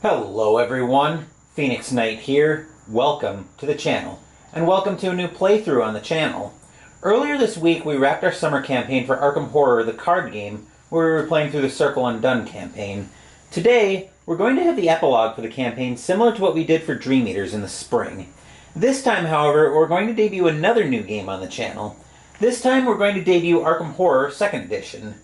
Hello everyone, Phoenix Knight here. Welcome to the channel, and welcome to a new playthrough on the channel. Earlier this week we wrapped our summer campaign for Arkham Horror, the card game, where we were playing through the Circle Undone campaign. Today, we're going to have the epilogue for the campaign similar to what we did for Dream Eaters in the spring. This time, however, we're going to debut another new game on the channel. This time we're going to debut Arkham Horror 2nd Edition.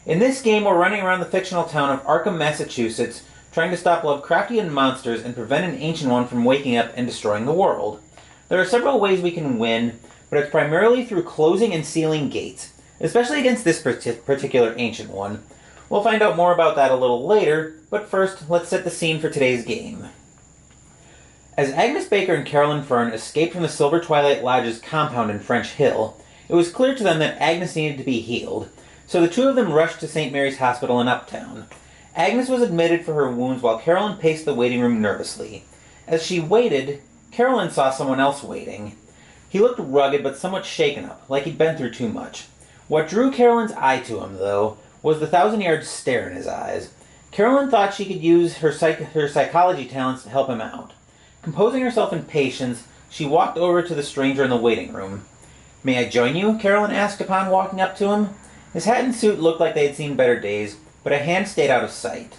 In this game we're running around the fictional town of Arkham, Massachusetts, trying to stop Lovecraftian monsters and prevent an Ancient One from waking up and destroying the world. There are several ways we can win, but it's primarily through closing and sealing gates, especially against this particular Ancient One. We'll find out more about that a little later, but first, let's set the scene for today's game. As Agnes Baker and Carolyn Fern escaped from the Silver Twilight Lodge's compound in French Hill, it was clear to them that Agnes needed to be healed, so the two of them rushed to St. Mary's Hospital in Uptown. Agnes was admitted for her wounds while Carolyn paced the waiting room nervously. As she waited, Carolyn saw someone else waiting. He looked rugged but somewhat shaken up, like he'd been through too much. What drew Carolyn's eye to him, though, was the thousand-yard stare in his eyes. Carolyn thought she could use her psychology talents to help him out. Composing herself in patience, she walked over to the stranger in the waiting room. "May I join you?" Carolyn asked upon walking up to him. His hat and suit looked like they had seen better days, but a hand stayed out of sight.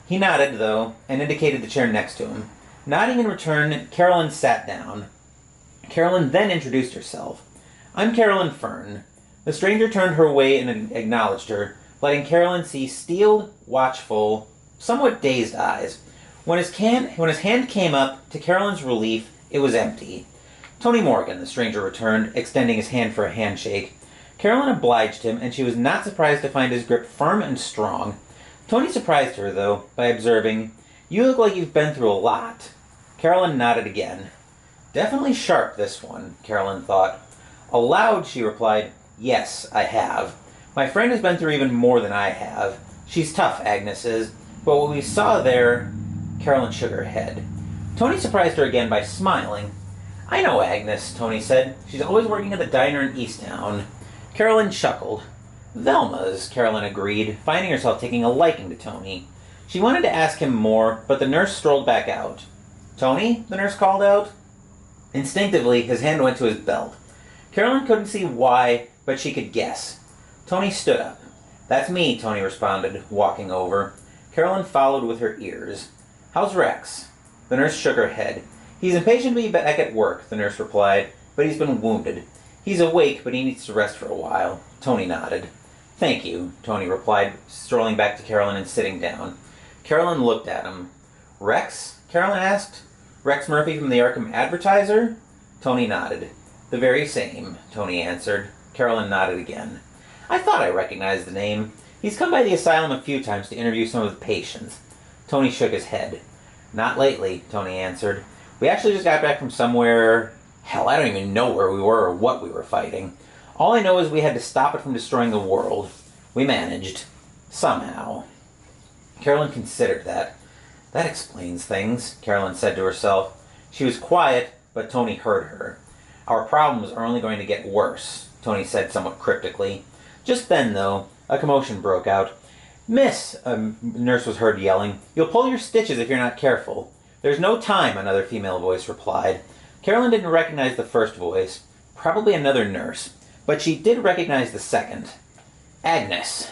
He nodded, though, and indicated the chair next to him. Nodding in return, Carolyn sat down. Carolyn then introduced herself. "I'm Carolyn Fern." The stranger turned her way and acknowledged her, letting Carolyn see steeled, watchful, somewhat dazed eyes. When his hand came up, to Carolyn's relief, it was empty. "Tony Morgan," the stranger returned, extending his hand for a handshake. Carolyn obliged him, and she was not surprised to find his grip firm and strong. Tony surprised her, though, by observing, "You look like you've been through a lot." Carolyn nodded again. "Definitely sharp, this one," Carolyn thought. Aloud, she replied, "Yes, I have. My friend has been through even more than I have. She's tough, Agnes is, but what we saw there..." Carolyn shook her head. Tony surprised her again by smiling. "I know Agnes," Tony said. "She's always working at the diner in Easttown." Carolyn chuckled. "Velma's," Carolyn agreed, finding herself taking a liking to Tony. She wanted to ask him more, but the nurse strolled back out. "Tony?" the nurse called out. Instinctively, his hand went to his belt. Carolyn couldn't see why, but she could guess. Tony stood up. "That's me," Tony responded, walking over. Carolyn followed with her ears. "How's Rex?" The nurse shook her head. "He's impatient to be back at work," the nurse replied, "but he's been wounded. He's awake, but he needs to rest for a while." Tony nodded. "Thank you," Tony replied, strolling back to Carolyn and sitting down. Carolyn looked at him. "Rex?" Carolyn asked. "Rex Murphy from the Arkham Advertiser?" Tony nodded. "The very same," Tony answered. Carolyn nodded again. "I thought I recognized the name. He's come by the asylum a few times to interview some of the patients." Tony shook his head. "Not lately," Tony answered. "We actually just got back from somewhere... Hell, I don't even know where we were or what we were fighting. All I know is we had to stop it from destroying the world. We managed. Somehow." Carolyn considered that. "That explains things," Carolyn said to herself. She was quiet, but Tony heard her. "Our problems are only going to get worse," Tony said somewhat cryptically. Just then, though, a commotion broke out. "Miss," a nurse was heard yelling, "you'll pull your stitches if you're not careful." "There's no time," another female voice replied. Carolyn didn't recognize the first voice, probably another nurse, but she did recognize the second. "Agnes."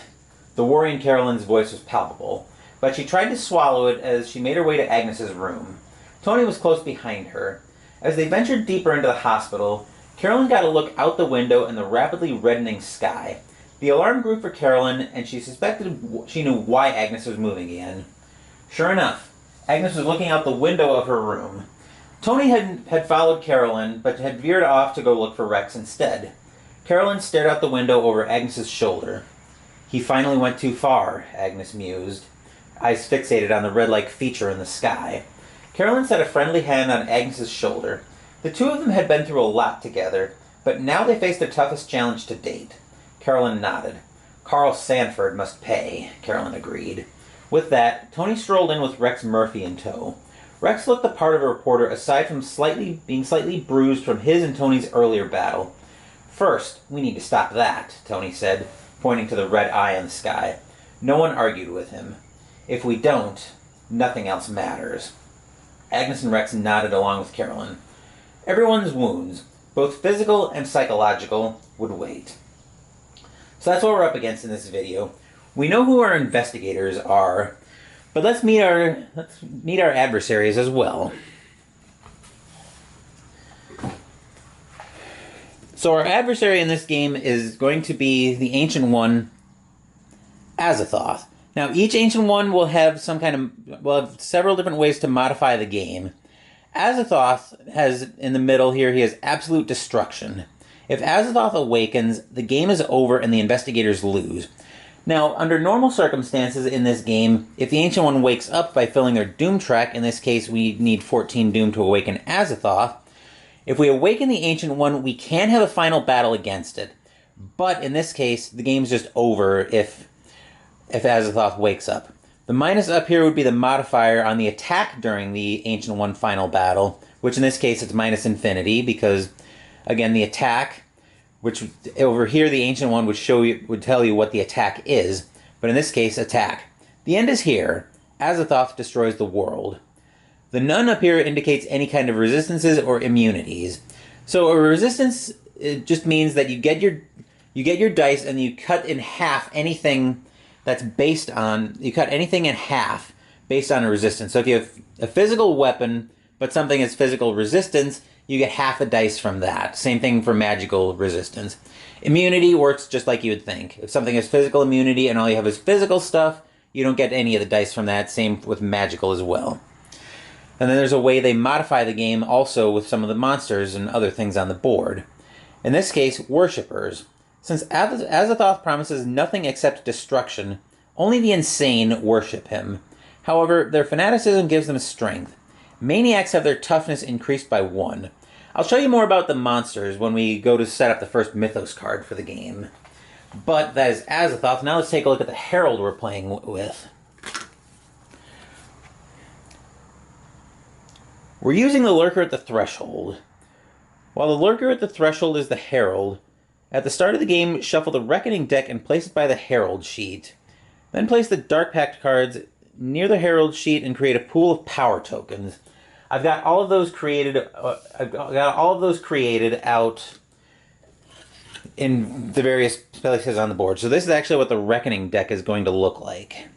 The worry in Carolyn's voice was palpable, but she tried to swallow it as she made her way to Agnes's room. Tony was close behind her. As they ventured deeper into the hospital, Carolyn got a look out the window and the rapidly reddening sky. The alarm grew for Carolyn, and she suspected she knew why Agnes was moving again. Sure enough, Agnes was looking out the window of her room. Tony had followed Carolyn, but had veered off to go look for Rex instead. Carolyn stared out the window over Agnes's shoulder. "He finally went too far," Agnes mused, eyes fixated on the red-like feature in the sky. Carolyn set a friendly hand on Agnes's shoulder. The two of them had been through a lot together, but now they faced their toughest challenge to date. Carolyn nodded. "Carl Sanford must pay," Carolyn agreed. With that, Tony strolled in with Rex Murphy in tow. Rex looked the part of a reporter aside from being slightly bruised from his and Tony's earlier battle. "First, we need to stop that," Tony said, pointing to the red eye in the sky. No one argued with him. "If we don't..." Nothing else matters. Agnes and Rex nodded along with Carolyn. Everyone's wounds, both physical and psychological, would wait. So that's what we're up against in this video. We know who our investigators are, but let's meet our adversaries as well. So our adversary in this game is going to be the Ancient One, Azathoth. Now, each Ancient One will have several different ways to modify the game. Azathoth has, in the middle here, he has absolute destruction. If Azathoth awakens, the game is over and the investigators lose. Now, under normal circumstances in this game, if the Ancient One wakes up by filling their Doom track, in this case we need 14 Doom to awaken Azathoth, if we awaken the Ancient One, we can have a final battle against it. But in this case, the game's just over if Azathoth wakes up. The minus up here would be the modifier on the attack during the Ancient One final battle, which in this case it's minus infinity, because, again, the attack, which over here the Ancient One would tell you what the attack is, but in this case, attack. The end is here. Azathoth destroys the world. The none up here indicates any kind of resistances or immunities. So a resistance, it just means that you get your dice and you cut in half anything that's based on, you cut anything in half based on a resistance. So if you have a physical weapon, but something is physical resistance, you get half a dice from that. Same thing for magical resistance. Immunity works just like you would think. If something has physical immunity and all you have is physical stuff, you don't get any of the dice from that. Same with magical as well. And then there's a way they modify the game also with some of the monsters and other things on the board. In this case, worshippers. Since Azathoth promises nothing except destruction, only the insane worship him. However, their fanaticism gives them strength. Maniacs have their toughness increased by 1. I'll show you more about the monsters when we go to set up the first Mythos card for the game. But that is Azathoth. Now let's take a look at the Herald we're playing with. We're using the Lurker at the Threshold. While the Lurker at the Threshold is the Herald, at the start of the game, shuffle the Reckoning deck and place it by the Herald sheet. Then place the Dark Pact cards near the Herald sheet and create a pool of power tokens. I've got all of those created. Out in the various places on the board. So this is actually what the Reckoning deck is going to look like.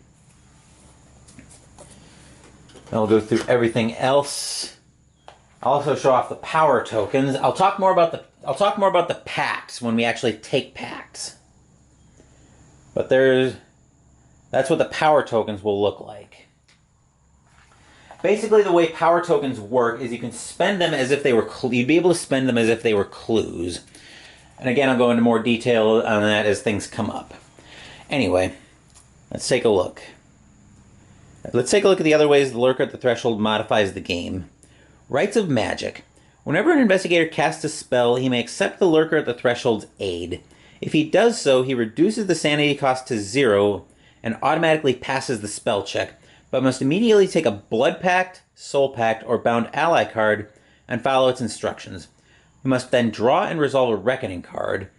I'll go through everything else. I'll also show off the power tokens. I'll talk more about the pacts when we actually take pacts. But that's what the power tokens will look like. Basically, the way power tokens work is you can spend them as if they were you'd be able to spend them as if they were clues. And again, I'll go into more detail on that as things come up. Anyway, let's take a look. Let's take a look at the other ways the Lurker at the Threshold modifies the game. Rites of Magic. Whenever an investigator casts a spell, he may accept the Lurker at the Threshold's aid. If he does so, he reduces the sanity cost to 0 and automatically passes the spell check, but must immediately take a Blood Pact, Soul Pact, or Bound Ally card and follow its instructions. He must then draw and resolve a Reckoning card.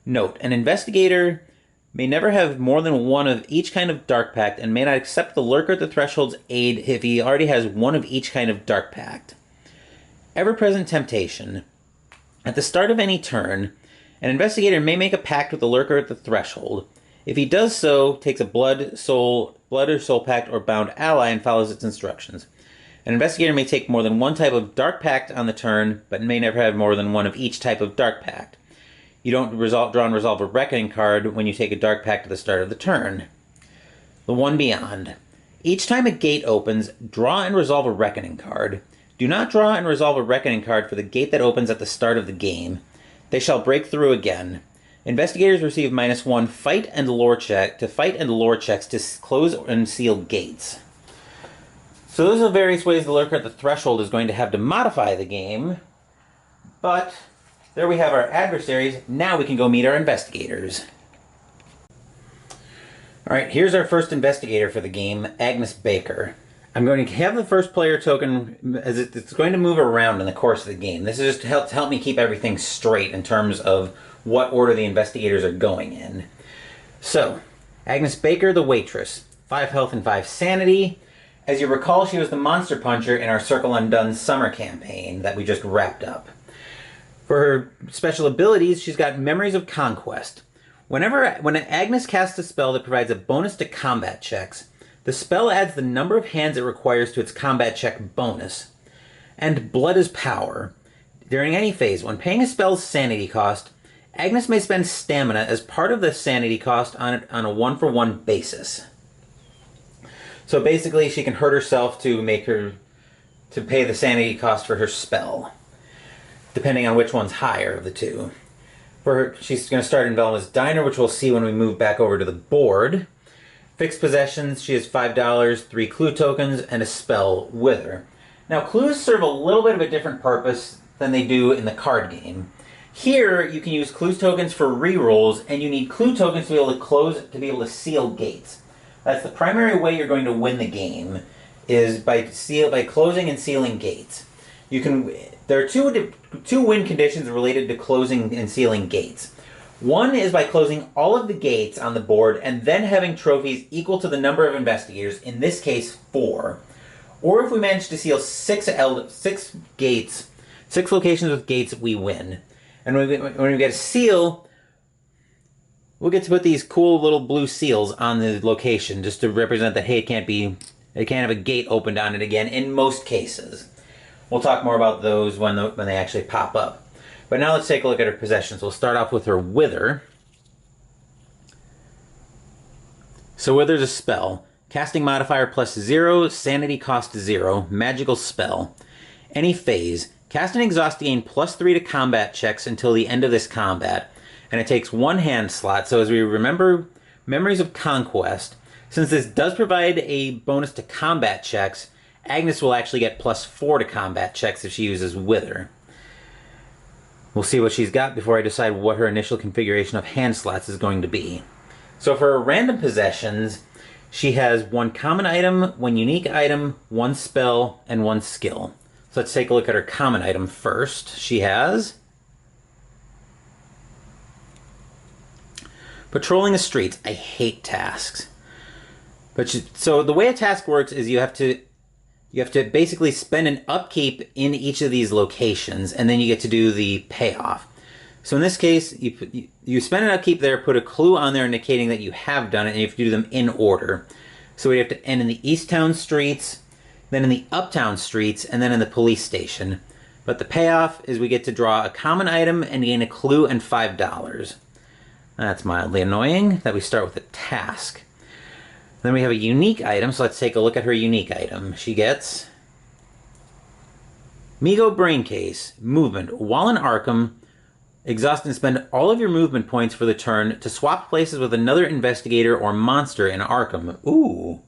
Note, an investigator may never have more than one of each kind of Dark Pact and may not accept the Lurker at the Threshold's aid if he already has one of each kind of Dark Pact. Ever-present Temptation. At the start of any turn, an investigator may make a pact with the Lurker at the Threshold. If he does so, takes a Blood or Soul Pact or Bound Ally and follows its instructions. An investigator may take more than one type of Dark Pact on the turn, but may never have more than one of each type of Dark Pact. You don't draw and resolve a Reckoning card when you take a Dark Pact at the start of the turn. The One Beyond. Each time a gate opens, draw and resolve a Reckoning card. Do not draw and resolve a Reckoning card for the gate that opens at the start of the game. They shall break through again. Investigators receive -1 fight and lore checks to close and seal gates. So those are various ways the Lurker at the Threshold is going to have to modify the game. But there we have our adversaries. Now we can go meet our investigators. Alright, here's our first investigator for the game, Agnes Baker. I'm going to have the first player token as it's going to move around in the course of the game. This is just to help me keep everything straight in terms of what order the investigators are going in. So, Agnes Baker, the waitress. 5 health and 5 sanity. As you recall, she was the Monster Puncher in our Circle Undone summer campaign that we just wrapped up. For her special abilities, she's got Memories of Conquest. When Agnes casts a spell that provides a bonus to combat checks, the spell adds the number of hands it requires to its combat check bonus. And Blood is Power. During any phase, when paying a spell's sanity cost, Agnes may spend stamina as part of the sanity cost on a one-for-one basis. So basically, she can hurt herself to pay the sanity cost for her spell, depending on which one's higher of the two. For her, she's going to start in Velma's Diner, which we'll see when we move back over to the board. Fixed possessions, she has $5, 3 clue tokens, and a spell with her. Now, clues serve a little bit of a different purpose than they do in the card game. Here, you can use clue tokens for rerolls, and you need clue tokens to be able to seal gates. That's the primary way you're going to win the game, is by closing and sealing gates. There are two win conditions related to closing and sealing gates. One is by closing all of the gates on the board and then having trophies equal to the number of investigators, in this case 4. Or if we manage to seal 6 locations with gates, we win. And when we get a seal, we'll get to put these cool little blue seals on the location just to represent that, hey, it can't have a gate opened on it again in most cases. We'll talk more about those when they actually pop up. But now let's take a look at her possessions. We'll start off with her Wither. So Wither's a spell. Casting modifier +0, sanity cost 0, magical spell. Any phase. Cast and exhaust to gain +3 to combat checks until the end of this combat. And it takes 1 hand slot. So as we remember, Memories of Conquest, since this does provide a bonus to combat checks, Agnes will actually get +4 to combat checks if she uses Wither. We'll see what she's got before I decide what her initial configuration of hand slots is going to be. So for her random possessions, she has 1 common item, 1 unique item, 1 spell, and 1 skill. So let's take a look at her common item first. She has Patrolling the Streets. I hate tasks. So the way a task works is you have to basically spend an upkeep in each of these locations, and then you get to do the payoff. So in this case, you spend an upkeep there, put a clue on there indicating that you have done it, and you have to do them in order. So we have to end in the East Town streets, then in the Uptown streets, and then in the police station. But the payoff is we get to draw a common item and gain a clue and $5. That's mildly annoying that we start with a task. Then we have a unique item, so let's take a look at her unique item. She gets Migo Brain Case, movement. While in Arkham, exhaust and spend all of your movement points for the turn to swap places with another investigator or monster in Arkham. Ooh.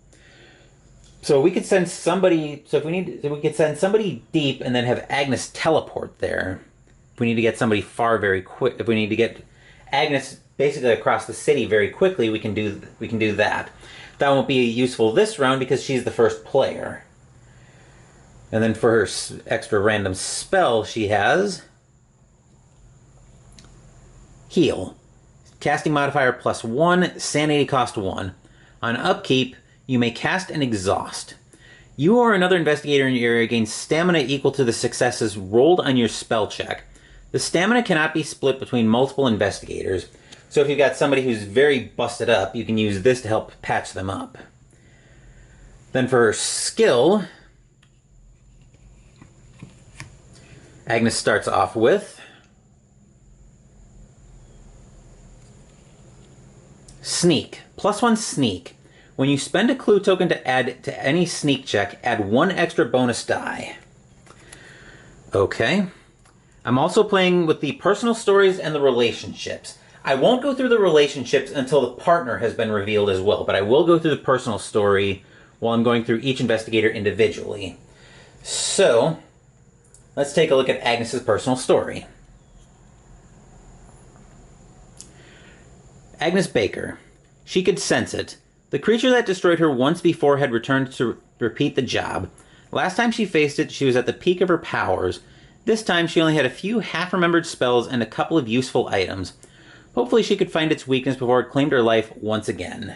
So we could send somebody, we could send somebody deep and then have Agnes teleport there. If we need to get somebody far very quick, if we need to get Agnes basically across the city very quickly, we can do that. That won't be useful this round because she's the first player. And then for her extra random spell, she has Heal. Casting modifier +1, sanity cost 1. On upkeep, you may cast and exhaust. You or another investigator in your area gain stamina equal to the successes rolled on your spell check. The stamina cannot be split between multiple investigators. So if you've got somebody who's very busted up, you can use this to help patch them up. Then for her skill, Agnes starts off with Sneak. +1 sneak. When you spend a clue token to add to any sneak check, add 1 extra bonus die. Okay. I'm also playing with the personal stories and the relationships. I won't go through the relationships until the partner has been revealed as well, but I will go through the personal story while I'm going through each investigator individually. So, let's take a look at Agnes's personal story. Agnes Baker. She could sense it. The creature that destroyed her once before had returned to repeat the job. Last time she faced it, she was at the peak of her powers. This time, she only had a few half-remembered spells and a couple of useful items. Hopefully she could find its weakness before it claimed her life once again.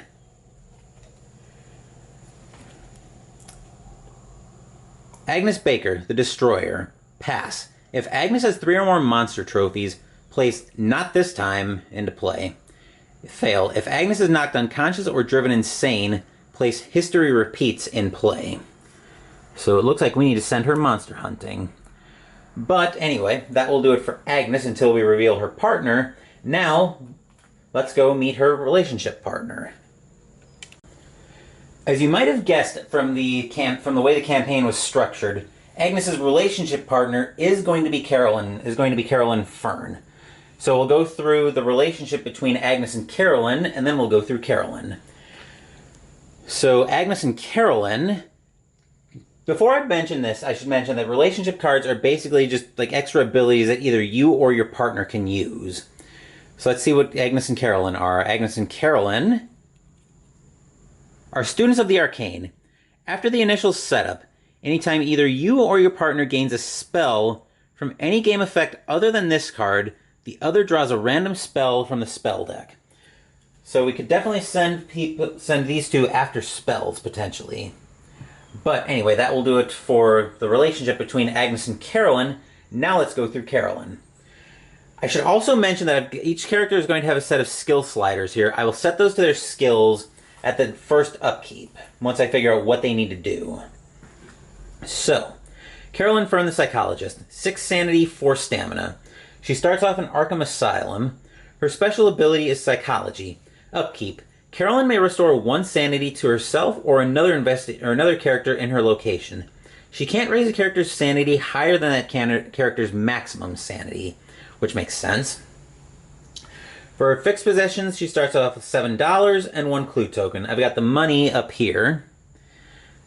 Agnes Baker, the Destroyer. Pass. If Agnes has 3 or more monster trophies, place not this time into play. Fail. If Agnes is knocked unconscious or driven insane, place History Repeats in play. So it looks like we need to send her monster hunting. But anyway, that will do it for Agnes until we reveal her partner. Now, let's go meet her relationship partner. As you might have guessed from the way the campaign was structured, Agnes's relationship partner is going to be Carolyn Fern. So we'll go through the relationship between Agnes and Carolyn, and then we'll go through Carolyn. So Agnes and Carolyn, before I mention this, I should mention that relationship cards are basically just like extra abilities that either you or your partner can use. So let's see what Agnes and Carolyn are. Agnes and Carolyn are students of the arcane. After the initial setup, anytime either you or your partner gains a spell from any game effect other than this card, the other draws a random spell from the spell deck. So we could definitely send these two after spells, potentially. But anyway, that will do it for the relationship between Agnes and Carolyn. Now let's go through Carolyn. I should also mention that each character is going to have a set of skill sliders here. I will set those to their skills at the first upkeep, once I figure out what they need to do. So, Carolyn Fern the Psychologist, 6 sanity, 4 stamina. She starts off in Arkham Asylum. Her special ability is Psychology. Upkeep. Carolyn may restore 1 sanity to herself or another character in her location. She can't raise a character's sanity higher than that character's maximum sanity, which makes sense. For her fixed possessions, she starts off with $7 and 1 clue token. I've got the money up here.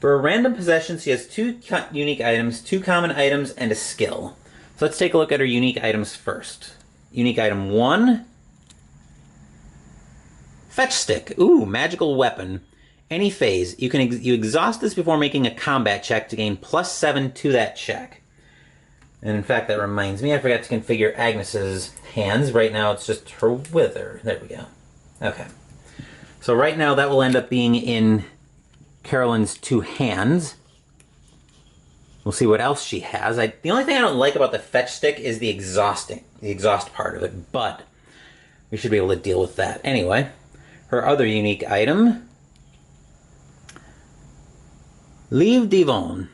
For her random possessions, she has 2 unique items, 2 common items, and a skill. So let's take a look at her unique items first. Unique item 1. Fetch Stick. Ooh, magical weapon. Any phase. You exhaust this before making a combat check to gain +7 to that check. And in fact, that reminds me, I forgot to configure Agnes's hands. Right now, it's just her wither. There we go. Okay. So right now, that will end up being in Carolyn's 2 hands. We'll see what else she has. The only thing I don't like about the Fetch Stick is the exhaust part of it, but we should be able to deal with that. Anyway, her other unique item, Leave Devon.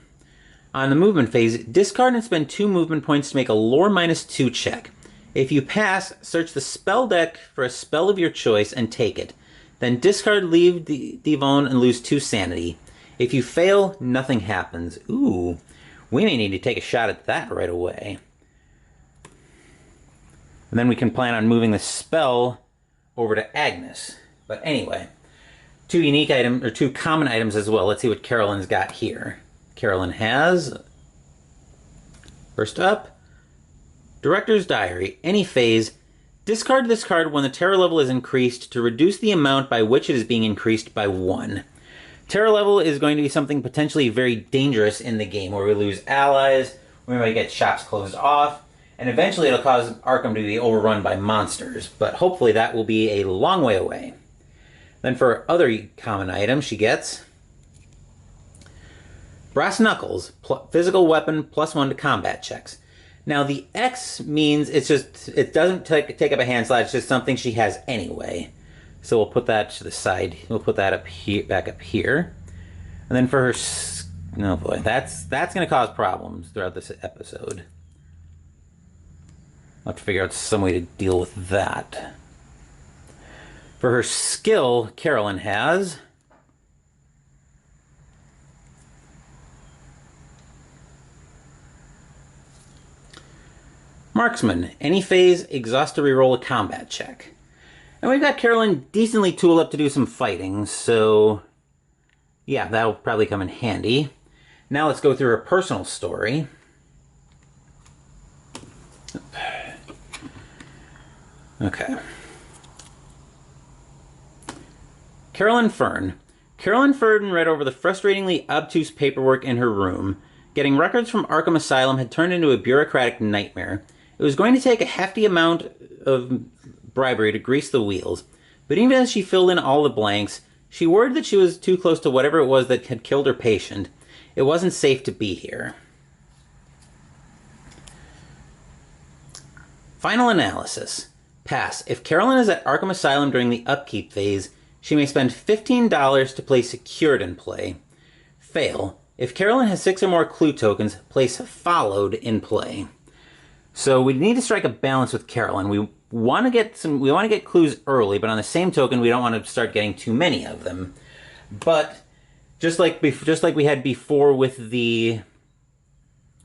On the movement phase, discard and spend 2 movement points to make a lore -2 check. If you pass, search the spell deck for a spell of your choice and take it. Then discard Leave Devon and lose 2 sanity. If you fail, nothing happens. Ooh, we may need to take a shot at that right away. And then we can plan on moving the spell over to Agnes. But anyway, 2 unique items, or 2 common items as well. Let's see what Carolyn's got here. Carolyn has, first up, Director's Diary. Any phase, discard this card when the terror level is increased to reduce the amount by which it is being increased by 1. Terror level is going to be something potentially very dangerous in the game, where we lose allies, we might get shops closed off, and eventually it'll cause Arkham to be overrun by monsters, but hopefully that will be a long way away. Then for her other common item, she gets Brass Knuckles, physical weapon, +1 to combat checks. Now the X means it doesn't take up a hand slot, it's just something she has anyway. So we'll put that to the side. We'll put that up here, back up here. And then for her, oh boy, that's going to cause problems throughout this episode. I'll have to figure out some way to deal with that. For her skill, Carolyn has Marksman. Any phase, exhaust to reroll a combat check. And we've got Carolyn decently tooled up to do some fighting, so yeah, that'll probably come in handy. Now let's go through her personal story. Okay. Carolyn Fern. Carolyn Fern read over the frustratingly obtuse paperwork in her room. Getting records from Arkham Asylum had turned into a bureaucratic nightmare. It was going to take a hefty amount of bribery to grease the wheels, but even as she filled in all the blanks, she worried that she was too close to whatever it was that had killed her patient. It wasn't safe to be here. Final analysis. Pass. If Carolyn is at Arkham Asylum during the Upkeep Phase, she may spend $15 to place Secured in play. Fail. If Carolyn has 6 or more clue tokens, place Followed in play. So we need to strike a balance with Carolyn. We want to get clues early, but on the same token, we don't want to start getting too many of them. But just like we had before with the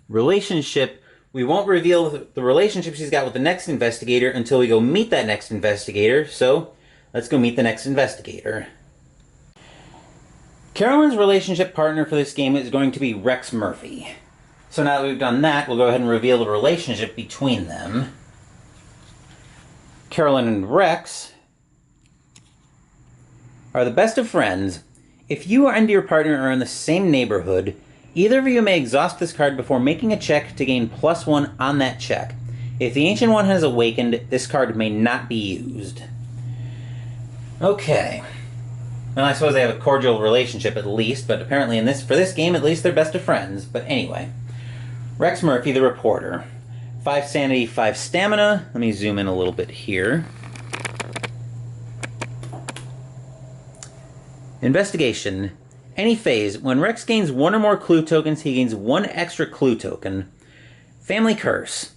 relationship, we won't reveal the relationship she's got with the next investigator until we go meet that next investigator. So let's go meet the next investigator. Carolyn's relationship partner for this game is going to be Rex Murphy. So now that we've done that, we'll go ahead and reveal the relationship between them. Carolyn and Rex are the best of friends. If you and your partner are in the same neighborhood, either of you may exhaust this card before making a check to gain +1 on that check. If the Ancient One has awakened, this card may not be used. Okay. Well, I suppose they have a cordial relationship at least, but apparently for this game, at least they're best of friends. But anyway. Rex Murphy, the reporter. 5 sanity, 5 stamina. Let me zoom in a little bit here. Investigation. Any phase. When Rex gains 1 or more clue tokens, he gains 1 extra clue token. Family curse.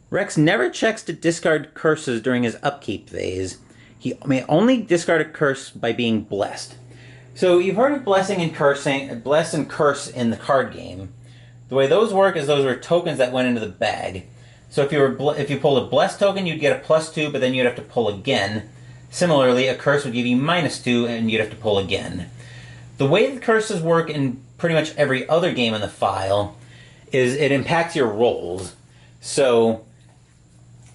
Rex never checks to discard curses during his upkeep phase. He may only discard a curse by being blessed. So you've heard of blessing and cursing, bless and curse in the card game. The way those work is those were tokens that went into the bag. So if you pulled a blessed token, you'd get a +2, but then you'd have to pull again. Similarly, a curse would give you -2, and you'd have to pull again. The way the curses work in pretty much every other game in the file is it impacts your rolls. So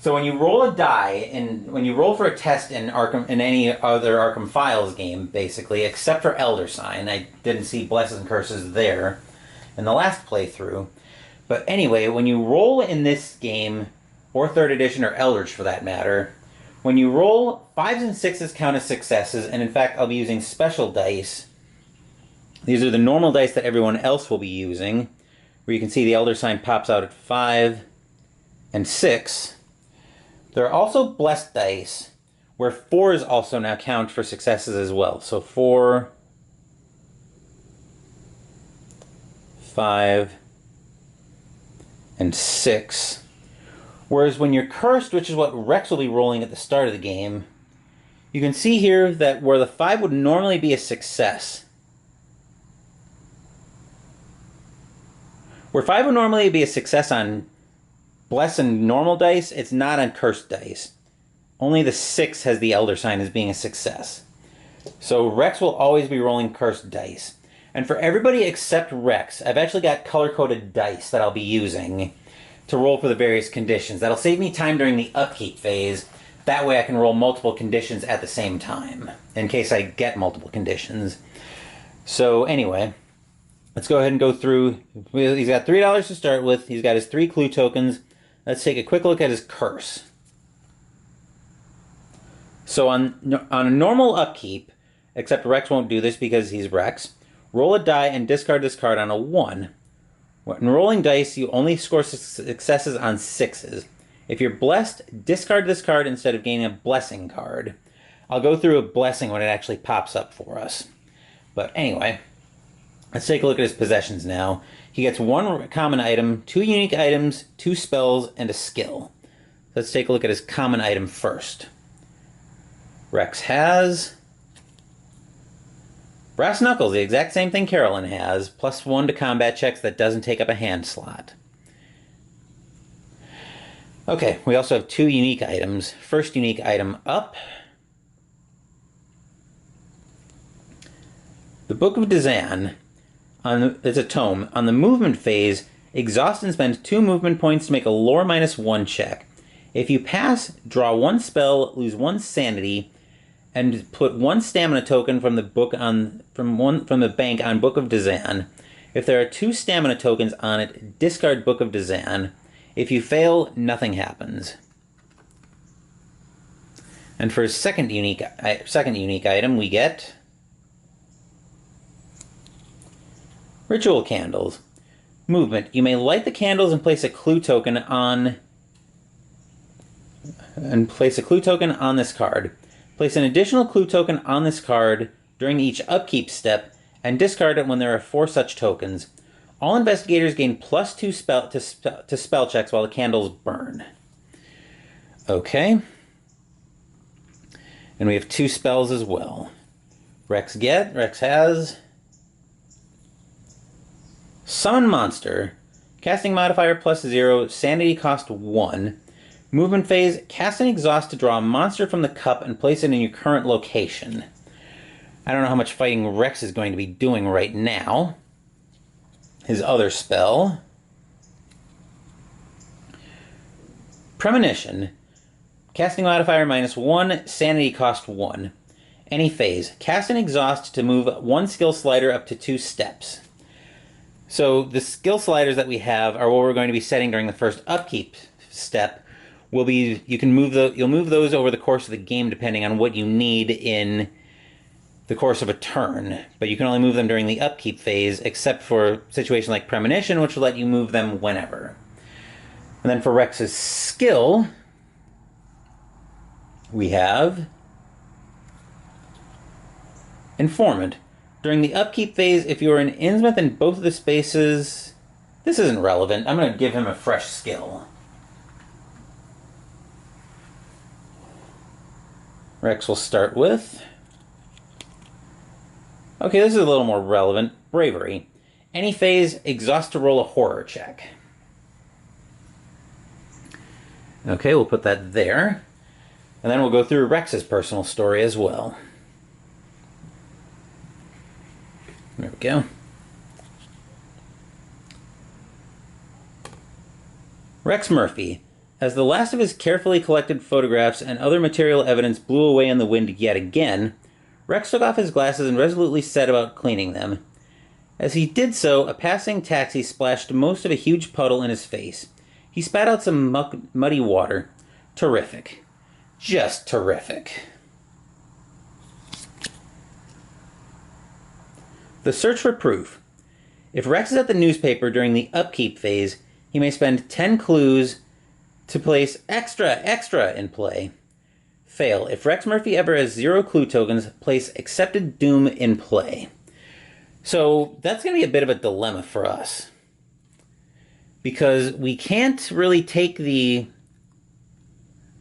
when you roll a die, and when you roll for a test in Arkham, in any other Arkham Files game, basically, except for Elder Sign, I didn't see blesses and curses there in the last playthrough. But anyway, when you roll in this game, or 3rd edition, or Eldritch for that matter, when you roll, 5s and 6s count as successes, and in fact I'll be using special dice. These are the normal dice that everyone else will be using, where you can see the Elder Sign pops out at 5 and 6. There are also blessed dice, where 4s also now count for successes as well. So 4, 5, and 6. Whereas when you're cursed, which is what Rex will be rolling at the start of the game, you can see here that where the 5 would normally be a success, where 5 would normally be a success on blessed and normal dice, it's not on cursed dice. Only the 6 has the Elder Sign as being a success. So Rex will always be rolling cursed dice. And for everybody except Rex, I've actually got color-coded dice that I'll be using to roll for the various conditions. That'll save me time during the upkeep phase. That way I can roll multiple conditions at the same time, in case I get multiple conditions. So anyway, let's go ahead and go through. He's got $3 to start with. He's got his 3 clue tokens. Let's take a quick look at his curse. So on a normal upkeep, except Rex won't do this because he's Rex, roll a die and discard this card on a 1. When rolling dice, you only score successes on 6s. If you're blessed, discard this card instead of gaining a blessing card. I'll go through a blessing when it actually pops up for us. But anyway, let's take a look at his possessions now. He gets 1 common item, 2 unique items, 2 spells, and a skill. Let's take a look at his common item first. Rex has Brass Knuckles, the exact same thing Carolyn has, +1 to combat checks that doesn't take up a hand slot. Okay, we also have 2 unique items. First unique item up. The Book of Dazan. It's a tome. On the movement phase, exhaust and spend 2 movement points to make a lore -1 check. If you pass, draw 1 spell, lose 1 sanity, and put 1 stamina token from the book from the bank on Book of Dazan. If there are 2 stamina tokens on it, discard Book of Dazan. If you fail, nothing happens. And for his second unique item, we get Ritual candles. Movement. You may light the candles and place a clue token on this card. Place an additional clue token on this card during each upkeep step and discard it when there are 4 such tokens. All investigators gain +2 to spell checks while the candles burn. Okay. And we have 2 spells as well. Rex has Summon Monster. Casting modifier +0, sanity cost 1. Movement phase, cast an exhaust to draw a monster from the cup and place it in your current location. I don't know how much fighting Rex is going to be doing right now. His other spell. Premonition. Casting modifier -1, sanity cost 1. Any phase. Cast an exhaust to move 1 skill slider up to 2 steps. So the skill sliders that we have are what we're going to be setting during the first upkeep step. You'll move those over the course of the game depending on what you need in the course of a turn. But you can only move them during the upkeep phase, except for a situation like Premonition, which will let you move them whenever. And then for Rex's skill, we have Informant. During the upkeep phase, if you are an Innsmouth in both of the spaces... This isn't relevant. I'm going to give him a fresh skill. Rex will start with... Okay, this is a little more relevant. Bravery. Any phase, exhaust to roll a horror check. Okay, we'll put that there. And then we'll go through Rex's personal story as well. There we go. Rex Murphy. As the last of his carefully collected photographs and other material evidence blew away in the wind yet again, Rex took off his glasses and resolutely set about cleaning them. As he did so, a passing taxi splashed most of a huge puddle in his face. He spat out some muddy water. Terrific. Just terrific. The search for proof. If Rex is at the newspaper during the upkeep phase, he may spend 10 clues to place extra in play. Fail. If Rex Murphy ever has 0 clue tokens, place accepted doom in play. So that's going to be a bit of a dilemma for us. Because we can't really take the...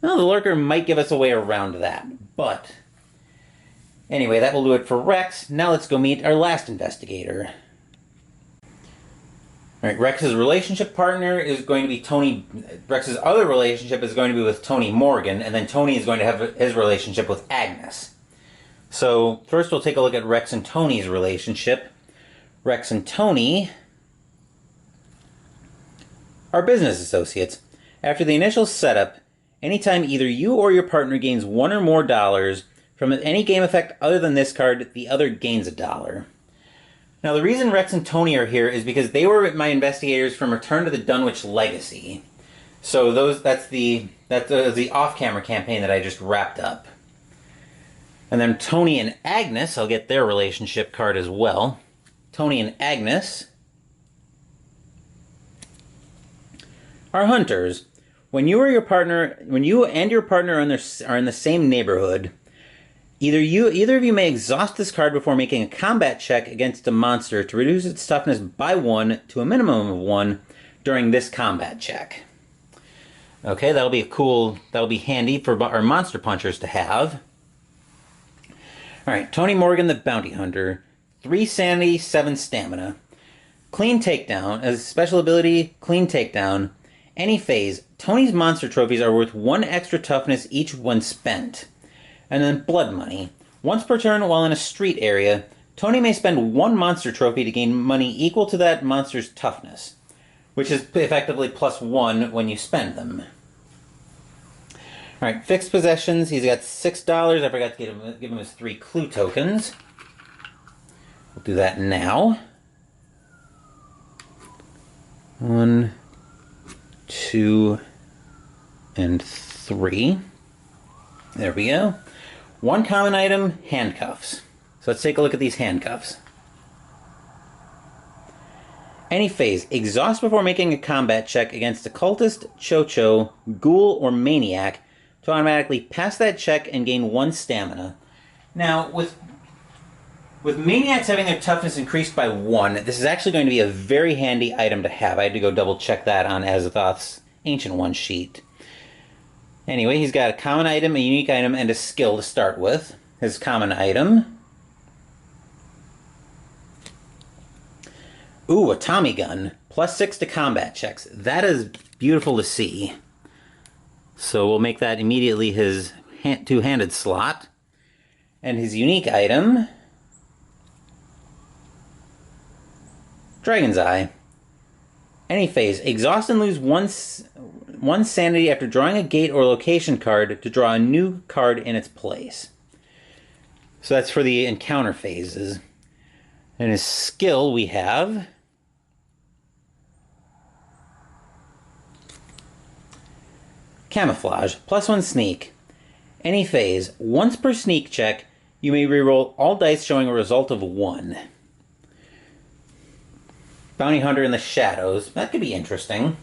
Well, the lurker might give us a way around that, but... Anyway, that will do it for Rex. Now let's go meet our last investigator. Alright, Rex's relationship partner is going to be Tony... Rex's other relationship is going to be with Tony Morgan, and then Tony is going to have his relationship with Agnes. So, first we'll take a look at Rex and Tony's relationship. Rex and Tony are business associates. After the initial setup, anytime either you or your partner gains $1 or more from any game effect other than this card, the other gains $1. Now, the reason Rex and Tony are here is because they were my investigators from Return to the Dunwich Legacy. So that's the off-camera campaign that I just wrapped up. And then Tony and Agnes, I'll get their relationship card as well. Tony and Agnes are hunters. When you and your partner are in the same neighborhood, either of you may exhaust this card before making a combat check against a monster to reduce its toughness by 1 to a minimum of 1 during this combat check. Okay, that'll be handy for our monster punchers to have. Alright, Tony Morgan the Bounty Hunter. 3 sanity, 7 stamina. Clean Takedown. As a special ability, Clean Takedown. Any phase, Tony's monster trophies are worth 1 extra toughness each when spent. And then Blood Money. Once per turn while in a street area, Tony may spend 1 monster trophy to gain money equal to that monster's toughness, which is effectively +1 when you spend them. Alright, fixed possessions. He's got $6. I forgot to give him his 3 clue tokens. We'll do that now. 1, 2, and 3. There we go. 1 common item, handcuffs. So let's take a look at these handcuffs. Any phase. Exhaust before making a combat check against a cultist, chocho, ghoul, or maniac to automatically pass that check and gain 1 stamina. Now, with maniacs having their toughness increased by 1, this is actually going to be a very handy item to have. I had to go double check that on Azathoth's Ancient One sheet. Anyway, he's got a common item, a unique item, and a skill to start with. His common item. Ooh, a Tommy gun. +6 to combat checks. That is beautiful to see. So we'll make that immediately his two-handed slot. And his unique item... Dragon's Eye. Any phase. Exhaust and lose one sanity after drawing a gate or location card to draw a new card in its place. So that's for the encounter phases. And his skill we have... Camouflage. +1 sneak. Any phase. Once per sneak check, you may reroll all dice showing a result of 1. Bounty Hunter in the Shadows. That could be interesting.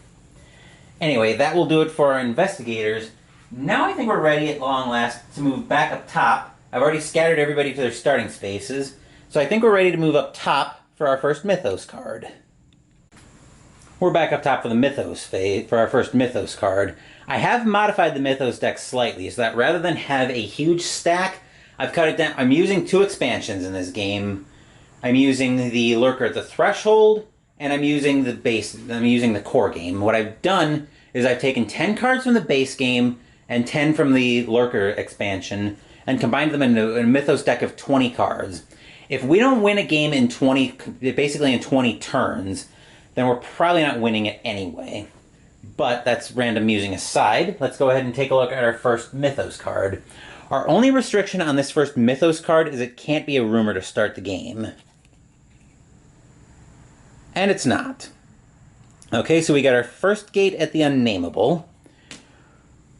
Anyway, that will do it for our investigators. Now I think we're ready at long last to move back up top. I've already scattered everybody to their starting spaces, so I think we're ready to move up top for our first Mythos card. We're back up top for the Mythos phase, for our first Mythos card. I have modified the Mythos deck slightly, so that rather than have a huge stack, I've cut it down. I'm using 2 expansions in this game. I'm using the Lurker at the Threshold, and I'm using the core game. What I've done is I've taken 10 cards from the base game and 10 from the Lurker expansion and combined them into a Mythos deck of 20 cards. If we don't win a game in 20 turns, then we're probably not winning it anyway. But that's random musing aside. Let's go ahead and take a look at our first Mythos card. Our only restriction on this first Mythos card is it can't be a rumor to start the game. And it's not. Okay, so we got our first gate at the Unnameable.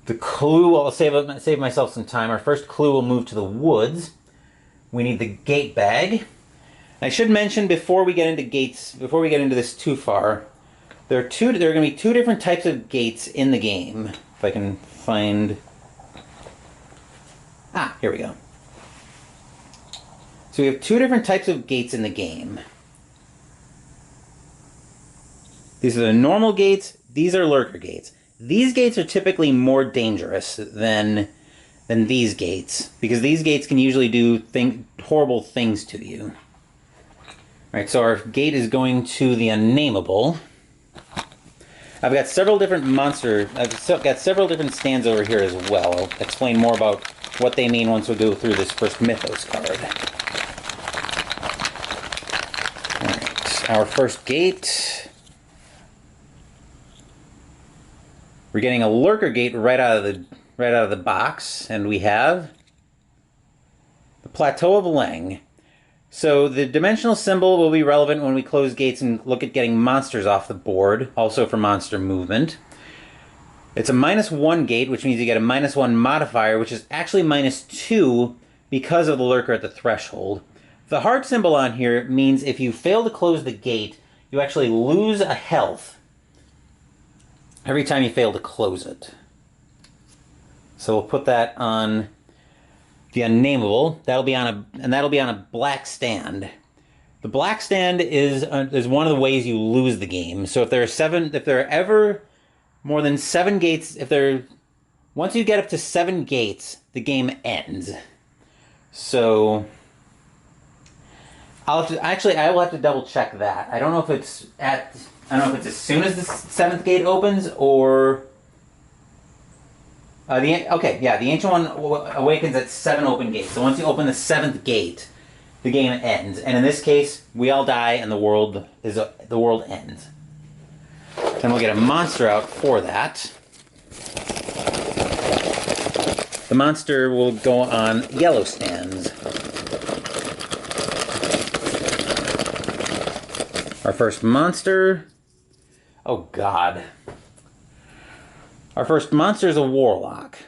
The clue, I'll save myself some time. Our first clue will move to the woods. We need the gate bag. I should mention before we get into gates, before we get into this too far, there are going to be 2 different types of gates in the game. If I can find... Ah, here we go. So we have 2 different types of gates in the game. These are the normal gates, these are lurker gates. These gates are typically more dangerous than these gates, because these gates can usually do horrible things to you. Alright, so our gate is going to the Unnameable. I've got several different I've got several different stands over here as well. I'll explain more about what they mean once we go through this first Mythos card. Alright, our first gate. We're getting a lurker gate right out of the box, and we have the Plateau of Leng. So the dimensional symbol will be relevant when we close gates and look at getting monsters off the board, also for monster movement. It's a -1 gate, which means you get a -1 modifier, which is actually -2 because of the lurker at the threshold. The heart symbol on here means if you fail to close the gate, you actually lose a health every time you fail to close it. So we'll put that on the Unnameable. That'll be on a black stand. The black stand is one of the ways you lose the game. So if there are ever more than 7 gates, once you get up to 7 gates, the game ends. So I will have to double check that. I don't know if it's as soon as the 7th gate opens or the Ancient One awakens at 7 open gates. So once you open the 7th gate, the game ends. And in this case, we all die and the world ends. Then we'll get a monster out for that. The monster will go on yellow stands. Our first monster... Oh, God. Our first monster is a Warlock.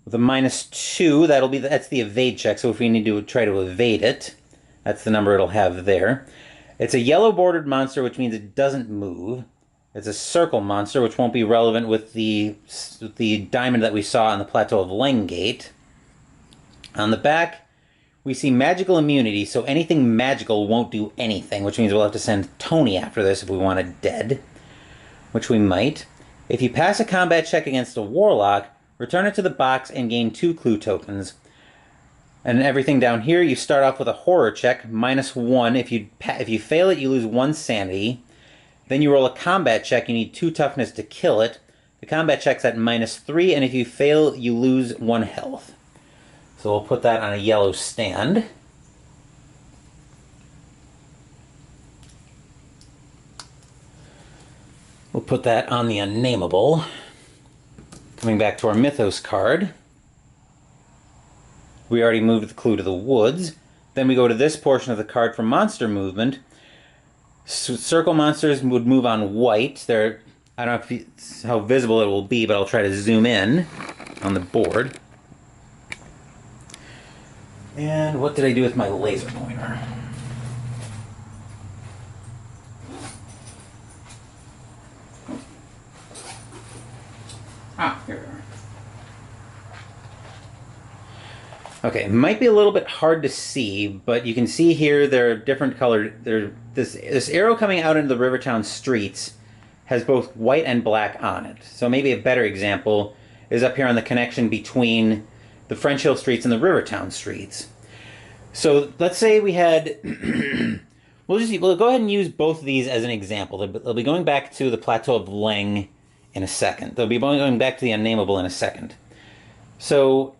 With a -2, that's the evade check, so if we need to try to evade it, that's the number it'll have there. It's a yellow bordered monster, which means it doesn't move. It's a circle monster, which won't be relevant with the diamond that we saw on the Plateau of Lengate. On the back, we see magical immunity, so anything magical won't do anything, which means we'll have to send Tony after this if we want it dead, which we might. If you pass a combat check against a Warlock, return it to the box and gain 2 clue tokens. And everything down here, you start off with a horror check, -1. If you fail it, you lose 1 sanity. Then you roll a combat check, you need 2 toughness to kill it. The combat check's at -3, and if you fail, you lose 1 health. So we'll put that on a yellow stand. We'll put that on the unnameable. Coming back to our Mythos card. We already moved the clue to the woods. Then we go to this portion of the card for monster movement. Circle monsters would move on white. I don't know how visible it will be, but I'll try to zoom in on the board. And what did I do with my laser pointer? Ah, here we are. Okay, might be a little bit hard to see, but you can see here there are different colored. This arrow coming out into the Rivertown streets has both white and black on it. So maybe a better example is up here on the connection between the French Hill streets and the Rivertown streets. So let's say we had. We'll go ahead and use both of these as an example. They'll be going back to the Plateau of Leng in a second. They'll be going back to the Unnameable in a second. So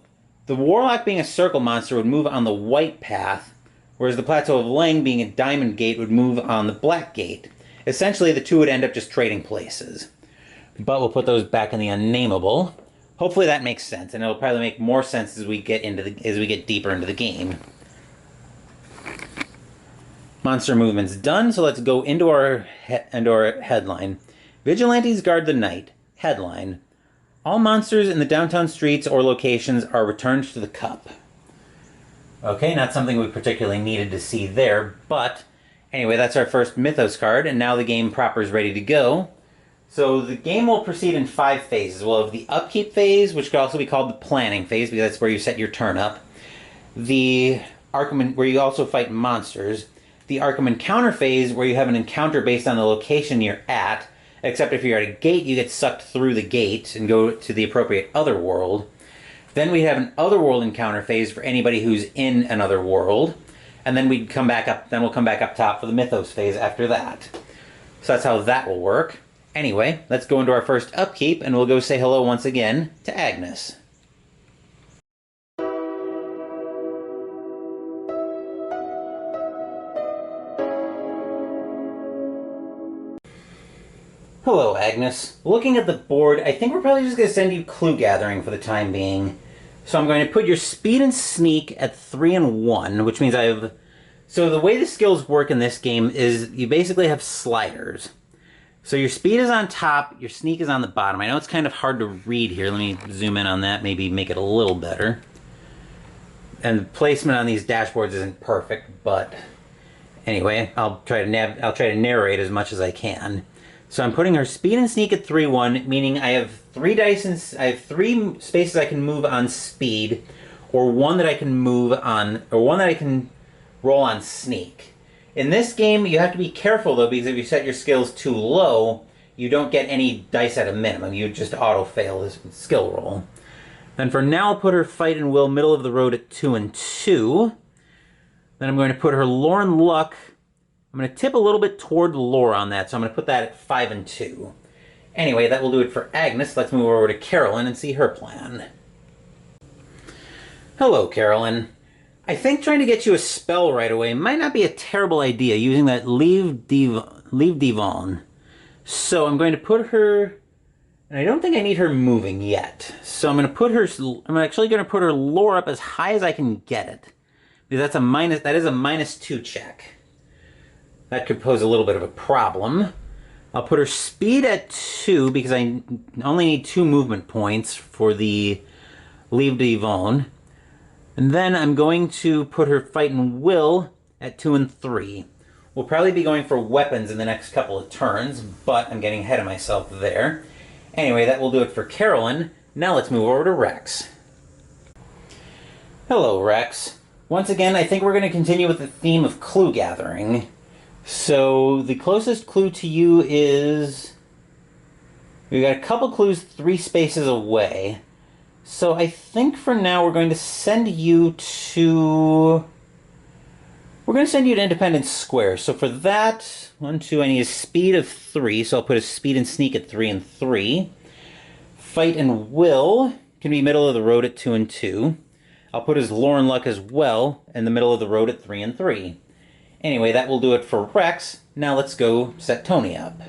the Warlock being a circle monster would move on the white path, whereas the Plateau of Leng being a diamond gate would move on the black gate. Essentially, the two would end up just trading places. But we'll put those back in the Unnameable. Hopefully that makes sense, and it'll probably make more sense as we get deeper into the game. Monster movement's done, so let's go into our headline. Vigilantes guard the night. Headline. All monsters in the downtown streets or locations are returned to the cup. Okay, not something we particularly needed to see there, but anyway, that's our first Mythos card, and now the game proper is ready to go. So the game will proceed in 5 phases. We'll have the Upkeep Phase, which could also be called the Planning Phase, because that's where you set your turn up. The Arkham, where you also fight monsters. The Arkham Encounter Phase, where you have an encounter based on the location you're at, except if you're at a gate, you get sucked through the gate and go to the appropriate other world. Then we have an Otherworld Encounter Phase for anybody who's in another world. And then we'll come back up top for the Mythos Phase after that. So that's how that will work. Anyway, let's go into our first upkeep, and we'll go say hello once again to Agnes. Hello, Agnes. Looking at the board, I think we're probably just going to send you clue gathering for the time being. So I'm going to put your speed and sneak at 3 and 1, which means I have... So the way the skills work in this game is you basically have sliders. So your speed is on top, your sneak is on the bottom. I know it's kind of hard to read here. Let me zoom in on that, maybe make it a little better. And the placement on these dashboards isn't perfect, but anyway, I'll try to narrate as much as I can. So I'm putting her speed and sneak at 3-1, meaning I have 3 dice and I have 3 spaces I can move on speed, or 1 that I can move on, or 1 that I can roll on sneak. In this game, you have to be careful though, because if you set your skills too low, you don't get any dice at a minimum. You just auto-fail this skill roll. Then for now, I'll put her fight and will middle of the road at 2 and 2. Then I'm going to put her lore and luck. I'm going to tip a little bit toward lore on that, so I'm going to put that at 5 and 2. Anyway, that will do it for Agnes. Let's move over to Carolyn and see her plan. Hello, Carolyn. I think trying to get you a spell right away might not be a terrible idea, using that Leave Devon. So I'm going to put her... And I don't think I need her moving yet. So I'm actually going to put her lore up as high as I can get it. Because that is a -2 check. That could pose a little bit of a problem. I'll put her speed at 2 because I only need 2 movement points for the Leave Devon. And then I'm going to put her fight and will at 2 and 3. We'll probably be going for weapons in the next couple of turns, but I'm getting ahead of myself there. Anyway, that will do it for Carolyn. Now let's move over to Rex. Hello, Rex. Once again, I think we're going to continue with the theme of clue gathering. So, the closest clue to you is... we've got a couple clues 3 spaces away. So I think for now we're going to send you to... we're going to send you to Independence Square. So for that, 1, 2, I need a speed of 3, so I'll put a speed and sneak at 3 and 3. Fight and Will can be middle of the road at 2 and 2. I'll put his Lore and Luck as well in the middle of the road at 3 and 3. Anyway, that will do it for Rex. Now let's go set Tony up.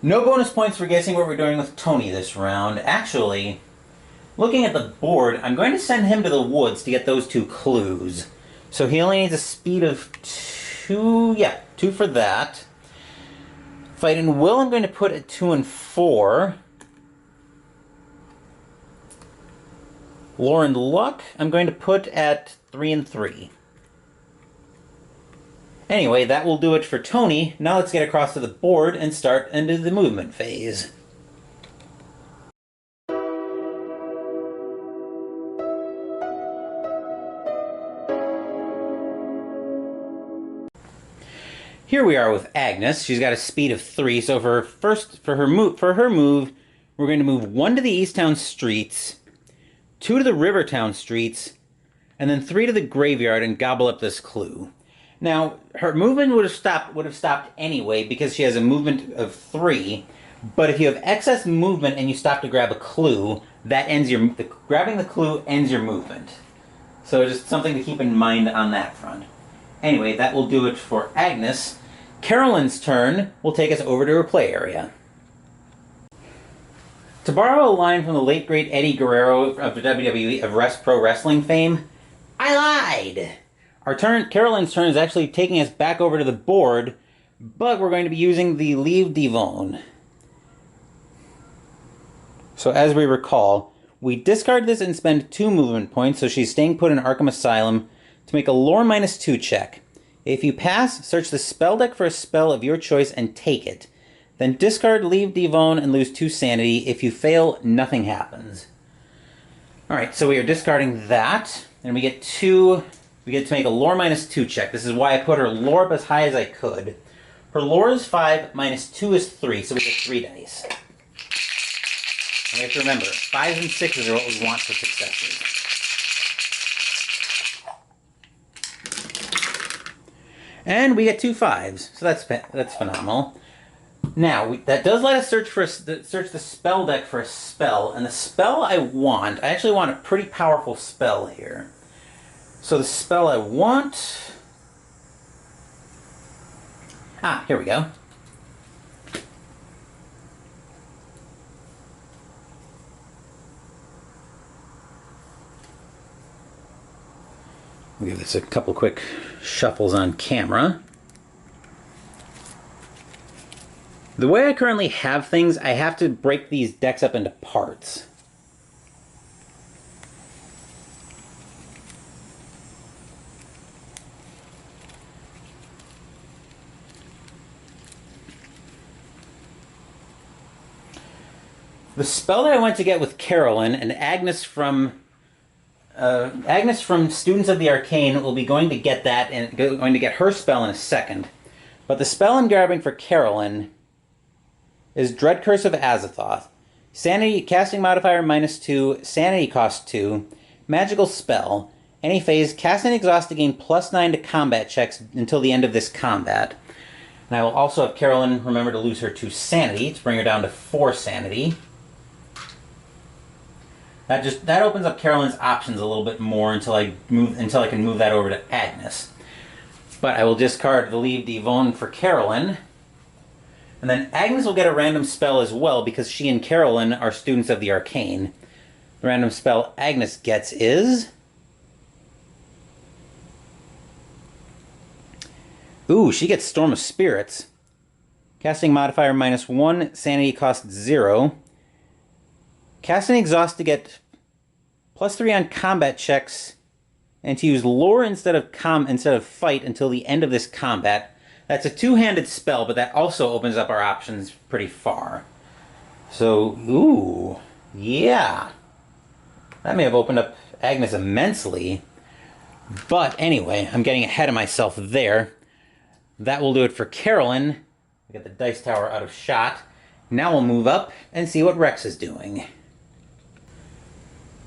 No bonus points for guessing what we're doing with Tony this round. Actually, looking at the board, I'm going to send him to the woods to get those 2 clues. So he only needs a speed of 2, yeah, 2 for that. Fight and Will I'm going to put at 2 and 4. Lore and Luck I'm going to put at 3 and 3. Anyway, that will do it for Tony. Now let's get across to the board and start into the movement phase. Here we are with Agnes. She's got a speed of 3, so for her move, we're going to move 1 to the East Town streets, 2 to the Rivertown streets, and then 3 to the graveyard and gobble up this clue. Now, her movement would have stopped anyway because she has a movement of 3, but if you have excess movement and you stop to grab a clue, that ends grabbing the clue ends your movement. So just something to keep in mind on that front. Anyway, that will do it for Agnes. Carolyn's turn will take us over to her play area. To borrow a line from the late great Eddie Guerrero of the WWE of Pro Wrestling fame, I lied! Carolyn's turn is actually taking us back over to the board, but we're going to be using the Leave Devon. So as we recall, we discard this and spend 2 movement points, so she's staying put in Arkham Asylum, to make a Lore -2 check. If you pass, search the spell deck for a spell of your choice and take it. Then discard Leave Devon and lose 2 sanity. If you fail, nothing happens. Alright, so we are discarding that, and we get to make a Lore -2 check. This is why I put her Lore up as high as I could. Her Lore is 5, -2 is 3, so we get 3 dice. And we have to remember, 5s and 6s are what we want for successes. And we get 2 5s, so that's phenomenal. Now, that does let us search the spell deck for a spell, and the spell I actually want a pretty powerful spell here. So the spell I want... here we go. We'll give this a couple quick shuffles on camera. The way I currently have things, I have to break these decks up into parts. The spell that I went to get with Carolyn and Agnes from Students of the Arcane will be going to get that and going to get her spell in a second. But the spell I'm grabbing for Carolyn is Dread Curse of Azathoth. Sanity, casting modifier -2, sanity cost 2, magical spell. Any phase, cast and exhaust to gain +9 to combat checks until the end of this combat. And I will also have Carolyn remember to lose her 2 sanity to bring her down to 4 sanity. That opens up Carolyn's options a little bit more until I can move that over to Agnes. But I will discard the Leave Devon for Carolyn. And then Agnes will get a random spell as well because she and Carolyn are Students of the Arcane. The random spell Agnes gets is... ooh, she gets Storm of Spirits. Casting modifier -1, sanity cost 0. Cast and exhaust to get +3 on combat checks and to use lure instead of fight until the end of this combat. That's a two-handed spell, but that also opens up our options pretty far. So, ooh, yeah. That may have opened up Agnes immensely. But anyway, I'm getting ahead of myself there. That will do it for Carolyn. We get the dice tower out of shot. Now we'll move up and see what Rex is doing.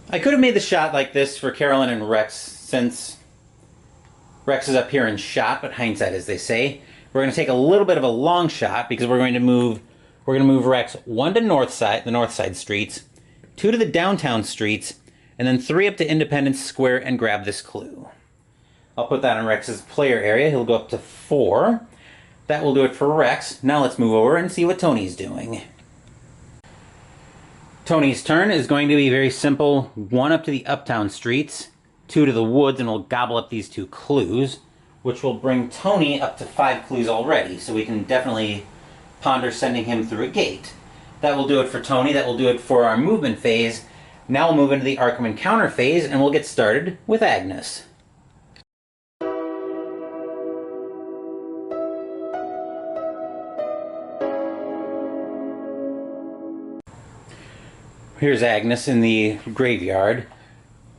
I could have made the shot like this for Carolyn and Rex, since Rex is up here in shot, but hindsight, as they say. We're going to take a little bit of a long shot because we're going to move Rex 1 to the north side streets, 2 to the downtown streets, and then 3 up to Independence Square and grab this clue. I'll put that in Rex's player area. He'll go up to 4. That will do it for Rex. Now let's move over and see what Tony's doing. Tony's turn is going to be very simple. 1 up to the uptown streets, 2 to the woods, and we'll gobble up these 2 clues, which will bring Tony up to 5 clues already, so we can definitely ponder sending him through a gate. That will do it for Tony. That will do it for our movement phase. Now we'll move into the Arkham encounter phase, and we'll get started with Agnes. Here's Agnes in the graveyard.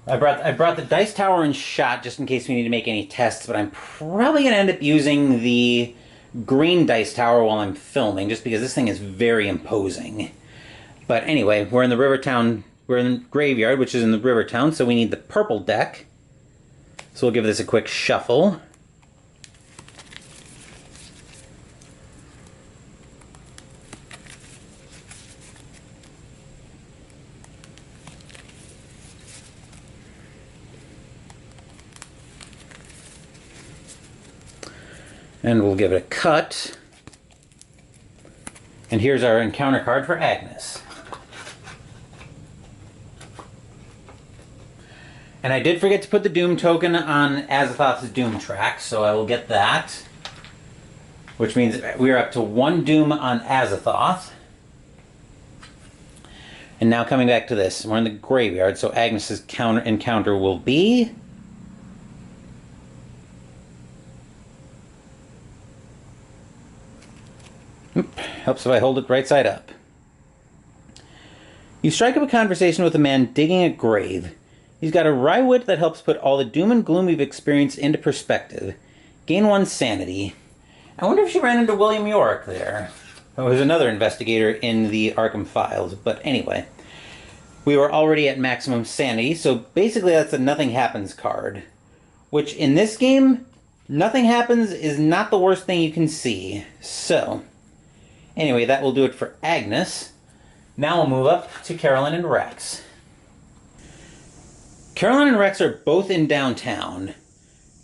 I brought the dice tower in shot just in case we need to make any tests, but I'm probably going to end up using the green dice tower while I'm filming, just because this thing is very imposing. But anyway, we're in the graveyard, which is in the river town, so we need the purple deck. So we'll give this a quick shuffle. And we'll give it a cut. And here's our encounter card for Agnes. And I did forget to put the Doom token on Azathoth's Doom track, so I will get that. Which means we're up to 1 Doom on Azathoth. And now coming back to this, we're in the graveyard, so Agnes's encounter will be... Helps if I hold it right side up. You strike up a conversation with a man digging a grave. He's got a wry wit that helps put all the doom and gloom we've experienced into perspective. Gain 1 sanity. I wonder if she ran into William York there. Oh, who's another investigator in the Arkham files. But anyway, we were already at maximum sanity, so basically that's a nothing happens card. Which in this game, nothing happens is not the worst thing you can see. So... anyway, that will do it for Agnes. Now we'll move up to Carolyn and Rex. Carolyn and Rex are both in downtown.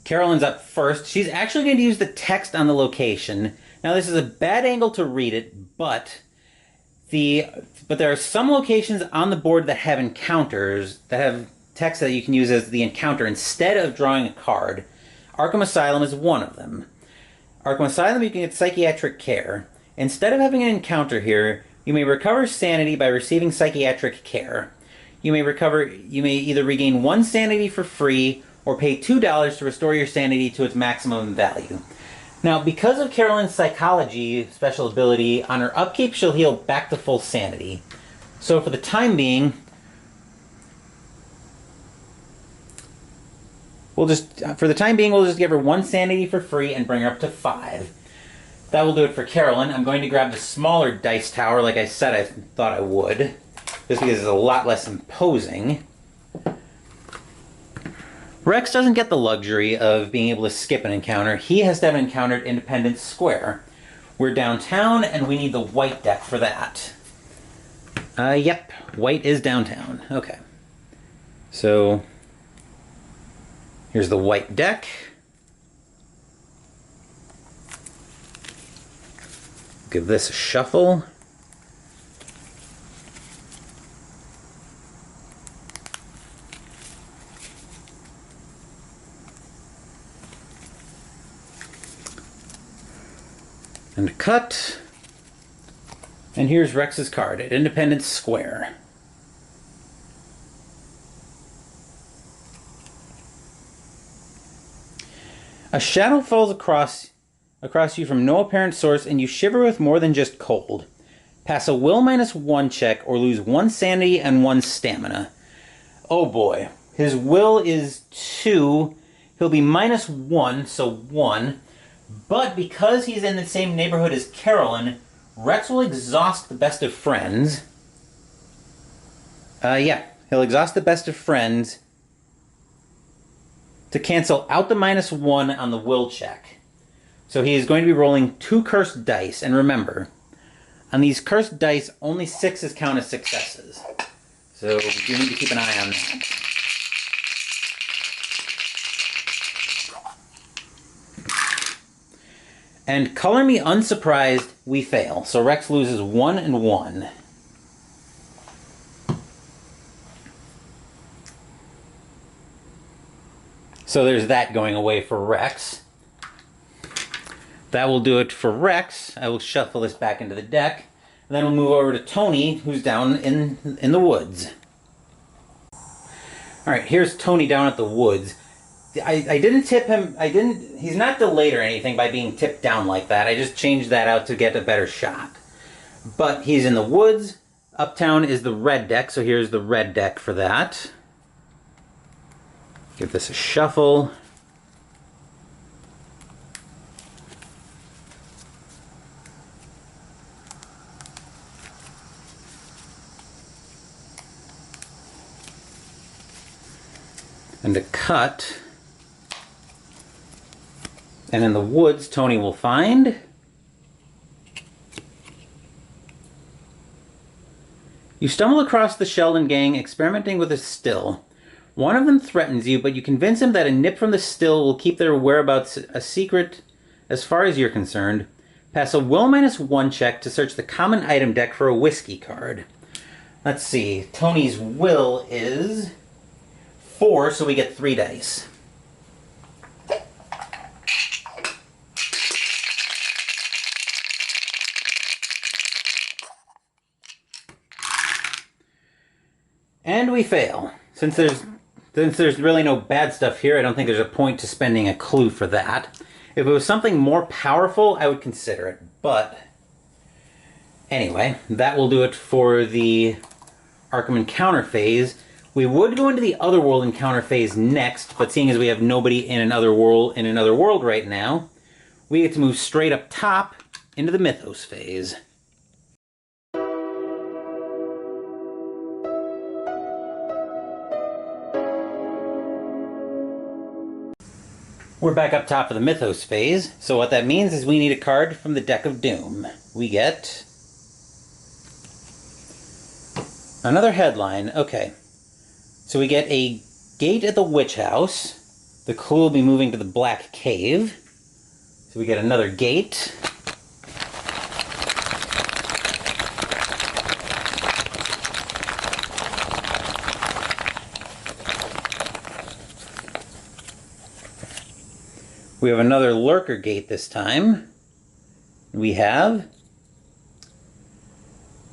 Carolyn's up first. She's actually going to use the text on the location. Now this is a bad angle to read it, but there are some locations on the board that have encounters, that have text that you can use as the encounter instead of drawing a card. Arkham Asylum is one of them. Arkham Asylum, you can get psychiatric care. Instead of having an encounter here, you may recover sanity by receiving psychiatric care. You may either regain 1 sanity for free or pay $2 to restore your sanity to its maximum value. Now, because of Carolyn's psychology special ability, on her upkeep she'll heal back to full sanity. So for the time being, we'll just give her 1 sanity for free and bring her up to 5. That will do it for Carolyn. I'm going to grab the smaller dice tower like I said I thought I would, just because it's a lot less imposing. Rex doesn't get the luxury of being able to skip an encounter. He has to have encountered Independence Square. We're downtown, and we need the white deck for that. Yep, white is downtown. Okay. So, here's the white deck. Give this a shuffle. And a cut. And here's Rex's card at Independence Square. A shadow falls across you from no apparent source, and you shiver with more than just cold. Pass a will -1 check or lose 1 sanity and 1 stamina. Oh boy. His will is 2. He'll be -1, so 1. But because he's in the same neighborhood as Carolyn, Rex will exhaust the best of friends. Yeah, he'll exhaust the best of friends to cancel out the -1 on the will check. So he is going to be rolling 2 cursed dice. And remember, on these cursed dice, only 6s count as successes. So we do need to keep an eye on that. And color me unsurprised, we fail. So Rex loses 1 and 1. So there's that going away for Rex. That will do it for Rex. I will shuffle this back into the deck. And then we'll move over to Tony, who's down in the woods. Alright, here's Tony down at the woods. I didn't tip him. He's not delayed or anything by being tipped down like that. I just changed that out to get a better shot. But he's in the woods. Uptown is the red deck, so here's the red deck for that. Give this a shuffle. And a cut. And in the woods, Tony will find you stumble across the Sheldon gang experimenting with a still. One of them threatens you, but you convince him that a nip from the still will keep their whereabouts a secret as far as you're concerned. Pass a will -1 check to search the common item deck for a whiskey card. Let's see. Tony's will is 4, so we get 3 dice. And we fail. Since there's really no bad stuff here, I don't think there's a point to spending a clue for that. If it was something more powerful, I would consider it. But anyway, that will do it for the Arkham Encounter phase. We would go into the Otherworld Encounter phase next, but seeing as we have nobody in another world right now, we get to move straight up top into the Mythos phase. We're back up top of the Mythos phase, so what that means is we need a card from the Deck of Doom. We get another headline. Okay, so we get a gate at the Witch House. The clue will be moving to the Black Cave. So we get another gate. We have another lurker gate this time. We have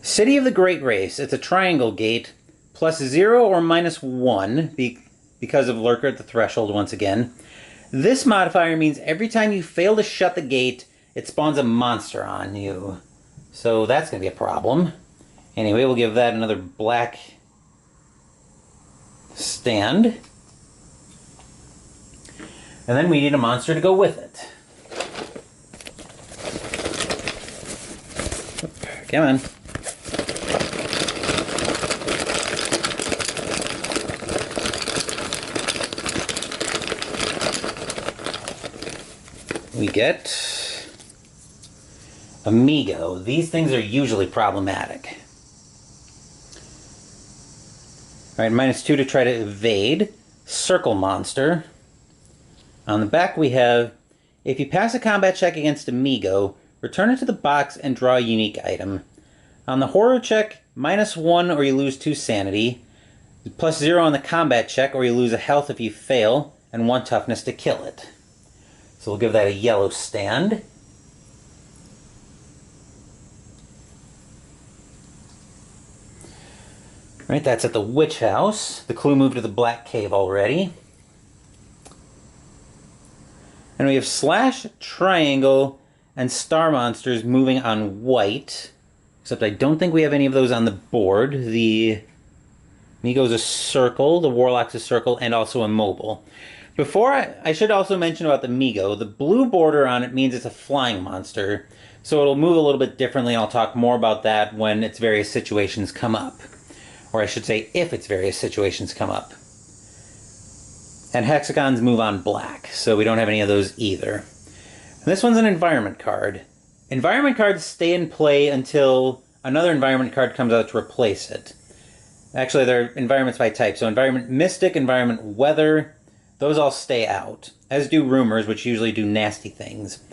City of the Great Race. It's a triangle gate, +0 or -1 because of lurker at the threshold once again. This modifier means every time you fail to shut the gate, it spawns a monster on you. So that's going to be a problem. Anyway, we'll give that another black stand. And then we need a monster to go with it. Come on. We get Amigo. These things are usually problematic. Alright, -2 to try to evade. Circle monster. On the back we have, if you pass a combat check against Amigo, return it to the box and draw a unique item. On the horror check, -1 or you lose 2 sanity, +0 on the combat check or you lose a health if you fail, and 1 toughness to kill it. So we'll give that a yellow stand. Right, that's at the Witch House. The clue moved to the Black Cave already. And we have slash, triangle, and star monsters moving on white. Except I don't think we have any of those on the board. The Migo's a circle, the Warlock's a circle, and also immobile. Before I should also mention about the Migo. The blue border on it means it's a flying monster. So it'll move a little bit differently, and I'll talk more about that when its various situations come up. Or I should say, if its various situations come up. And hexagons move on black, so we don't have any of those either. And this one's an environment card. Environment cards stay in play until another environment card comes out to replace it. Actually, they're environments by type. So environment mystic, environment weather, those all stay out. As do rumors, which usually do nasty things.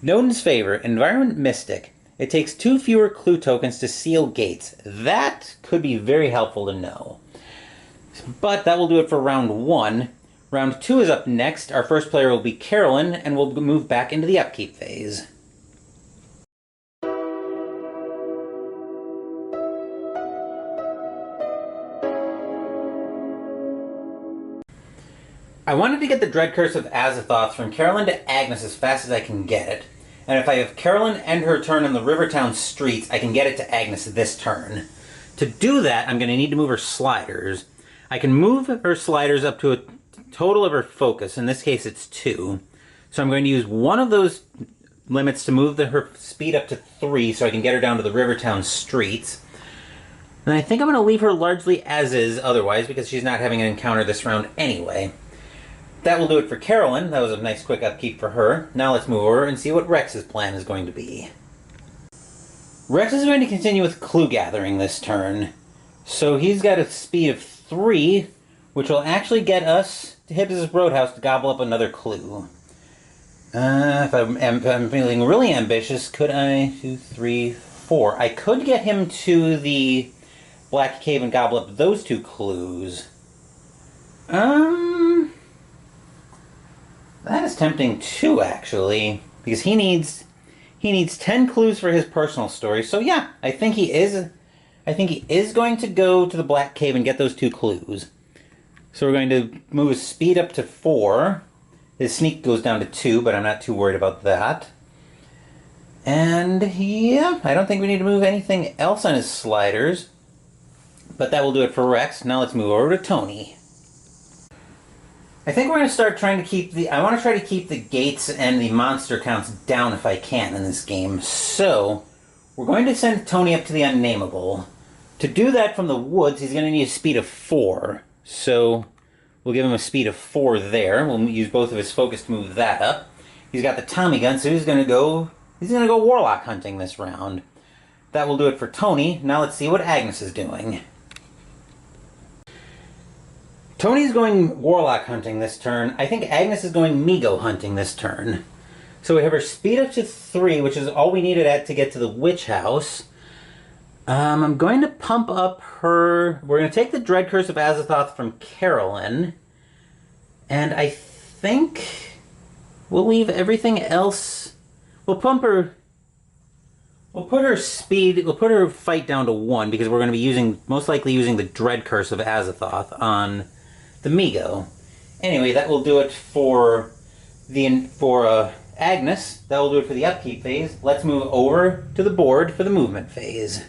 Note in its favor, environment mystic. It takes 2 fewer clue tokens to seal gates. That could be very helpful to know. But that will do it for round 1. Round 2 is up next. Our first player will be Carolyn, and we'll move back into the upkeep phase. I wanted to get the Dread Curse of Azathoth from Carolyn to Agnes as fast as I can get it. And if I have Carolyn end her turn in the Rivertown streets, I can get it to Agnes this turn. To do that, I'm going to need to move her sliders. I can move her sliders up to a total of her focus. In this case, it's 2. So I'm going to use one of those limits to move her speed up to 3 so I can get her down to the Rivertown streets. And I think I'm going to leave her largely as is otherwise, because she's not having an encounter this round anyway. That will do it for Carolyn. That was a nice quick upkeep for her. Now let's move over and see what Rex's plan is going to be. Rex is going to continue with clue gathering this turn. So he's got a speed of 3, which will actually get us to Hibbs' Roadhouse to gobble up another clue. If I'm feeling really ambitious, could I? 2, 3, 4. I could get him to the Black Cave and gobble up those 2 clues. That is tempting too, actually, because he needs 10 clues for his personal story. So yeah, I think he is going to go to the Black Cave and get those 2 clues. So we're going to move his speed up to 4. His sneak goes down to 2, but I'm not too worried about that. And yeah, I don't think we need to move anything else on his sliders. But that will do it for Rex. Now let's move over to Tony. I think we're going to start trying to keep I want to try to keep the gates and the monster counts down if I can in this game. So, we're going to send Tony up to the Unnameable. To do that from the woods, he's going to need a speed of 4. So, we'll give him a speed of 4 there. We'll use both of his focus to move that up. He's got the Tommy gun, so he's going to go Warlock hunting this round. That will do it for Tony. Now let's see what Agnes is doing. Tony's going Warlock hunting this turn. I think Agnes is going Migo hunting this turn. So we have her speed up to 3, which is all we needed to get to the Witch House. I'm going to pump up her... We're going to take the Dread Curse of Azathoth from Carolyn. And I think we'll leave everything else... We'll pump her... We'll put her speed... We'll put her fight down to 1, because we're going to be most likely using the Dread Curse of Azathoth on the Migo. Anyway, that will do it for Agnes. That will do it for the upkeep phase. Let's move over to the board for the movement phase.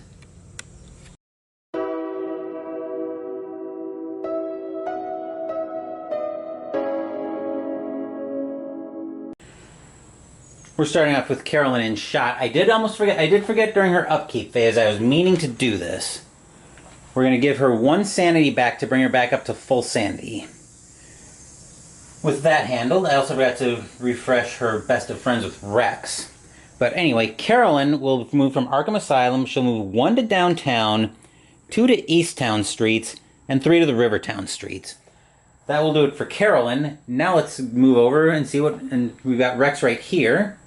We're starting off with Carolyn in shot. I did forget during her upkeep phase. I was meaning to do this. We're going to give her 1 sanity back to bring her back up to full sanity. With that handled, I also forgot to refresh her best of friends with Rex. But anyway, Carolyn will move from Arkham Asylum. She'll move 1 to downtown, 2 to Easttown streets, and 3 to the Rivertown streets. That will do it for Carolyn. Now let's move over and see what... And we've got Rex right here.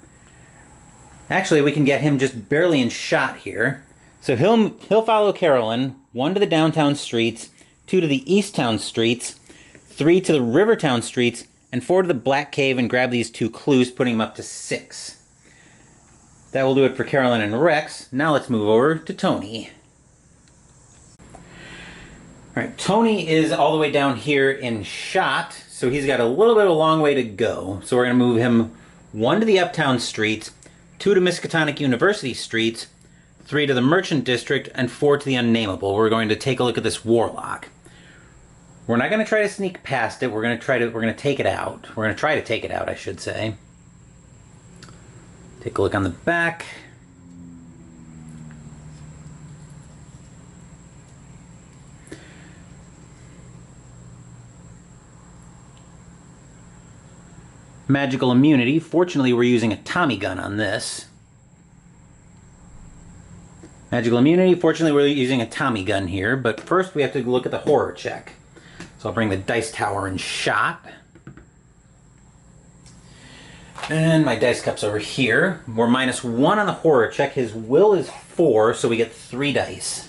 Actually, we can get him just barely in shot here. So he'll follow Carolyn, 1 to the downtown streets, 2 to the Easttown streets, 3 to the Rivertown streets, and 4 to the Black Cave, and grab these 2 clues, putting him up to 6. That will do it for Carolyn and Rex. Now let's move over to Tony. Alright, Tony is all the way down here in shot, so he's got a little bit of a long way to go. So we're going to move him 1 to the Uptown Streets, 2 to Miskatonic University Streets, 3 to the Merchant District, and 4 to the Unnameable. We're going to take a look at this Warlock. We're not going to try to sneak past it. We're going to take it out. We're going to try to take it out, I should say. Take a look on the back. Magical immunity. Fortunately, we're using a Tommy gun on this. Magical immunity. Fortunately, we're using a Tommy gun here, but first we have to look at the horror check. So I'll bring the dice tower and shot. And my dice cup's over here. We're -1 on the horror check. His will is 4, so we get 3 dice.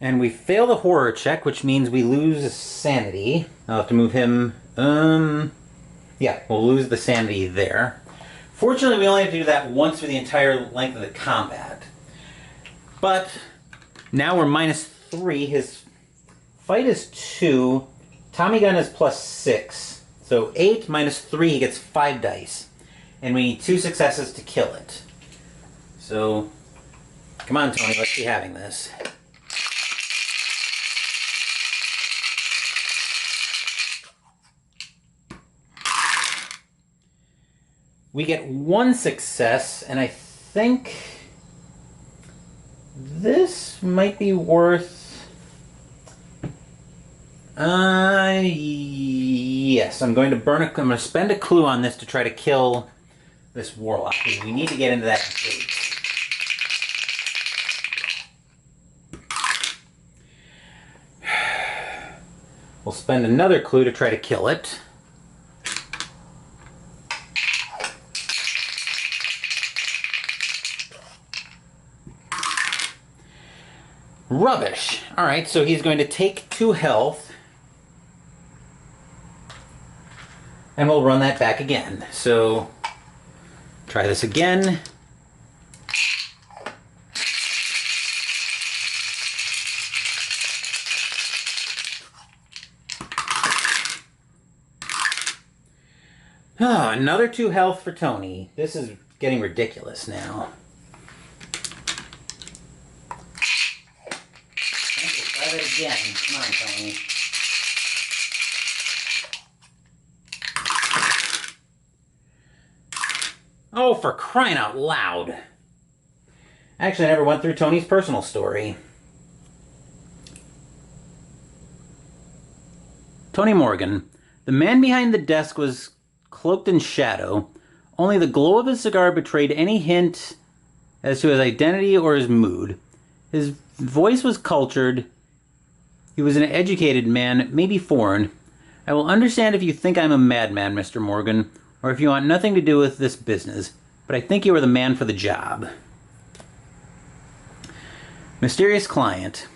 And we fail the horror check, which means we lose sanity. I'll have to move him... yeah, we'll lose the sanity there. Fortunately, we only have to do that once for the entire length of the combat. But now we're -3. His fight is 2. Tommy gun is +6. So 8 -3, he gets 5 dice. And we need 2 successes to kill it. So, come on, Tony, let's be having this. We get 1 success, and I think this might be worth... yes, I'm going to spend a clue on this to try to kill this Warlock. We need to get into that gate. We'll spend another clue to try to kill it. Rubbish. Alright, so he's going to take 2 health. And we'll run that back again. So, try this again. Oh, another 2 health for Tony. This is getting ridiculous now. Again. Come on, Tony. Oh, for crying out loud. Actually, I never went through Tony's personal story. Tony Morgan. The man behind the desk was cloaked in shadow. Only the glow of his cigar betrayed any hint as to his identity or his mood. His voice was cultured. He was an educated man, maybe foreign. I will understand if you think I'm a madman, Mr. Morgan, or if you want nothing to do with this business, but I think you are the man for the job. Mysterious client.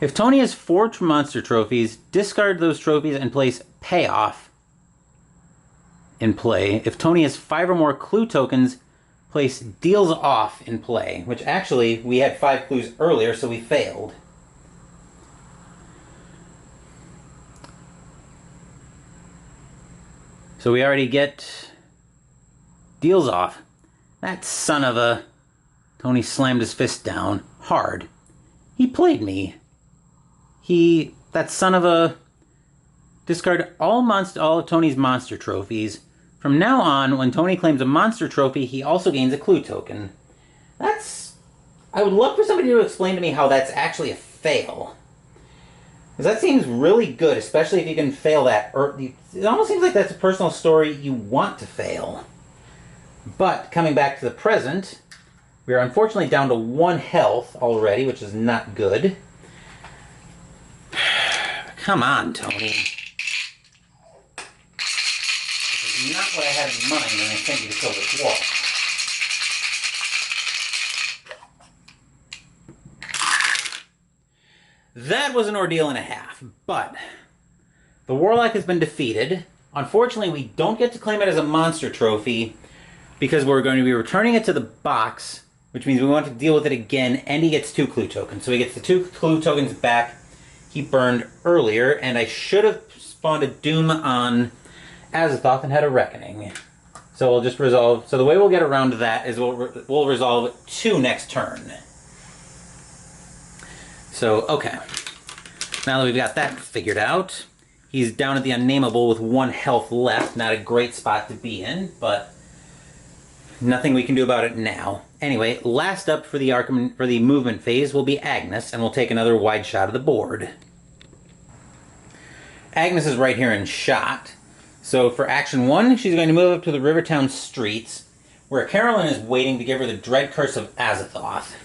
If Tony has 4 monster trophies, discard those trophies and place payoff in play. If Tony has 5 or more clue tokens, place deals off in play, which actually we had 5 clues earlier, so we failed. So we already get deals off. That son of a... Tony slammed his fist down hard. He played me. That son of a... Discard all of Tony's monster trophies. From now on, when Tony claims a monster trophy, he also gains a clue token. That's... I would love for somebody to explain to me how that's actually a fail. Because that seems really good, especially if you can fail that. It almost seems like that's a personal story you want to fail. But, coming back to the present, we are unfortunately down to 1 health already, which is not good. Come on, Tony. This is not what I had in mind when I sent you to kill this Warlock. That was an ordeal and a half, but the Warlock has been defeated. Unfortunately, we don't get to claim it as a monster trophy. because we're going to be returning it to the box, which means we want to deal with it again, and he gets 2 clue tokens. So he gets the 2 clue tokens back he burned earlier, and I should have spawned a Doom on Azathoth and had a Reckoning. So we'll just resolve. So the way we'll get around that is we'll resolve 2 next turn. So, okay. Now that we've got that figured out, he's down at the Unnameable with 1 health left. Not a great spot to be in, but nothing we can do about it now. Anyway, last up for the Arkham, for the movement phase will be Agnes, and we'll take another wide shot of the board. Agnes is right here in shot. So for action 1, she's going to move up to the Rivertown streets, where Carolyn is waiting to give her the Dread Curse of Azathoth.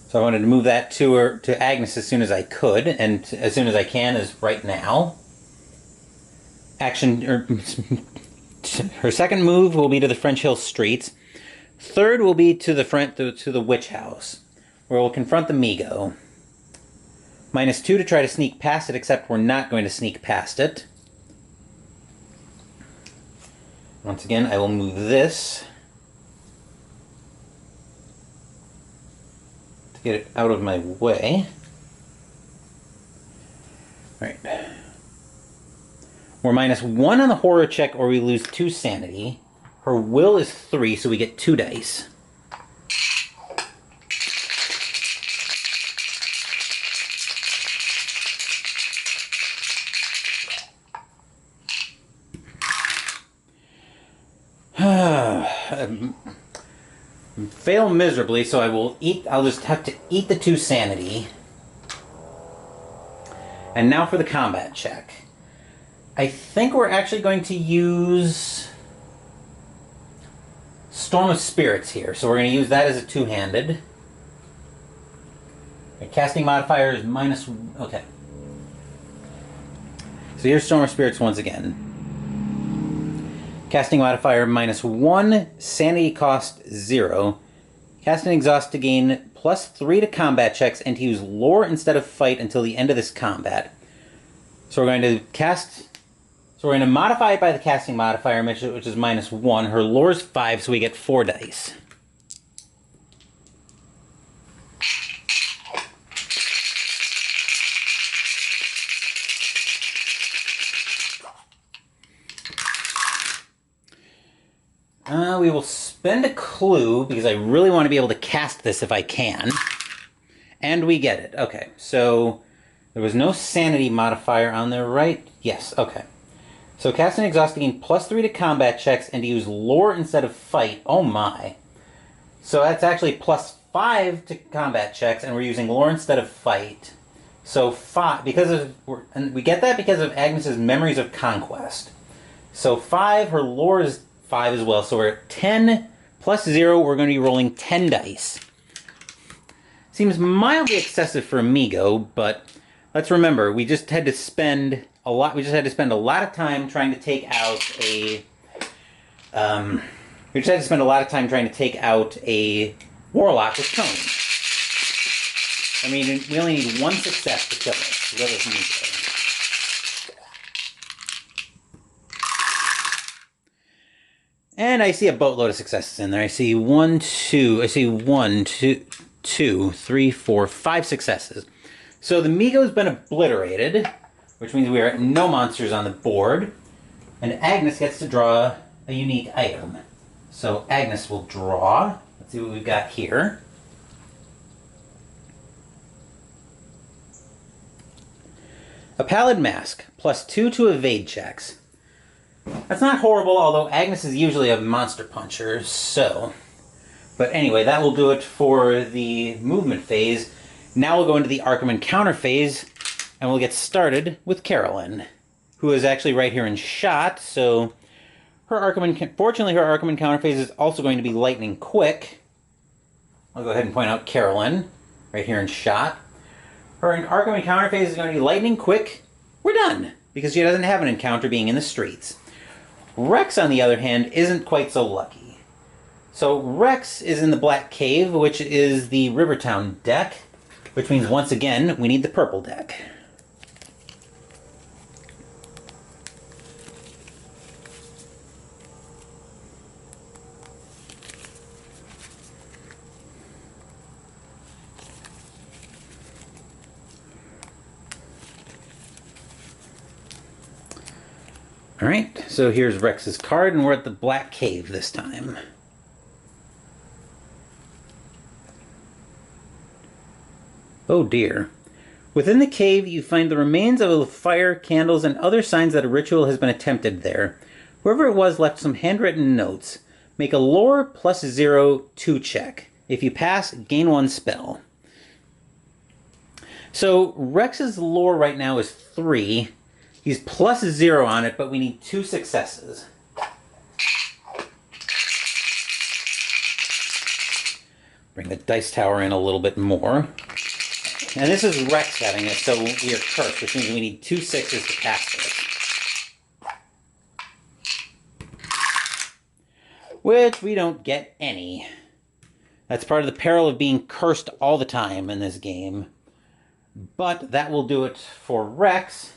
So I wanted to move that to Agnes as soon as I could, and as soon as I can is right now. Her second move will be to the French Hill streets. Third will be to the Witch House, where we'll confront the Migo. -2 to try to sneak past it, except we're not going to sneak past it. Once again, I will move this to get it out of my way. Alright. We're -1 on the horror check, or we lose 2 sanity. Her will is 3, so we get 2 dice. Fail miserably, so I'll just have to eat the 2 sanity. And now for the combat check. I think we're actually going to use Storm of Spirits here. So we're going to use that as a 2-handed. The casting modifier is -1. Okay. So here's Storm of Spirits once again. Casting modifier -1, sanity cost 0. Cast an exhaust to gain +3 to combat checks and to use lore instead of fight until the end of this combat. So we're going to So we're going to modify it by the casting modifier, which is -1. Her lore is 5, so we get 4 dice. We will spend a clue, because I really want to be able to cast this if I can. And we get it. Okay, so there was no sanity modifier on there, right? Yes, okay. So cast an exhaust to gain +3 to combat checks and to use lore instead of fight. Oh my. So that's actually +5 to combat checks, and we're using lore instead of fight. So 5, and we get that because of Agnes's Memories of Conquest. So 5, her lore is 5 as well, so we're at 10 +0, we're going to be rolling 10 dice. Seems mildly excessive for Amigo, but let's remember, we just had to spend a lot of time trying to take out a Warlock with Tony. I mean, we only need 1 success to kill it. And I see a boatload of successes in there. I see 1, 2, 3, 4, 5 successes. So the Migo's been obliterated, which means we are at no monsters on the board. And Agnes gets to draw a unique item. So Agnes will draw. Let's see what we've got here. A Pallid Mask, +2 to evade checks. That's not horrible, although Agnes is usually a monster puncher, so... But anyway, that will do it for the movement phase. Now we'll go into the Arkham Encounter phase, and we'll get started with Carolyn, who is actually right here in shot, so... Fortunately, her Arkham Encounter phase is also going to be lightning quick. I'll go ahead and point out Carolyn, right here in shot. Her Arkham Encounter phase is going to be lightning quick. We're done, because she doesn't have an encounter being in the streets. Rex, on the other hand, isn't quite so lucky. So Rex is in the Black Cave, which is the Rivertown deck, which means, once again, we need the purple deck. Alright, so here's Rex's card, and we're at the Black Cave this time. Oh dear. Within the cave, you find the remains of a fire, candles, and other signs that a ritual has been attempted there. Whoever it was left some handwritten notes. Make a lore +0 2 check. If you pass, gain 1 spell. So Rex's lore right now is 3. He's +0 on it, but we need 2 successes. Bring the dice tower in a little bit more. And this is Rex having it, so we are cursed, which means we need 2 6s to pass this. Which we don't get any. That's part of the peril of being cursed all the time in this game. But that will do it for Rex.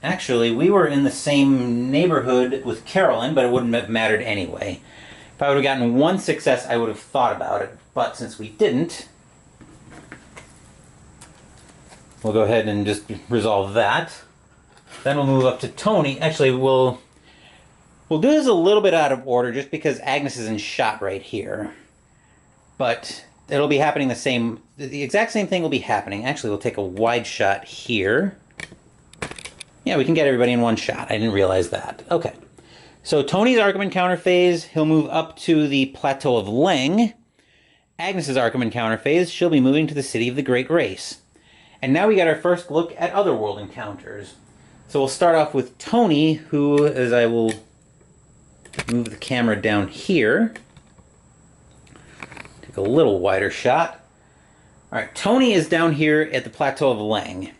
Actually, we were in the same neighborhood with Carolyn, but it wouldn't have mattered anyway. If I would have gotten 1 success, I would have thought about it. But since we didn't, we'll go ahead and just resolve that. Then we'll move up to Tony. Actually, we'll do this a little bit out of order just because Agnes is in shot right here. But it'll be happening the exact same thing will be happening. Actually, we'll take a wide shot here. Yeah, we can get everybody in 1 shot. I didn't realize that. Okay. So Tony's Arkham Encounter phase, he'll move up to the Plateau of Leng. Agnes's Arkham Encounter phase, she'll be moving to the City of the Great Race. And now we got our first look at Otherworld encounters. So we'll start off with Tony, who, as I will move the camera down here, take a little wider shot. Alright, Tony is down here at the Plateau of Leng.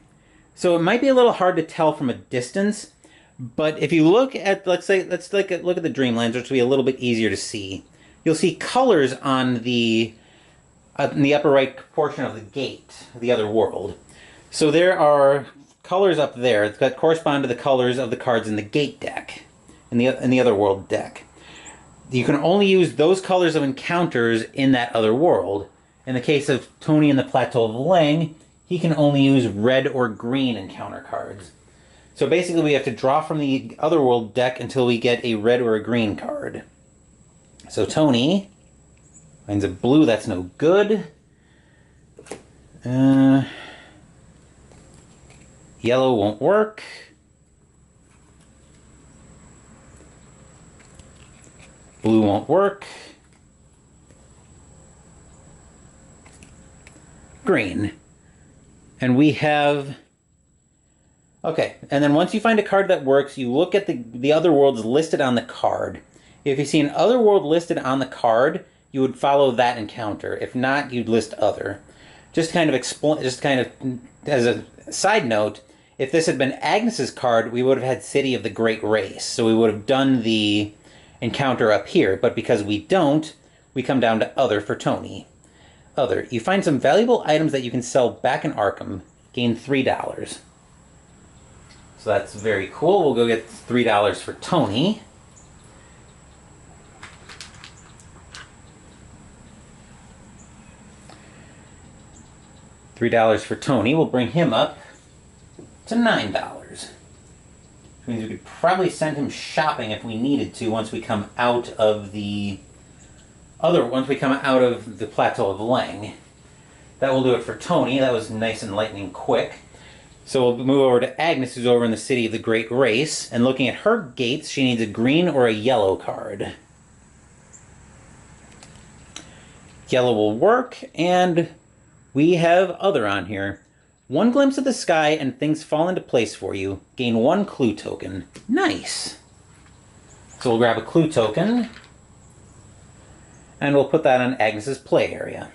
So it might be a little hard to tell from a distance, but if you look at, let's look at the Dreamlands, which will be a little bit easier to see. You'll see colors on the in the upper right portion of the gate, the other world. So there are colors up there that correspond to the colors of the cards in the gate deck, in the other world deck. You can only use those colors of encounters in that other world. In the case of Tony in the Plateau of Leng, he can only use red or green encounter cards. So basically we have to draw from the Otherworld deck until we get a red or a green card. So Tony finds a blue, that's no good. Yellow won't work. Blue won't work. Green. And we have... Okay, and then once you find a card that works, you look at the other worlds listed on the card. If you see an other world listed on the card, you would follow that encounter. If not, you'd list other. Just kind of as a side note, if this had been Agnes's card, we would have had City of the Great Race. So we would have done the encounter up here, but because we don't, we come down to other for Tony. Other. You find some valuable items that you can sell back in Arkham. Gain $3. So that's very cool. We'll go get $3 for Tony. $3 for Tony. We'll bring him up to $9. Which means we could probably send him shopping if we needed to once we come out of the Plateau of Leng. That will do it for Tony. That was nice and lightning quick. So we'll move over to Agnes, who's over in the City of the Great Race. And looking at her gates, she needs a green or a yellow card. Yellow will work, and we have other on here. 1 glimpse of the sky and things fall into place for you. Gain 1 clue token. Nice. So we'll grab a clue token, and we'll put that on Agnes's play area.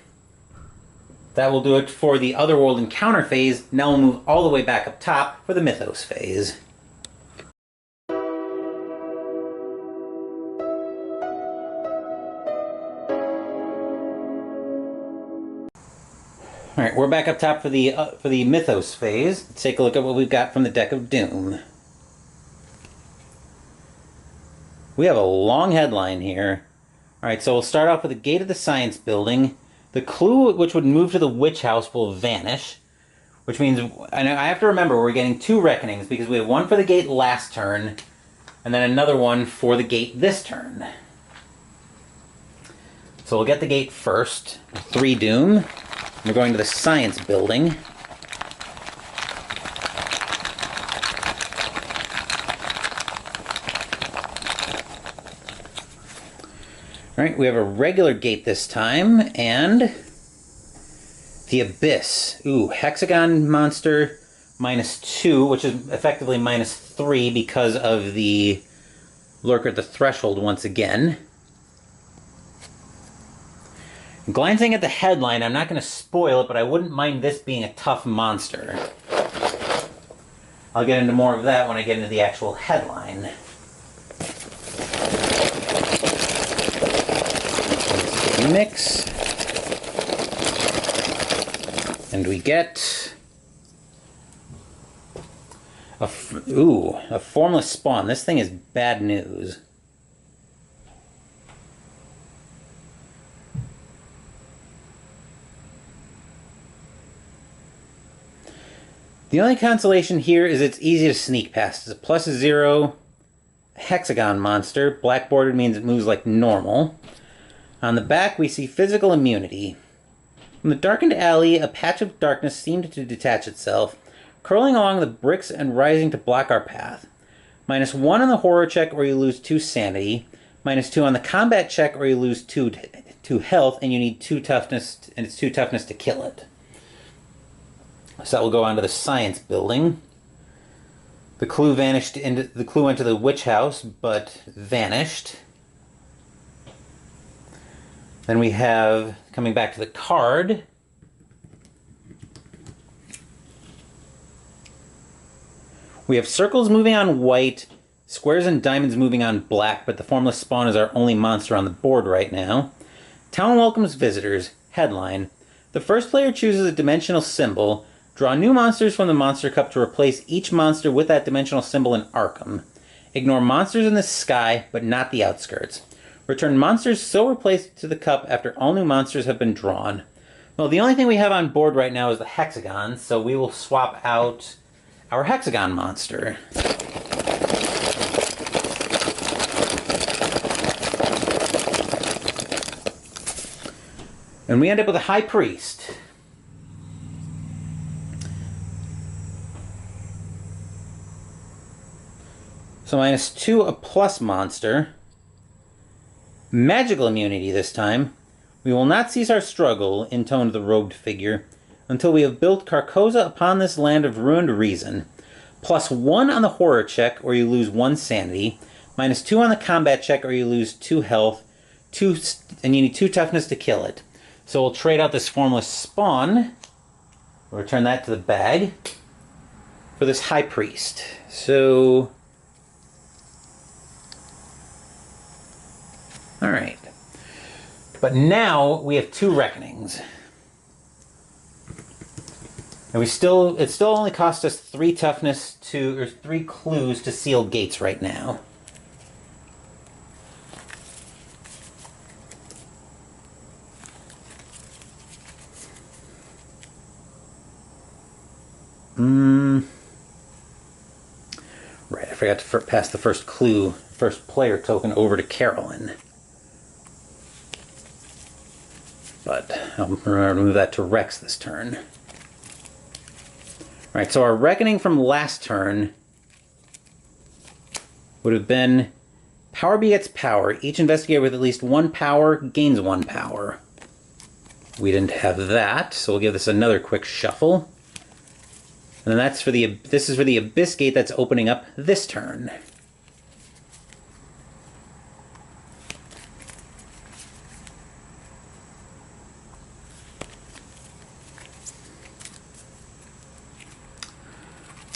That will do it for the Otherworld Encounter phase. Now we'll move all the way back up top for the Mythos phase. Alright, we're back up top for the Mythos phase. Let's take a look at what we've got from the Deck of Doom. We have a long headline here. Alright, so we'll start off with the Gate of the Science Building. The clue which would move to the Witch House will vanish, which means, and I have to remember, we're getting 2 Reckonings, because we have 1 for the gate last turn, and then another one for the gate this turn. So we'll get the gate first. 3 Doom. We're going to the Science Building. Alright, we have a regular gate this time, and the Abyss. Ooh, Hexagon monster -2, which is effectively -3 because of the Lurker at the Threshold once again. Glancing at the headline, I'm not going to spoil it, but I wouldn't mind this being a tough monster. I'll get into more of that when I get into the actual headline. Mix. And we get a Formless Spawn. This thing is bad news. The only consolation here is it's easy to sneak past. It's a +0 hexagon monster. Black bordered means it moves like normal. On the back, we see physical immunity. From the darkened alley, a patch of darkness seemed to detach itself, curling along the bricks and rising to block our path. -1 on the horror check or you lose 2 sanity. -2 on the combat check or you lose 2 health, and you need 2 toughness, and it's 2 toughness to kill it. So that will go on to the Science Building. The clue went to the witch house, but vanished. Then we have, coming back to the card, we have circles moving on white, squares and diamonds moving on black, but the Formless Spawn is our only monster on the board right now. Town welcomes visitors. Headline: the first player chooses a dimensional symbol. Draw new monsters from the Monster Cup to replace each monster with that dimensional symbol in Arkham. Ignore monsters in the sky, but not the outskirts. Return monsters so replaced to the cup after all new monsters have been drawn. Well, the only thing we have on board right now is the hexagon, so we will swap out our hexagon monster. And we end up with a High Priest. So -2, a plus monster. Magical immunity this time. We will not cease our struggle, intoned the robed figure, until we have built Carcosa upon this land of ruined reason. +1 on the horror check, or you lose 1 sanity. -2 on the combat check, or you lose 2 health. And you need 2 toughness to kill it. So we'll trade out this Formless Spawn. We'll return that to the bag for this High Priest. So... Alright. But now we have 2 Reckonings. And it still only cost us 3 toughness or 3 clues to seal gates right now. Right, I forgot to pass the first player token over to Carolyn. But I'll remember to move that to Rex this turn. Alright, so our Reckoning from last turn would have been power begets power. Each investigator with at least 1 power gains 1 power. We didn't have that, so we'll give this another quick shuffle. And then this is for the Abyss Gate that's opening up this turn.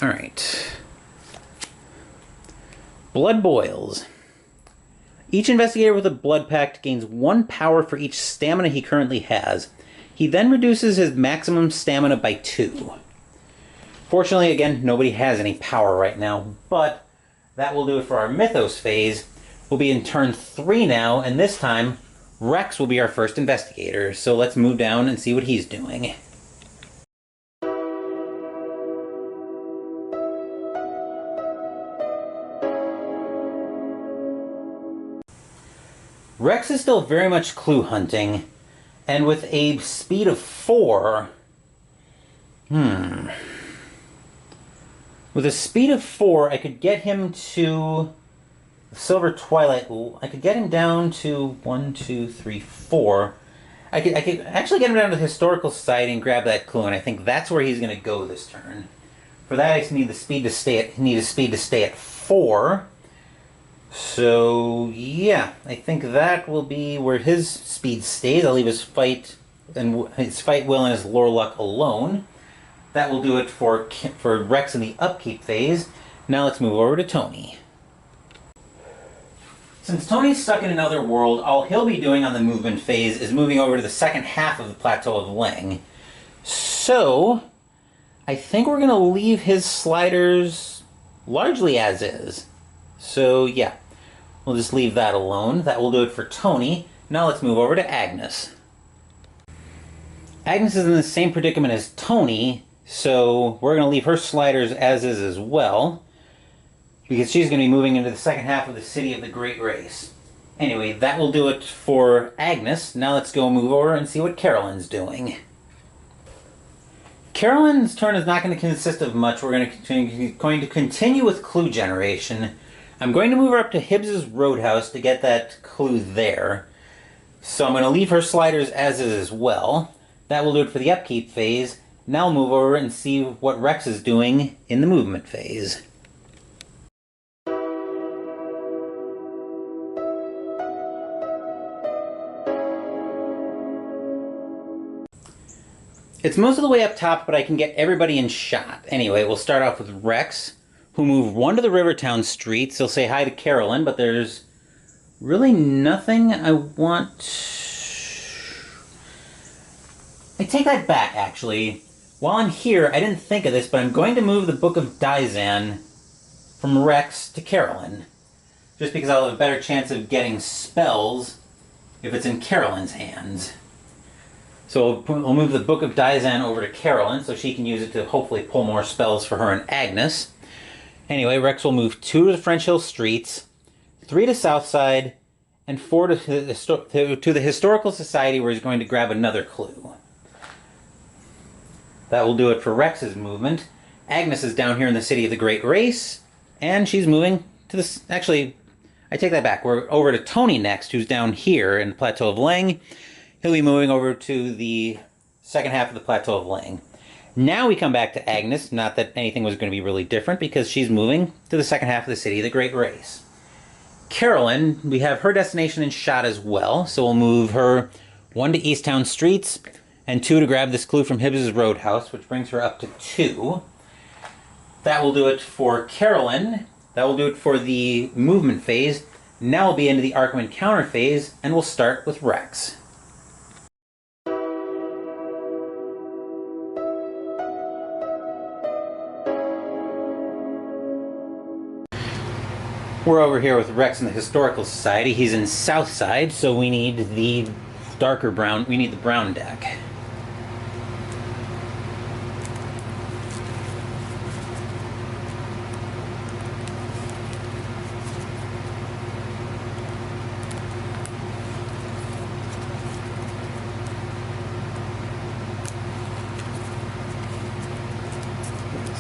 Alright. Blood Boils. Each investigator with a Blood Pact gains 1 power for each stamina he currently has. He then reduces his maximum stamina by 2. Fortunately, again, nobody has any power right now, but that will do it for our Mythos phase. We'll be in turn 3 now, and this time, Rex will be our first investigator. So let's move down and see what he's doing. Rex is still very much clue hunting, and with a speed of 4... With a speed of 4, I could get him to Silver Twilight. I could get him down to 1, 2, 3, 4. I could actually get him down to the Historical Society and grab that clue, and I think that's where he's going to go this turn. For that, I just need the speed to stay at 4. So yeah, I think that will be where his speed stays. I'll leave his fight will and his lore luck alone. That will do it for Rex in the upkeep phase. Now let's move over to Tony. Since Tony's stuck in another world, all he'll be doing on the movement phase is moving over to the second half of the Plateau of Leng. So, I think we're going to leave his sliders largely as is. So yeah, we'll just leave that alone. That will do it for Tony. Now let's move over to Agnes. Agnes is in the same predicament as Tony, so we're going to leave her sliders as is as well, because she's going to be moving into the second half of the City of the Great Race. Anyway, that will do it for Agnes. Now let's go move over and see what Carolyn's doing. Carolyn's turn is not going to consist of much. We're going to continue with clue generation. I'm going to move her up to Hibbs's Roadhouse to get that clue there. So I'm going to leave her sliders as is as well. That will do it for the upkeep phase. Now I'll move over and see what Rex is doing in the movement phase. It's most of the way up top, but I can get everybody in shot. Anyway, we'll start off with Rex, who moved 1 to the Rivertown streets. He'll say hi to Carolyn, but there's really nothing I want... I take that back, actually. While I'm here, I didn't think of this, but I'm going to move the Book of Dizan from Rex to Carolyn. Just because I'll have a better chance of getting spells if it's in Carolyn's hands. So we'll move the Book of Dizan over to Carolyn so she can use it to hopefully pull more spells for her and Agnes. Anyway, Rex will move 2 to the French Hill Streets, 3 to Southside, and 4 to the Historical Society, where he's going to grab another clue. That will do it for Rex's movement. Agnes is down here in the City of the Great Race, and she's moving to this... Actually, I take that back. We're over to Tony next, who's down here in the Plateau of Leng. He'll be moving over to the second half of the Plateau of Leng. Now we come back to Agnes. Not that anything was going to be really different, because she's moving to the second half of the City of the Great Race. Carolyn, we have her destination in shot as well, so we'll move her 1 to Easttown Streets, and 2 to grab this clue from Hibbs's Roadhouse, which brings her up to 2. That will do it for Carolyn. That will do it for the movement phase. Now we'll be into the Arkham Encounter phase, and we'll start with Rex. We're over here with Rex in the Historical Society. He's in Southside, so we need the darker brown. We need the brown deck.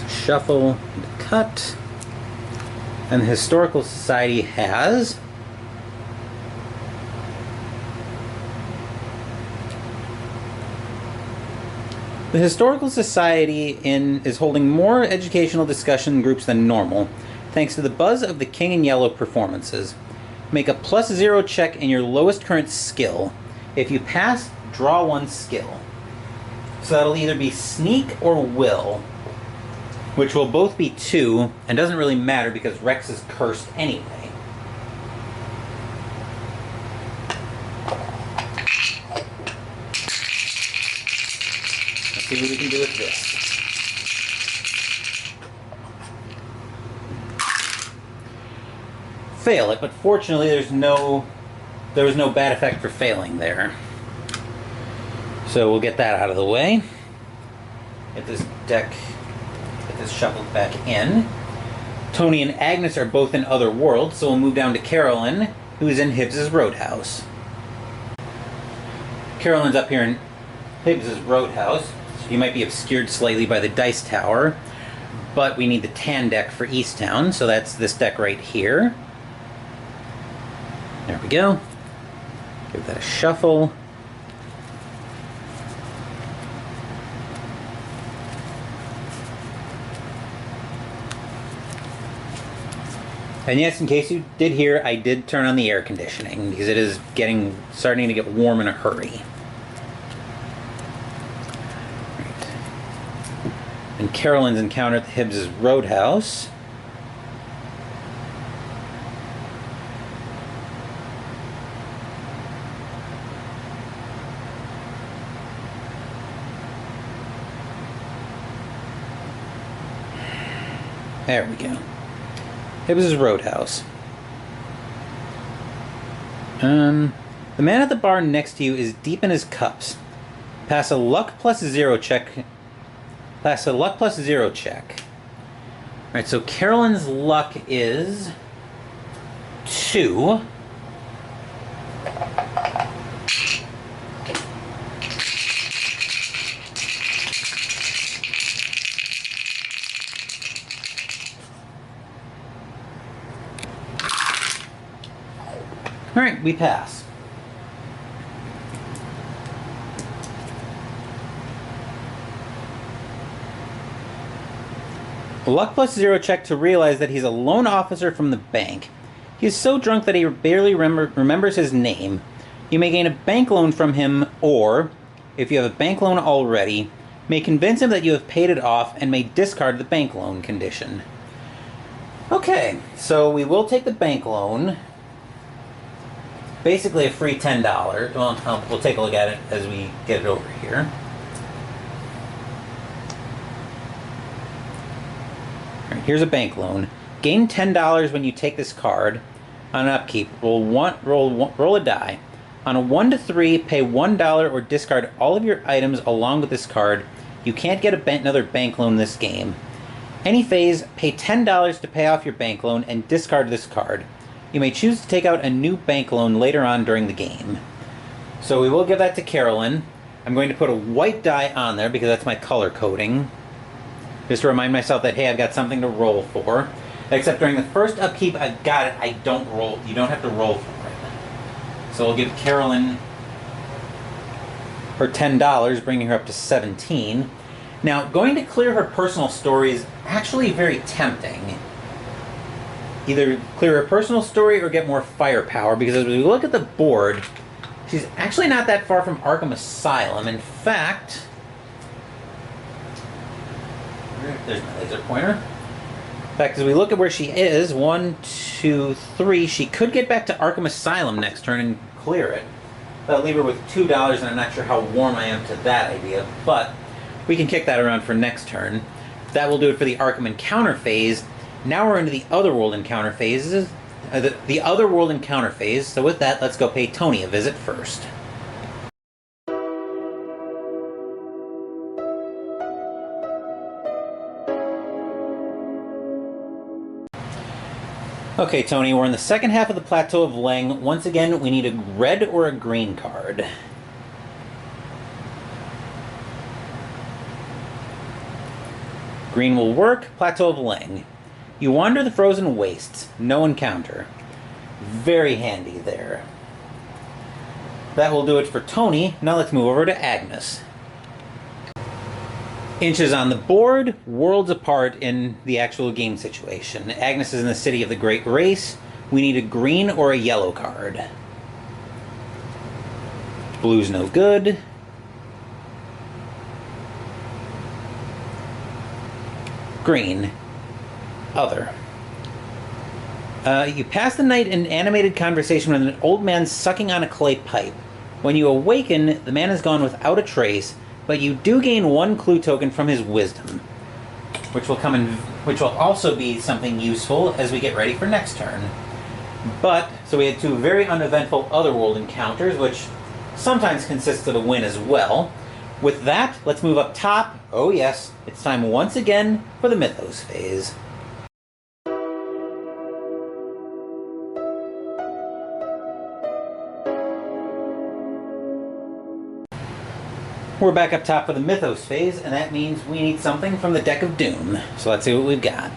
Shuffle and cut. And the Historical Society has the Historical Society is holding more educational discussion groups than normal, thanks to the buzz of the King in Yellow performances. Make a +0 check in your lowest current skill. If you pass, draw 1 skill. So that'll either be Sneak or Will, which will both be 2, and doesn't really matter because Rex is cursed anyway. Let's see what we can do with this. Fail it, but fortunately there was no bad effect for failing there. So we'll get that out of the way. Get this deck shuffled back in. Tony and Agnes are both in other worlds, so we'll move down to Carolyn who's in Hibbs's Roadhouse. Carolyn's up here in Hibbs's Roadhouse. You might be obscured slightly by the dice tower, but we need the tan deck for Easttown, so that's this deck right here. There we go. Give that a shuffle. And yes, in case you did hear, I did turn on the air conditioning because it is starting to get warm in a hurry. Right. And Carolyn's encounter at the Hibbs's Roadhouse. There we go. Hibbs's Roadhouse. The man at the bar next to you is deep in his cups. Pass a luck plus 0 check. Pass a luck plus 0 check. Alright, so Carolyn's luck is 2. Alright, we pass. A luck plus 0 check to realize that he's a loan officer from the bank. He is so drunk that he barely remembers his name. You may gain a bank loan from him, or, if you have a bank loan already, may convince him that you have paid it off and may discard the bank loan condition. Okay, so we will take the bank loan. Basically a free $10. Well, we'll take a look at it as we get it over here. All right, here's a bank loan. Gain $10 when you take this card. On an upkeep, roll a die. On a 1 to 3, pay $1 or discard all of your items along with this card. You can't get another bank loan this game. Any phase, pay $10 to pay off your bank loan and discard this card. You may choose to take out a new bank loan later on during the game. So we will give that to Carolyn. I'm going to put a white die on there because that's my color coding. Just to remind myself that, hey, I've got something to roll for. Except during the first upkeep, I've got it. I don't roll. You don't have to roll for it. So we'll give Carolyn her $10, bringing her up to 17. Now, going to clear her personal story is actually very tempting. Either clear her personal story or get more firepower, because as we look at the board, she's actually not that far from Arkham Asylum. In fact, there's my laser pointer. In fact, as we look at where she is, 1, 2, 3, she could get back to Arkham Asylum next turn and clear it. That'll leave her with $2, and I'm not sure how warm I am to that idea, but we can kick that around for next turn. That will do it for the Arkham Encounter phase. Now we're into the Otherworld Encounter phases. The Otherworld Encounter phase. So with that, let's go pay Tony a visit first. Okay, Tony, we're in the second half of the Plateau of Leng. Once again, we need a red or a green card. Green will work. Plateau of Leng. You wander the frozen wastes. No encounter. Very handy there. That will do it for Tony. Now let's move over to Agnes. Inches on the board, worlds apart in the actual game situation. Agnes is in the City of the Great Race. We need a green or a yellow card. Blue's no good. Green. Other. You pass the night in animated conversation with an old man sucking on a clay pipe. When you awaken, the man is gone without a trace, but you do gain 1 clue token from his wisdom, which will also be something useful as we get ready for next turn. But, so we had 2 very uneventful Otherworld encounters, which sometimes consists of a win as well. With that, let's move up top. Oh yes, it's time once again for the Mythos Phase. We're back up top for the Mythos Phase, and that means we need something from the deck of Doom. So let's see what we've got.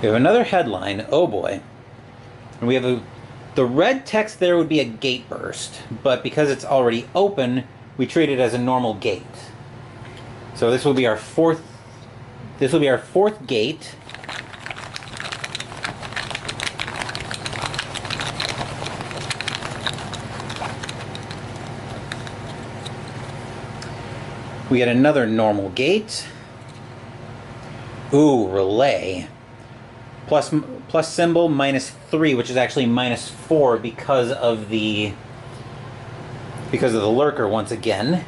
We have another headline. Oh boy. And we have the red text there would be a gate burst, but because it's already open, we treat it as a normal gate. So this will be our fourth gate. We get another normal gate. Ooh, relay. Plus symbol -3, which is actually -4 because of the lurker once again.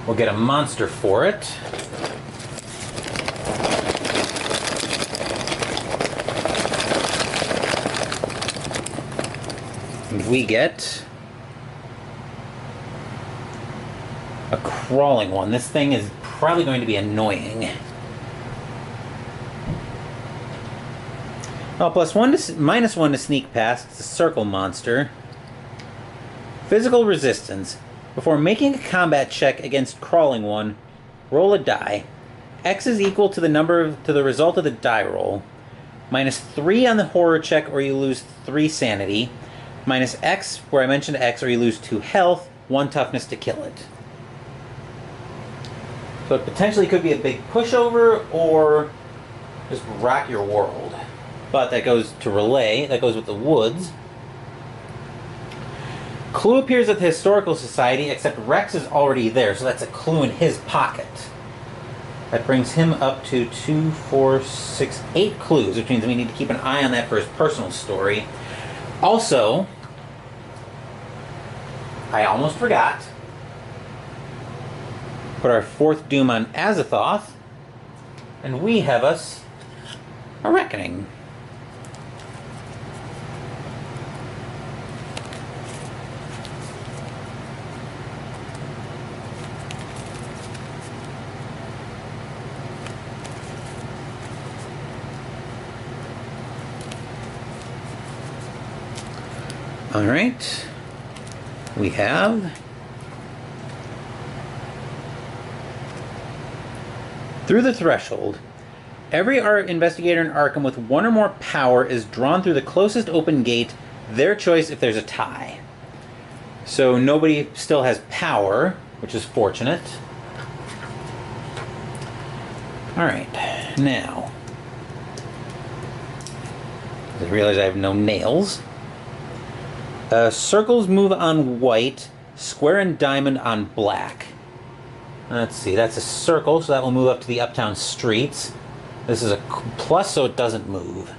We'll get a monster for it. And we get a crawling one. This thing is probably going to be annoying. Oh, -1 to sneak past. It's a circle monster. Physical resistance. Before making a combat check against crawling one, roll a die. X is equal to the result of the die roll. -3 on the horror check, or you lose 3 sanity. -X, where I mentioned X, or you lose 2 health, 1 toughness to kill it. So it potentially could be a big pushover, or just rock your world. But that goes to relay. That goes with the woods. Clue appears at the Historical Society, except Rex is already there, so that's a clue in his pocket. That brings him up to 2, 4, 6, 8 clues, which means we need to keep an eye on that for his personal story. Also, I almost forgot. Put our 4th Doom on Azathoth, and we have us a Reckoning. Alright, we have through the threshold. Every investigator in Arkham with 1 or more power is drawn through the closest open gate, their choice if there's a tie. So nobody still has power, which is fortunate. Alright, now, I realize I have no nails. Circles move on white, square and diamond on black. Let's see, that's a circle, so that will move up to the uptown streets. This is a plus, so it doesn't move.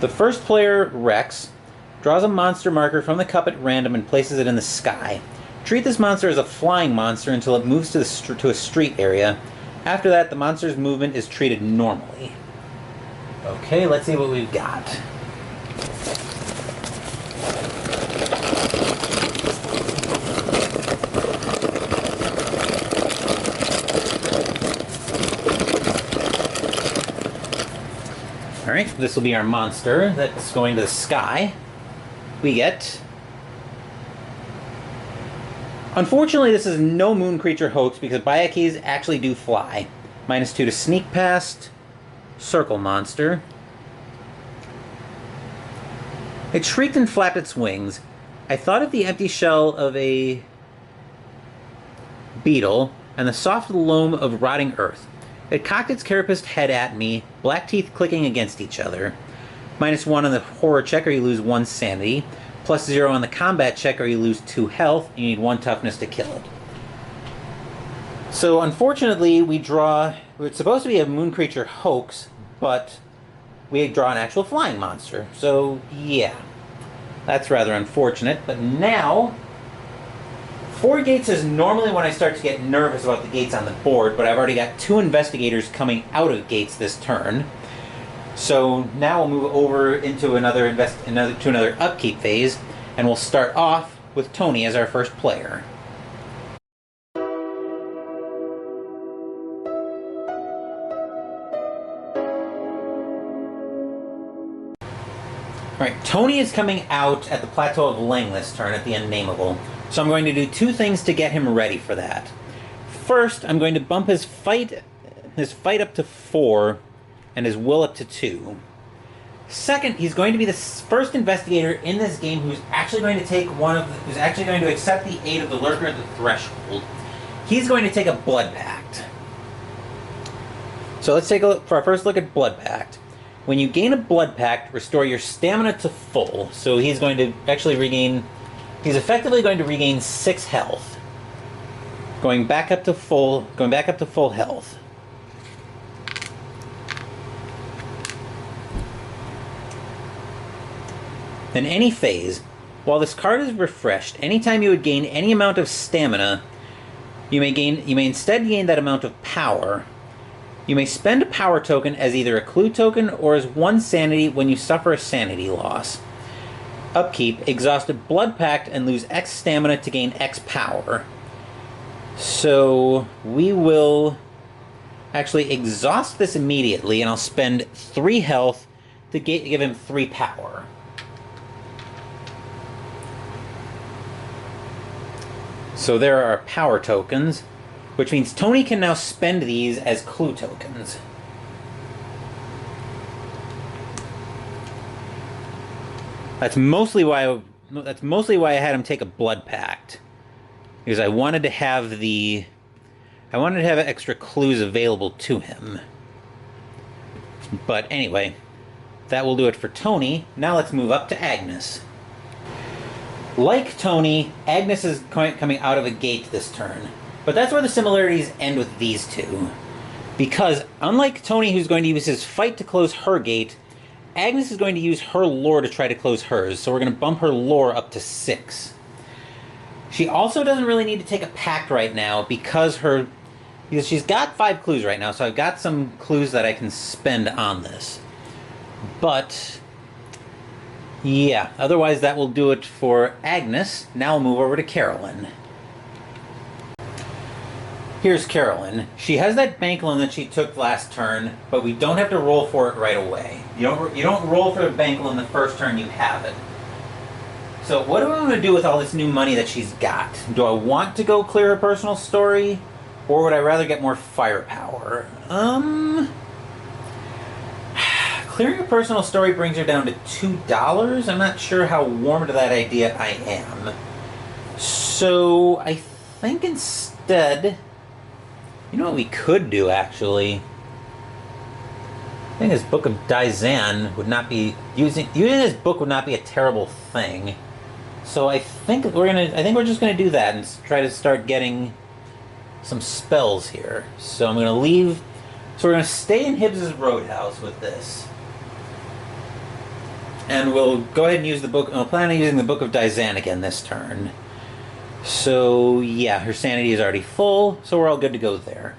The first player, Rex, draws a monster marker from the cup at random and places it in the sky. Treat this monster as a flying monster until it moves to a street area. After that, the monster's movement is treated normally. Okay, let's see what we've got. Alright, this will be our monster that's going to the sky. We get... Unfortunately, this is no moon creature hoax because Bayakis actually do fly. -2 to sneak past. Circle monster. It shrieked and flapped its wings. I thought of the empty shell of a beetle and the soft loam of rotting earth. It cocked its carapaced head at me, black teeth clicking against each other. -1 on the horror check, or you lose 1 sanity. +0 on the combat check, or you lose 2 health. You need 1 toughness to kill it. So, unfortunately, it's supposed to be a moon creature hoax, but we draw an actual flying monster. So, yeah. That's rather unfortunate. But now, 4 gates is normally when I start to get nervous about the gates on the board, but I've already got 2 investigators coming out of gates this turn. So now we'll move over into another upkeep phase, and we'll start off with Tony as our first player. Alright, Tony is coming out at the Plateau of Leng this turn at the Unnameable. So I'm going to do two things to get him ready for that. First, I'm going to bump his fight up to 4 and his will up to 2. Second, he's going to be the first investigator in this game who's actually going to take who's actually going to accept the aid of the Lurker at the Threshold. He's going to take a Blood Pact. So let's take a look for our first look at Blood Pact. When you gain a Blood Pact, restore your stamina to full. So he's going to actually regain... He's effectively going to regain 6 health. Going back up to full health. In any phase, while this card is refreshed, anytime you would gain any amount of stamina, you may instead gain that amount of power. You may spend a power token as either a clue token or as 1 sanity when you suffer a sanity loss. Upkeep, exhaust a Blood Pact and lose X stamina to gain X power. So we will actually exhaust this immediately, and I'll spend 3 health to give him 3 power. So there are power tokens, which means Tony can now spend these as clue tokens. That's mostly why I had him take a Blood Pact, because I wanted to have extra clues available to him. But anyway, that will do it for Tony. Now let's move up to Agnes. Like Tony, Agnes is coming out of a gate this turn. But that's where the similarities end with these two. Because, unlike Tony, who's going to use his fight to close her gate, Agnes is going to use her lore to try to close hers, so we're going to bump her lore up to 6. She also doesn't really need to take a pact right now because she's got 5 clues right now, so I've got some clues that I can spend on this. But yeah, otherwise that will do it for Agnes. Now we'll move over to Carolyn. Here's Carolyn. She has that bank loan that she took last turn, but we don't have to roll for it right away. You don't roll for the bank loan the first turn you have it. So what do I want to do with all this new money that she's got? Do I want to go clear her personal story, or would I rather get more firepower? Clearing her personal story brings her down to $2. I'm not sure how warm to that idea I am. So I think instead, you know what we could do actually? I think this Book of Dizan would not be using this book would not be a terrible thing. So I think we're just gonna do that and try to start getting some spells here. So I'm gonna leave. So we're gonna stay in Hibbs's Roadhouse with this, and we'll go ahead and use the book. I'll plan on using the Book of Dizan again this turn. So yeah, her sanity is already full, so we're all good to go there.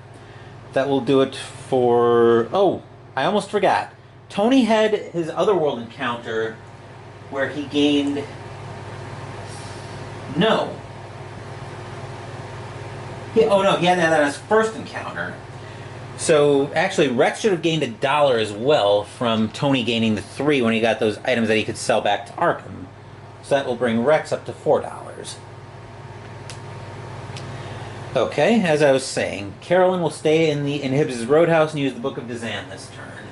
That will do it for... Oh, I almost forgot. Tony had his Otherworld encounter where he gained... No. He had that on his first encounter. So actually, Rex should have gained $1 as well from Tony gaining the 3 when he got those items that he could sell back to Arkham. So that will bring Rex up to $4. Okay, as I was saying, Carolyn will stay in Hibbs's Roadhouse and use the Book of Dizan this turn.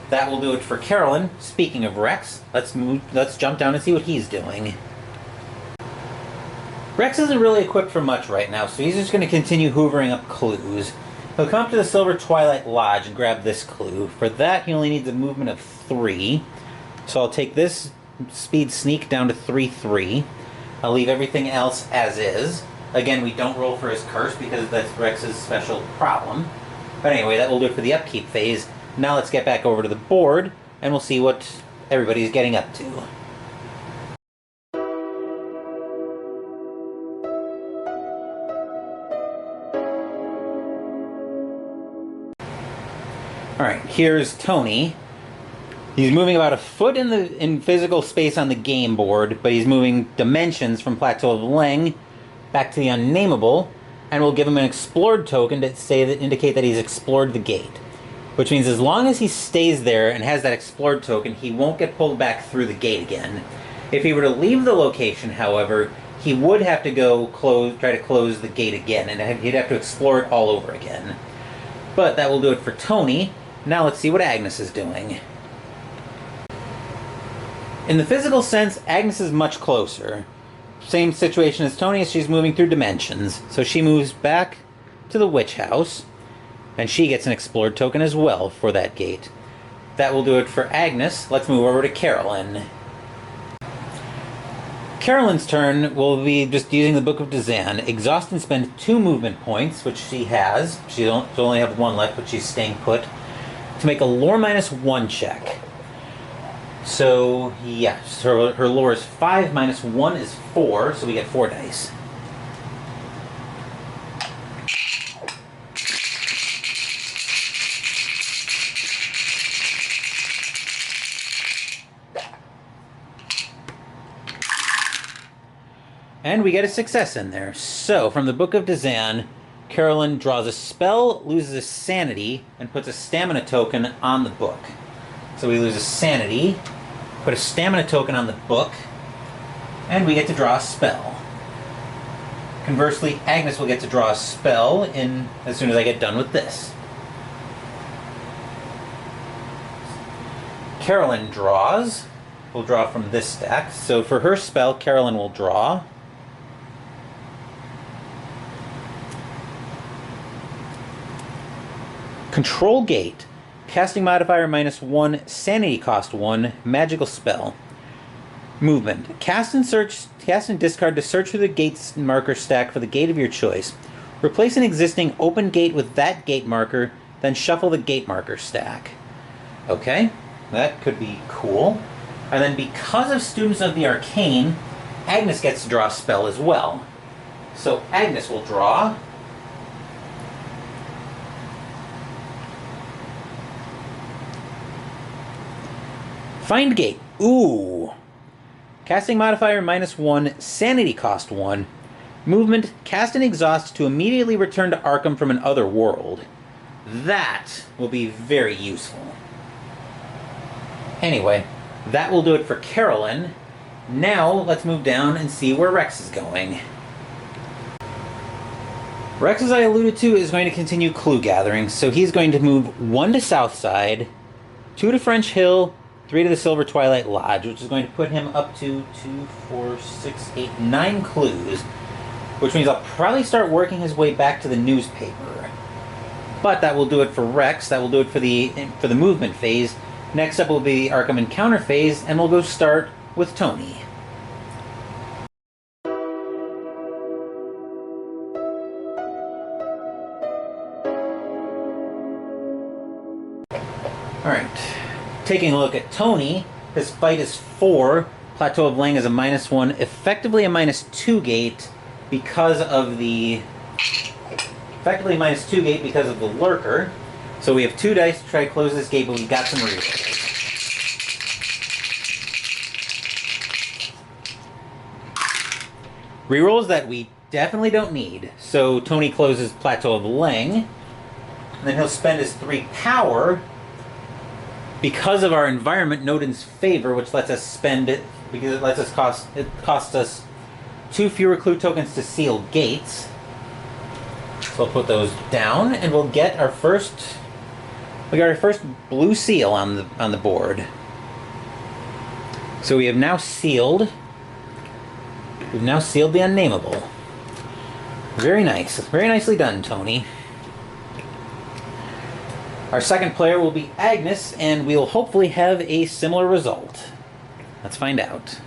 That will do it for Carolyn. Speaking of Rex, let's jump down and see what he's doing. Rex isn't really equipped for much right now, so he's just going to continue hoovering up clues. He'll come up to the Silver Twilight Lodge and grab this clue. For that, he only needs a movement of 3. So I'll take this speed sneak down to 3/3. I'll leave everything else as is. Again, we don't roll for his curse because that's Rex's special problem. But anyway, that will do it for the upkeep phase. Now let's get back over to the board, and we'll see what everybody's getting up to. Alright, here's Tony. He's moving about a foot in physical space on the game board, but he's moving dimensions from Plateau of Leng back to the Unnameable, and we'll give him an explored token to indicate that he's explored the gate. which means as long as he stays there and has that explored token, he won't get pulled back through the gate again. If he were to leave the location, however, he would have to go try to close the gate again, and he'd have to explore it all over again. But that will do it for Tony. Now let's see what Agnes is doing. In the physical sense, Agnes is much closer. Same situation as Tony, as she's moving through dimensions. So she moves back to the witch house, and she gets an explored token as well for that gate. That will do it for Agnes. Let's move over to Carolyn. Carolyn's turn will be just using the Book of Dazan. Exhaust and spend 2 movement points, which she has. She'll only have 1 left, but she's staying put, to make a lore -1 check. So, yeah, so her lore is 5, -1 is 4, so we get 4 dice. And we get a success in there. So, from the Book of Dazan, Carolyn draws a spell, loses a sanity, and puts a stamina token on the book. So we lose a sanity, put a stamina token on the book, and we get to draw a spell. Conversely, Agnes will get to draw a spell as soon as I get done with this. Carolyn draws. We'll draw from this stack. So for her spell, Carolyn will draw. Control Gate. Casting modifier -1, sanity cost 1, magical spell. Movement. Cast and discard to search through the gate's marker stack for the gate of your choice. Replace an existing open gate with that gate marker, then shuffle the gate marker stack. Okay, that could be cool. And then because of Students of the Arcane, Agnes gets to draw a spell as well. So Agnes will draw. Find Gate. Ooh. Casting modifier -1, sanity cost 1. Movement, cast and exhaust to immediately return to Arkham from an other world. That will be very useful. Anyway, that will do it for Carolyn. Now, let's move down and see where Rex is going. Rex, as I alluded to, is going to continue clue gathering, so he's going to move 1 to Southside, 2 to French Hill, 3 to the Silver Twilight Lodge, which is going to put him up to 2, 4, 6, 8, 9 clues, which means I'll probably start working his way back to the newspaper. But that will do it for Rex. That will do it for the movement phase. Next up will be the Arkham Encounter phase, and we'll go start with Tony. Alright. Taking a look at Tony, his fight is 4. Plateau of Lang is a -1, effectively a -2 gate because of the... Effectively -2 gate because of the lurker. So we have 2 dice to try to close this gate, but we've got some rerolls. Rerolls that we definitely don't need. So Tony closes Plateau of Lang, and then he'll spend his 3 power because of our environment Nodin's favor, which lets us spend it because it costs us 2 fewer clue tokens to seal gates. So we'll put those down, and we'll get our first blue seal on the board. So we have now sealed. We've now sealed the unnameable. Very nice. Very nicely done, Tony. Our second player will be Agnes, and we'll hopefully have a similar result. Let's find out.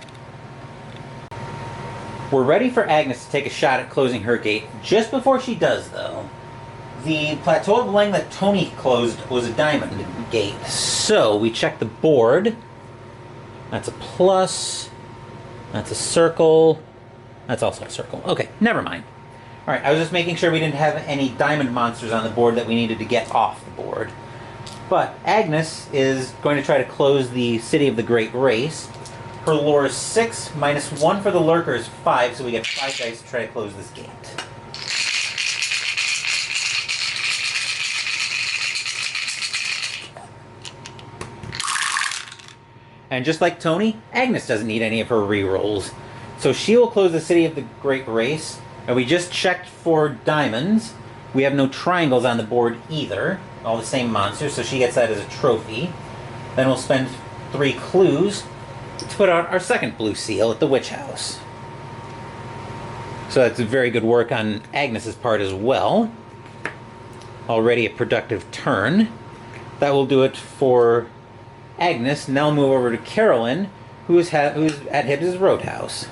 We're ready for Agnes to take a shot at closing her gate. Just before she does, though, the Plateau of Lang that Tony closed was a diamond gate. So we check the board. That's a plus. That's a circle. That's also a circle. Okay, never mind. Alright, I was just making sure we didn't have any diamond monsters on the board that we needed to get off the board. But Agnes is going to try to close the City of the Great Race. Her lore is 6, -1 for the lurker is 5, so we get 5 dice to try to close this gate. And just like Tony, Agnes doesn't need any of her rerolls. So she will close the City of the Great Race. And we just checked for diamonds. We have no triangles on the board either. All the same monsters, so she gets that as a trophy. Then we'll spend 3 clues to put out our second blue seal at the Witch House. So that's very good work on Agnes's part as well. Already a productive turn. That will do it for Agnes. Now move over to Carolyn, who's at Hibbs' Roadhouse.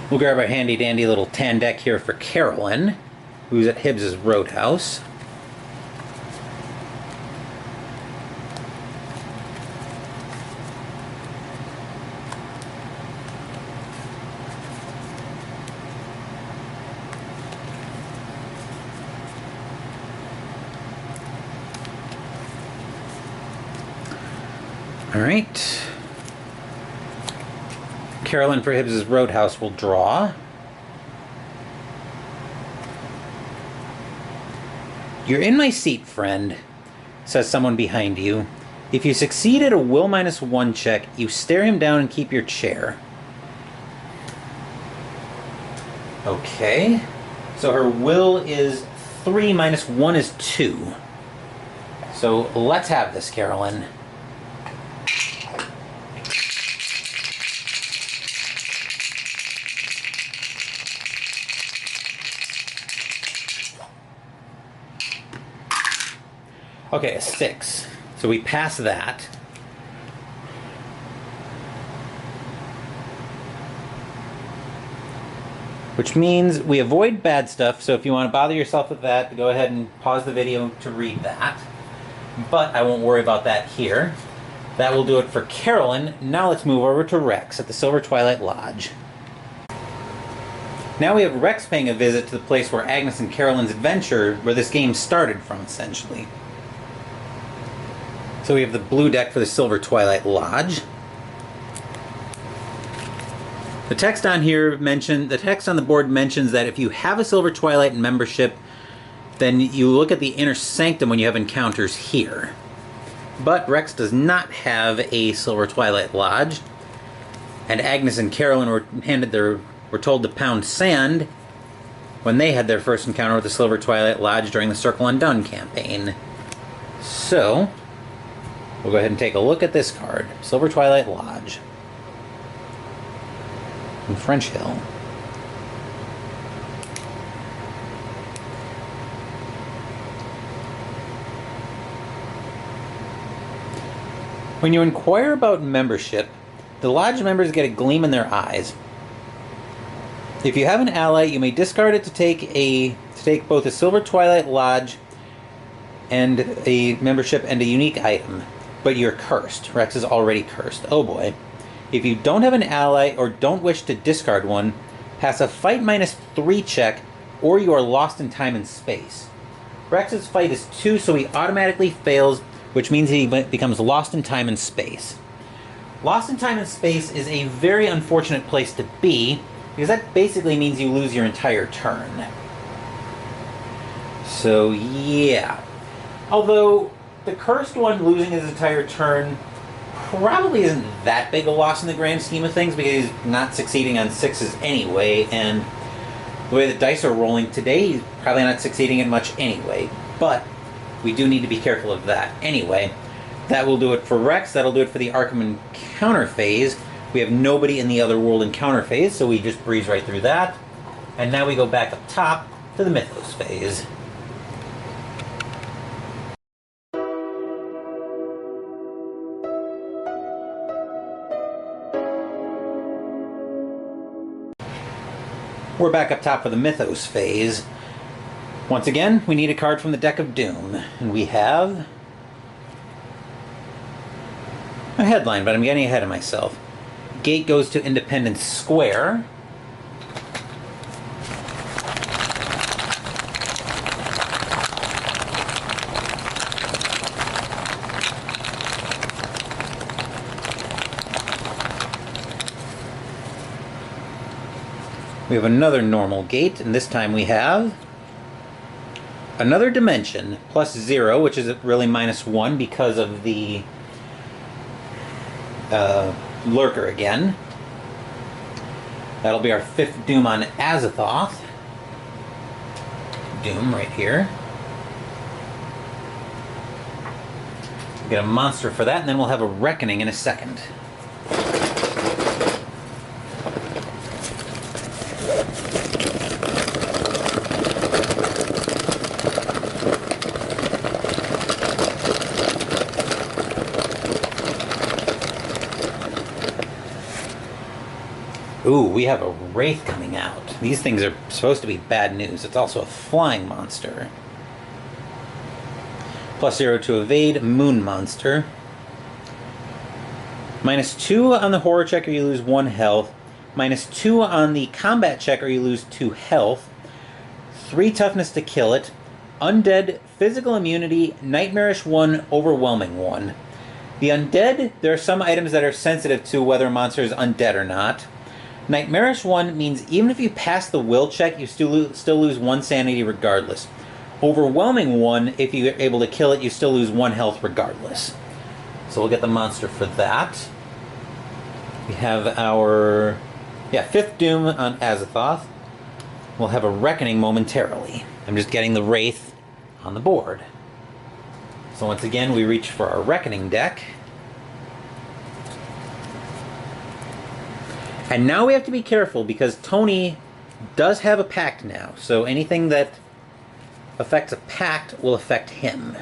We'll grab our handy-dandy little tan deck here for Carolyn, who's at Hibbs' Roadhouse. All right. Carolyn for Hibbs' Roadhouse will draw. You're in my seat, friend, says someone behind you. If you succeed at a will -1 check, you stare him down and keep your chair. Okay. So her will is 3 -1 is 2. So let's have this, Carolyn. Okay, a 6. So we pass that. Which means we avoid bad stuff, so if you want to bother yourself with that, go ahead and pause the video to read that. But I won't worry about that here. That will do it for Carolyn. Now let's move over to Rex at the Silver Twilight Lodge. Now we have Rex paying a visit to the place where Agnes and Carolyn's adventure, where this game started from, essentially. So we have the blue deck for the Silver Twilight Lodge. The text on the board mentions that if you have a Silver Twilight membership, then you look at the Inner Sanctum when you have encounters here. But Rex does not have a Silver Twilight Lodge, and Agnes and Carolyn were told to pound sand when they had their first encounter with the Silver Twilight Lodge during the Circle Undone campaign. So we'll go ahead and take a look at this card. Silver Twilight Lodge. In French Hill. When you inquire about membership, the Lodge members get a gleam in their eyes. If you have an ally, you may discard it to take both a Silver Twilight Lodge and a membership and a unique item. But you're cursed. Rex is already cursed. Oh boy. If you don't have an ally or don't wish to discard one, pass a fight -3 check, or you are lost in time and space. Rex's fight is 2, so he automatically fails, which means he becomes lost in time and space. Lost in time and space is a very unfortunate place to be, because that basically means you lose your entire turn. So yeah. Although the cursed one losing his entire turn probably isn't that big a loss in the grand scheme of things, because he's not succeeding on 6s anyway, and the way the dice are rolling today, he's probably not succeeding at much anyway. But we do need to be careful of that. Anyway, that will do it for Rex. That'll do it for the Arkham Encounter Phase. We have nobody in the Otherworld Encounter Phase, so we just breeze right through that. And now we go back up top to the Mythos Phase. We're back up top for the Mythos Phase. Once again, we need a card from the Deck of Doom. And we have a headline, but I'm getting ahead of myself. Gate goes to Independence Square. We have another normal gate, and this time we have another dimension, +0, which is really -1 because of the Lurker again. That'll be our 5th Doom on Azathoth. Doom right here. We'll get a monster for that, and then we'll have a Reckoning in a second. Ooh, we have a Wraith coming out. These things are supposed to be bad news. It's also a flying monster. +0 to evade, moon monster. -2 on the horror check or you lose 1 health. -2 on the combat check or you lose 2 health. 3 toughness to kill it. Undead, physical immunity, nightmarish 1, overwhelming 1. The undead, there are some items that are sensitive to whether a monster is undead or not. Nightmarish 1 means even if you pass the will check, you still lose 1 sanity regardless. Overwhelming 1, if you're able to kill it, you still lose 1 health regardless. So we'll get the monster for that. We have our 5th Doom on Azathoth. We'll have a Reckoning momentarily. I'm just getting the Wraith on the board. So once again, we reach for our Reckoning deck. And now we have to be careful because Tony does have a Pact now. So anything that affects a Pact will affect him.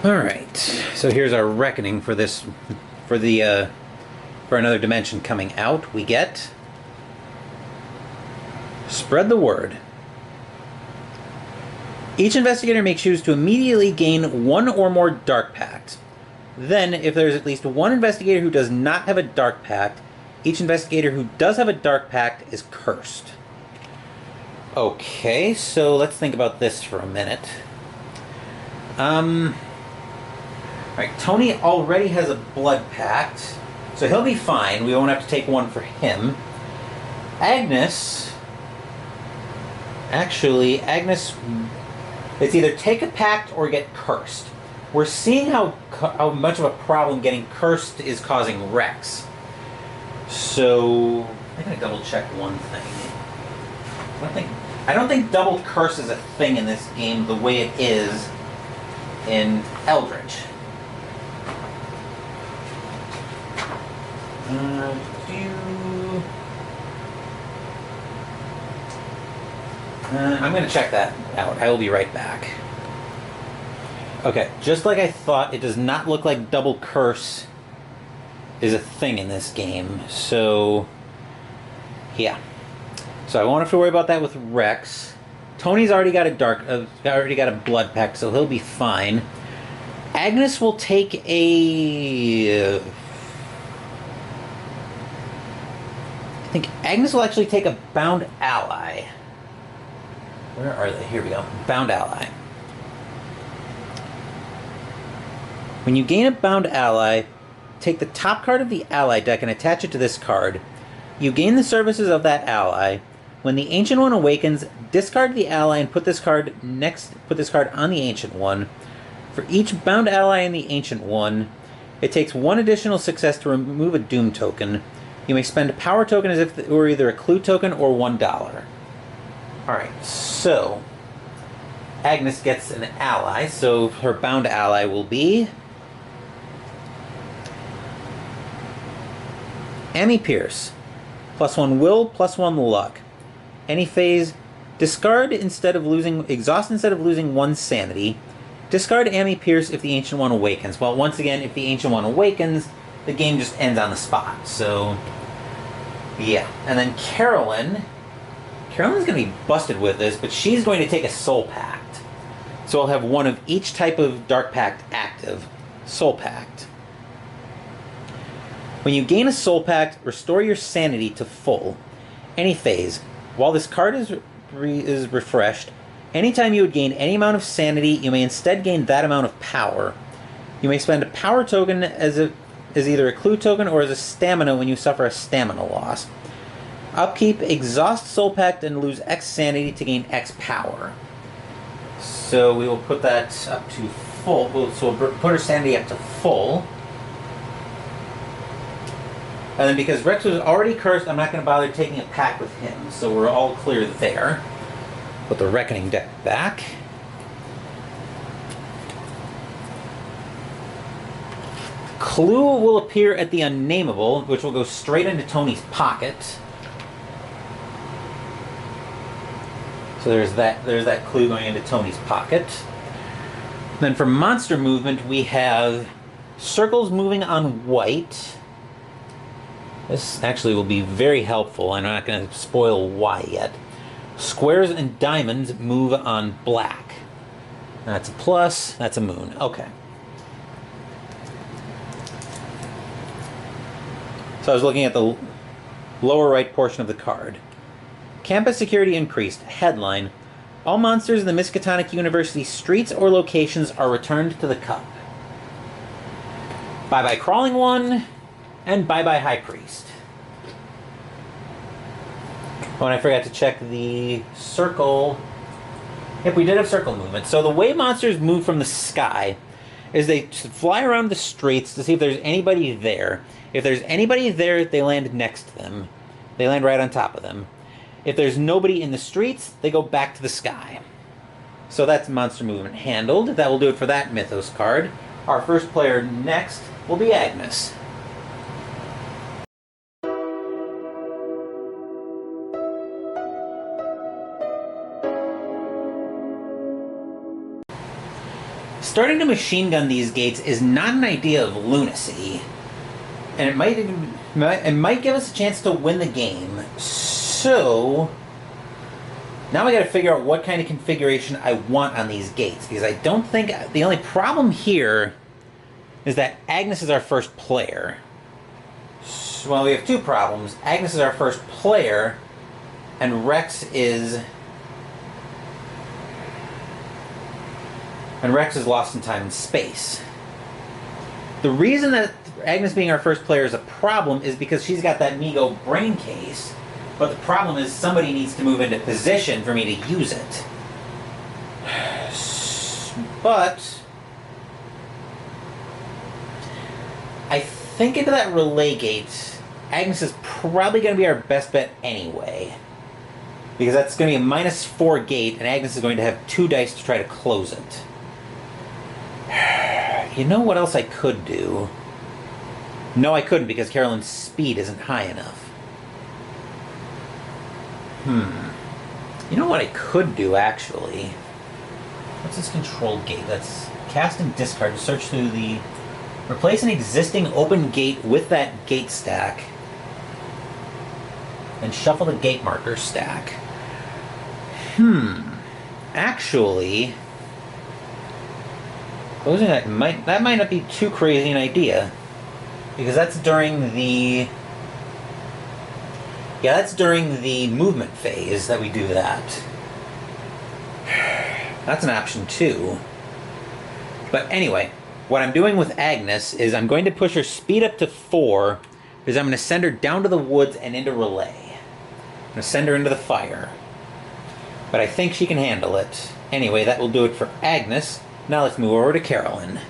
Alright, so here's our Reckoning for this, for another dimension coming out. We get Spread the Word. Each investigator may choose to immediately gain 1 or more Dark Pact. Then, if there's at least 1 investigator who does not have a Dark Pact, each investigator who does have a Dark Pact is cursed. Okay, so let's think about this for a minute. Alright, Tony already has a Blood Pact, so he'll be fine. We won't have to take 1 for him. Agnes... Actually, Agnes... It's either take a Pact or get cursed. We're seeing how much of a problem getting cursed is causing Rex. So... I'm going to double check one thing. I don't think double curse is a thing in this game the way it is in Eldritch. I'm going to check that out. I will be right back. Okay, just like I thought, it does not look like double curse is a thing in this game. So, yeah. So I won't have to worry about that with Rex. Tony's already got a blood pact, so he'll be fine. Agnes will take a... I think Agnes will actually take a bound ally. Where are they? Here we go. Bound ally. When you gain a bound ally, take the top card of the ally deck and attach it to this card. You gain the services of that ally. When the Ancient One awakens, discard the ally and put this card on the Ancient One. For each bound ally in the Ancient One, it takes 1 additional success to remove a Doom token. You may spend a power token as if it were either a clue token or $1. Alright, so Agnes gets an ally, so her bound ally will be Amy Pierce. +1 will, +1 luck. Any phase, exhaust instead of losing 1 sanity. Discard Amy Pierce if the Ancient One awakens. Well, once again, if the Ancient One awakens, the game just ends on the spot. So, yeah. And then Carolyn's going to be busted with this, but she's going to take a Soul Pact. So I'll have 1 of each type of Dark Pact active. Soul Pact. When you gain a Soul Pact, restore your sanity to full. Any phase. While this card is refreshed, anytime you would gain any amount of sanity, you may instead gain that amount of power. You may spend a power token as is either a clue token or is a stamina when you suffer a stamina loss. Upkeep, exhaust Soul Pact and lose X sanity to gain X power. So we will put that up to full. So we'll put her sanity up to full. And then because Rex was already cursed, I'm not going to bother taking a pact with him. So we're all clear there. Put the Reckoning deck back. Clue will appear at the Unnameable, which will go straight into Tony's pocket. So there's that clue going into Tony's pocket. Then for monster movement, we have circles moving on white. This actually will be very helpful. I'm not going to spoil why yet. Squares and diamonds move on black. That's a plus, that's a moon. Okay. So I was looking at the lower right portion of the card. Campus security increased. Headline: all monsters in the Miskatonic University streets or locations are returned to the cup. Bye-bye Crawling One, and bye-bye High Priest. Oh, and I forgot to check the circle. Yep, we did have circle movement. So the way monsters move from the sky is they fly around the streets to see if there's anybody there. If there's anybody there, they land next to them. They land right on top of them. If there's nobody in the streets, they go back to the sky. So that's monster movement handled. That will do it for that Mythos card. Our first player next will be Agnes. Starting to machine gun these gates is not an idea of lunacy. And it might give us a chance to win the game. So now I got to figure out what kind of configuration I want on these gates, because I don't think the only problem here is that Agnes is our first player. Well, we have two problems. Agnes is our first player, and Rex is lost in time and space. The reason that Agnes being our first player is a problem is because she's got that Migo brain case, but the problem is somebody needs to move into position for me to use it. But I think into that relay gate, Agnes is probably going to be our best bet anyway, because that's going to be a -4 gate, and Agnes is going to have 2 dice to try to close it. You know what else I could do? No, I couldn't, because Carolyn's speed isn't high enough. You know what I could do, actually? What's this control gate? That's cast and discard to search through the... Replace an existing open gate with that gate stack. And shuffle the gate marker stack. Actually... Closing that might not be too crazy an idea. Because that's during the... Yeah, that's during the movement phase that we do that. That's an option too. But anyway, what I'm doing with Agnes is I'm going to push her speed up to 4, because I'm going to send her down to the woods and into relay. I'm going to send her into the fire. But I think she can handle it. Anyway, that will do it for Agnes. Now let's move over to Carolyn.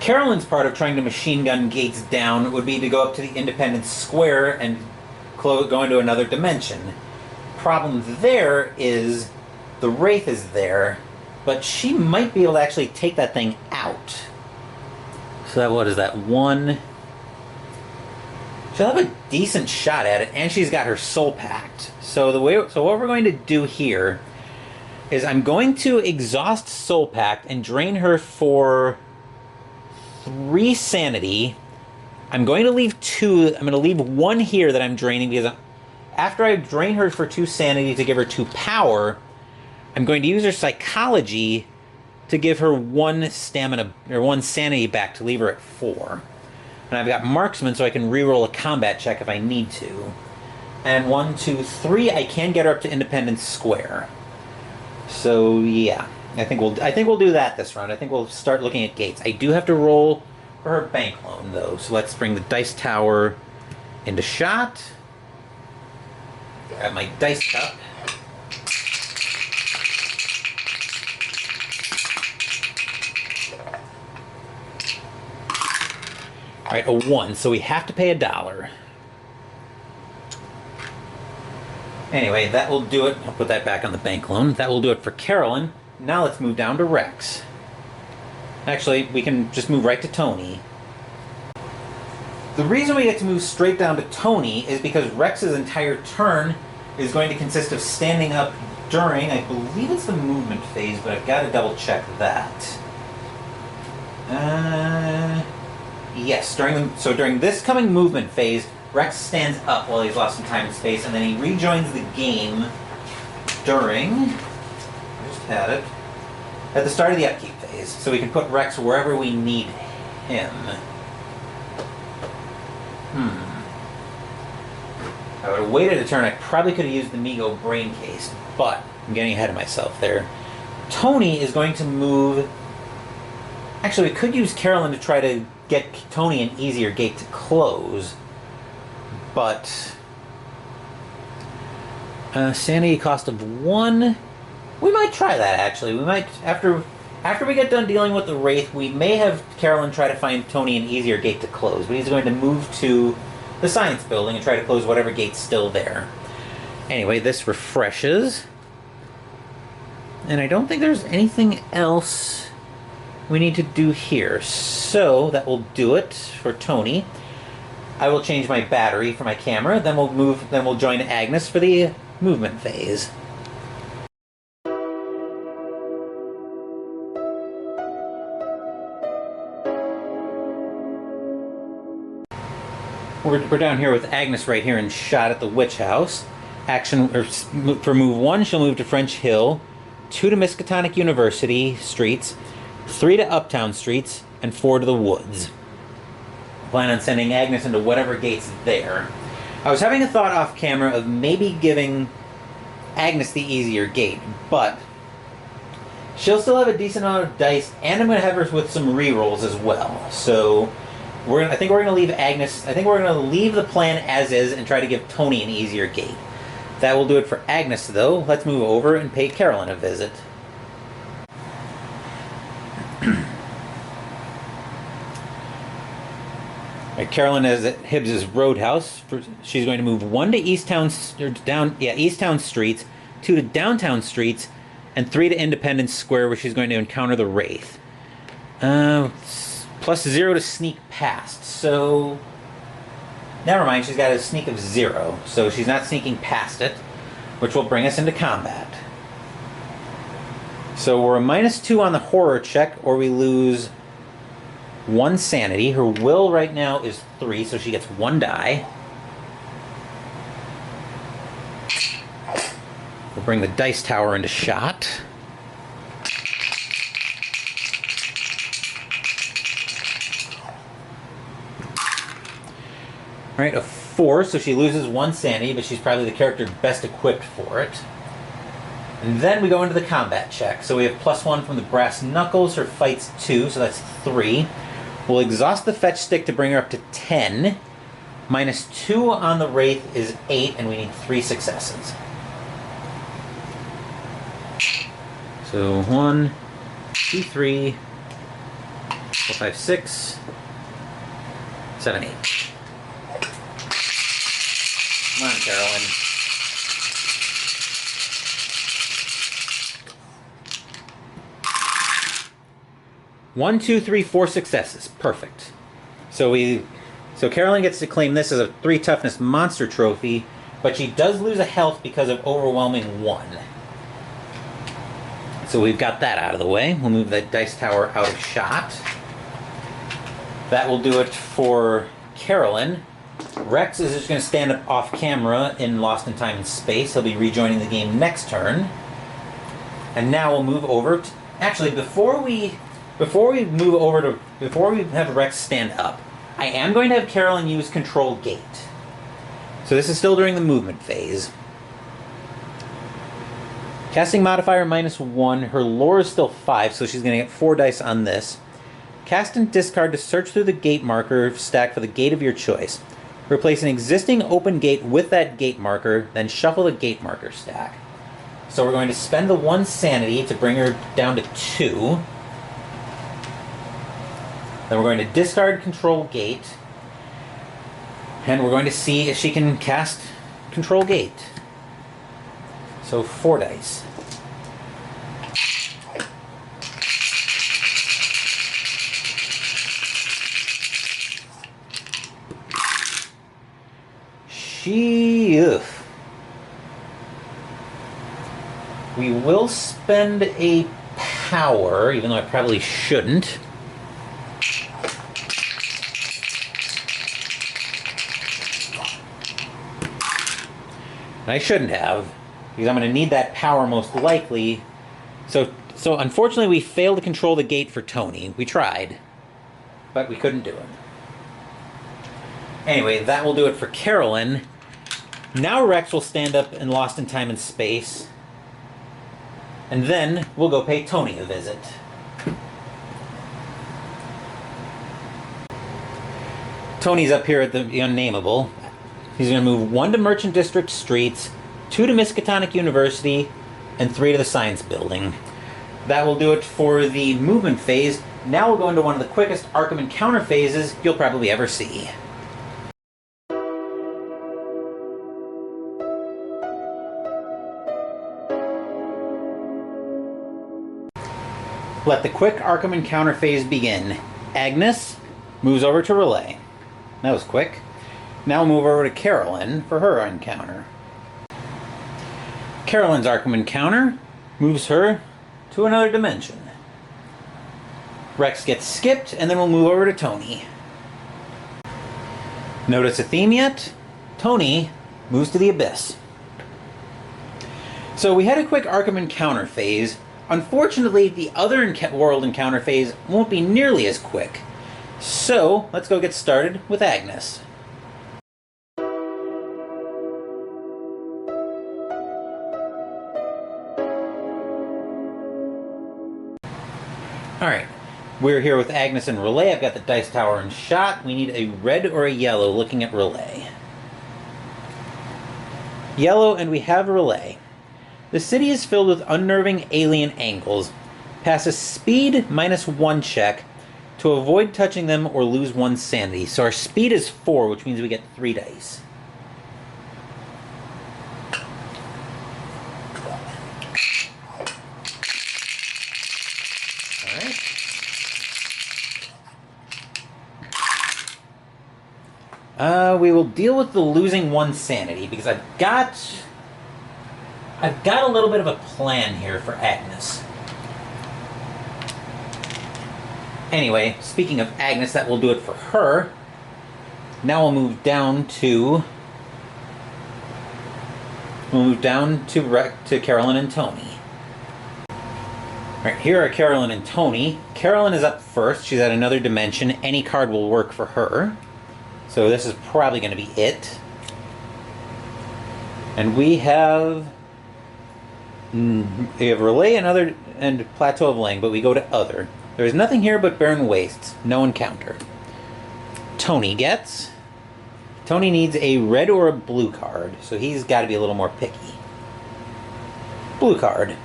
Carolyn's part of trying to machine gun gates down would be to go up to the Independence Square and go into another dimension. Problem there is the Wraith is there, but she might be able to actually take that thing out. So that, what is that, 1? She'll have a decent shot at it, and she's got her Soul Pact. So what we're going to do here is I'm going to exhaust Soul Pact and drain her for 3 sanity. I'm going to leave 2. I'm going to leave 1 here that I'm draining, because after I drain her for 2 sanity to give her 2 power, I'm going to use her psychology to give her 1 stamina or 1 sanity back to leave her at 4. And I've got marksman, so I can reroll a combat check if I need to. And 1, 2, 3, I can get her up to Independence Square. So yeah, I think we'll do that this round. I think we'll start looking at gates. I do have to roll for her bank loan, though. So let's bring the dice tower into shot. Grab my dice cup. Alright, a 1, so we have to pay $1. Anyway, that will do it. I'll put that back on the bank loan. That will do it for Carolyn. Now let's move down to Rex. Actually, we can just move right to Tony. The reason we get to move straight down to Tony is because Rex's entire turn is going to consist of standing up during, I believe it's the movement phase, but I've got to double check that. Yes, during this coming movement phase, Rex stands up while he's lost in time and space, and then he rejoins the game during, I just had it, at the start of the Upkeep Phase, so we can put Rex wherever we need him. If I would have waited a turn, I probably could have used the Migo Brain Case, but I'm getting ahead of myself there. Tony is going to move... Actually, we could use Carolyn to try to get Tony an easier gate to close, but... sanity cost of 1... We might try that, actually. We might, after we get done dealing with the Wraith, we may have Carolyn try to find Tony an easier gate to close, but he's going to move to the Science Building and try to close whatever gate's still there. Anyway, this refreshes. And I don't think there's anything else we need to do here. So, that will do it for Tony. I will change my battery for my camera, then we'll join Agnes for the movement phase. We're down here with Agnes right here in shot at the Witch House. For move 1, she'll move to French Hill, 2 to Miskatonic University streets, 3 to Uptown streets, and 4 to the Woods. Plan on sending Agnes into whatever gate's there. I was having a thought off camera of maybe giving Agnes the easier gate, but she'll still have a decent amount of dice, and I'm going to have her with some rerolls as well. So... I think we're going to leave Agnes... I think we're going to leave the plan as is and try to give Tony an easier gate. That will do it for Agnes, though. Let's move over and pay Carolyn a visit. Right, Carolyn is at Hibbs's Roadhouse. She's going to move 1 to Easttown streets, 2 to downtown streets, and 3 to Independence Square, where she's going to encounter the Wraith. Plus 0 to sneak past, so... Never mind, she's got a sneak of 0, so she's not sneaking past it, which will bring us into combat. So we're a -2 on the horror check, or we lose 1 sanity. Her will right now is 3, so she gets 1 die. We'll bring the dice tower into shot. Alright, a 4, so she loses 1 sanity, but she's probably the character best equipped for it. And then we go into the combat check. So we have +1 from the Brass Knuckles, her fight's 2, so that's 3. We'll exhaust the fetch stick to bring her up to 10. -2 on the Wraith is 8, and we need 3 successes. So 1, 2, 3, 4, 5, 6, 7, 8. Come on, Carolyn. One, 2, 3, 4 successes. Perfect. So Carolyn gets to claim this as a 3 toughness monster trophy, but she does lose a health because of overwhelming 1. So we've got that out of the way. We'll move the dice tower out of shot. That will do it for Carolyn. Rex is just going to stand up off camera in Lost in Time and Space. He'll be rejoining the game next turn. And now we'll move over to... Actually, before we have Rex stand up, I am going to have Carolyn use Control Gate. So this is still during the movement phase. Casting modifier -1. Her lore is still 5, so she's going to get 4 dice on this. Cast and discard to search through the gate marker stack for the gate of your choice. Replace an existing open gate with that gate marker, then shuffle the gate marker stack. So we're going to spend the 1 sanity to bring her down to 2. Then we're going to discard control gate. And we're going to see if she can cast control gate. So 4 dice. We will spend a power, even though I probably shouldn't. And I shouldn't have, because I'm going to need that power most likely. So unfortunately we failed to control the gate for Tony. We tried, but we couldn't do it. Anyway, that will do it for Carolyn. Now Rex will stand up in Lost in Time and Space. And then we'll go pay Tony a visit. Tony's up here at the Unnameable. He's going to move 1 to Merchant District Streets, 2 to Miskatonic University, and 3 to the Science Building. That will do it for the movement phase. Now we'll go into one of the quickest Arkham encounter phases you'll probably ever see. Let the quick Arkham encounter phase begin. Agnes moves over to Relay. That was quick. Now we'll move over to Carolyn for her encounter. Carolyn's Arkham encounter moves her to another dimension. Rex gets skipped, and then we'll move over to Tony. Notice a theme yet? Tony moves to the Abyss. So we had a quick Arkham encounter phase. Unfortunately, the other world encounter phase won't be nearly as quick. So, let's go get started with Agnes. Alright, we're here with Agnes and Relay. I've got the dice tower and shot. We need a red or a yellow looking at Relay. Yellow, and we have Relay. The city is filled with unnerving alien angles. Pass a speed -1 check to avoid touching them or lose 1 sanity. So our speed is 4, which means we get 3 dice. Alright. We will deal with the losing 1 sanity, because I've got a little bit of a plan here for Agnes. Anyway, speaking of Agnes, that will do it for her. Now we'll move down to Carolyn and Tony. Alright, here are Carolyn and Tony. Carolyn is up first. She's at another dimension. Any card will work for her. So this is probably going to be it. And we have Relay and Plateau of Lang, but we go to Other. There is nothing here but barren wastes. No encounter. Tony needs a red or a blue card, so he's got to be a little more picky. Blue card.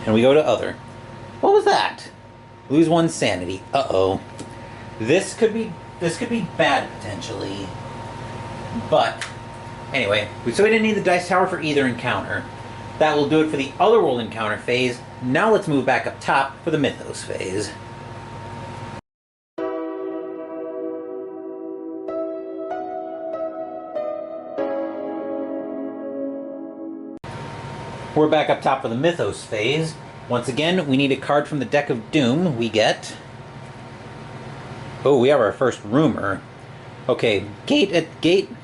And we go to Other. What was that? Lose 1 sanity. Uh-oh. This could be bad, potentially. But, anyway, so we didn't need the dice tower for either encounter. That will do it for the Otherworld encounter phase. Now let's move back up top for the Mythos phase. We're back up top for the Mythos phase. Once again, we need a card from the Deck of Doom. We get... Oh, we have our first rumor. Okay,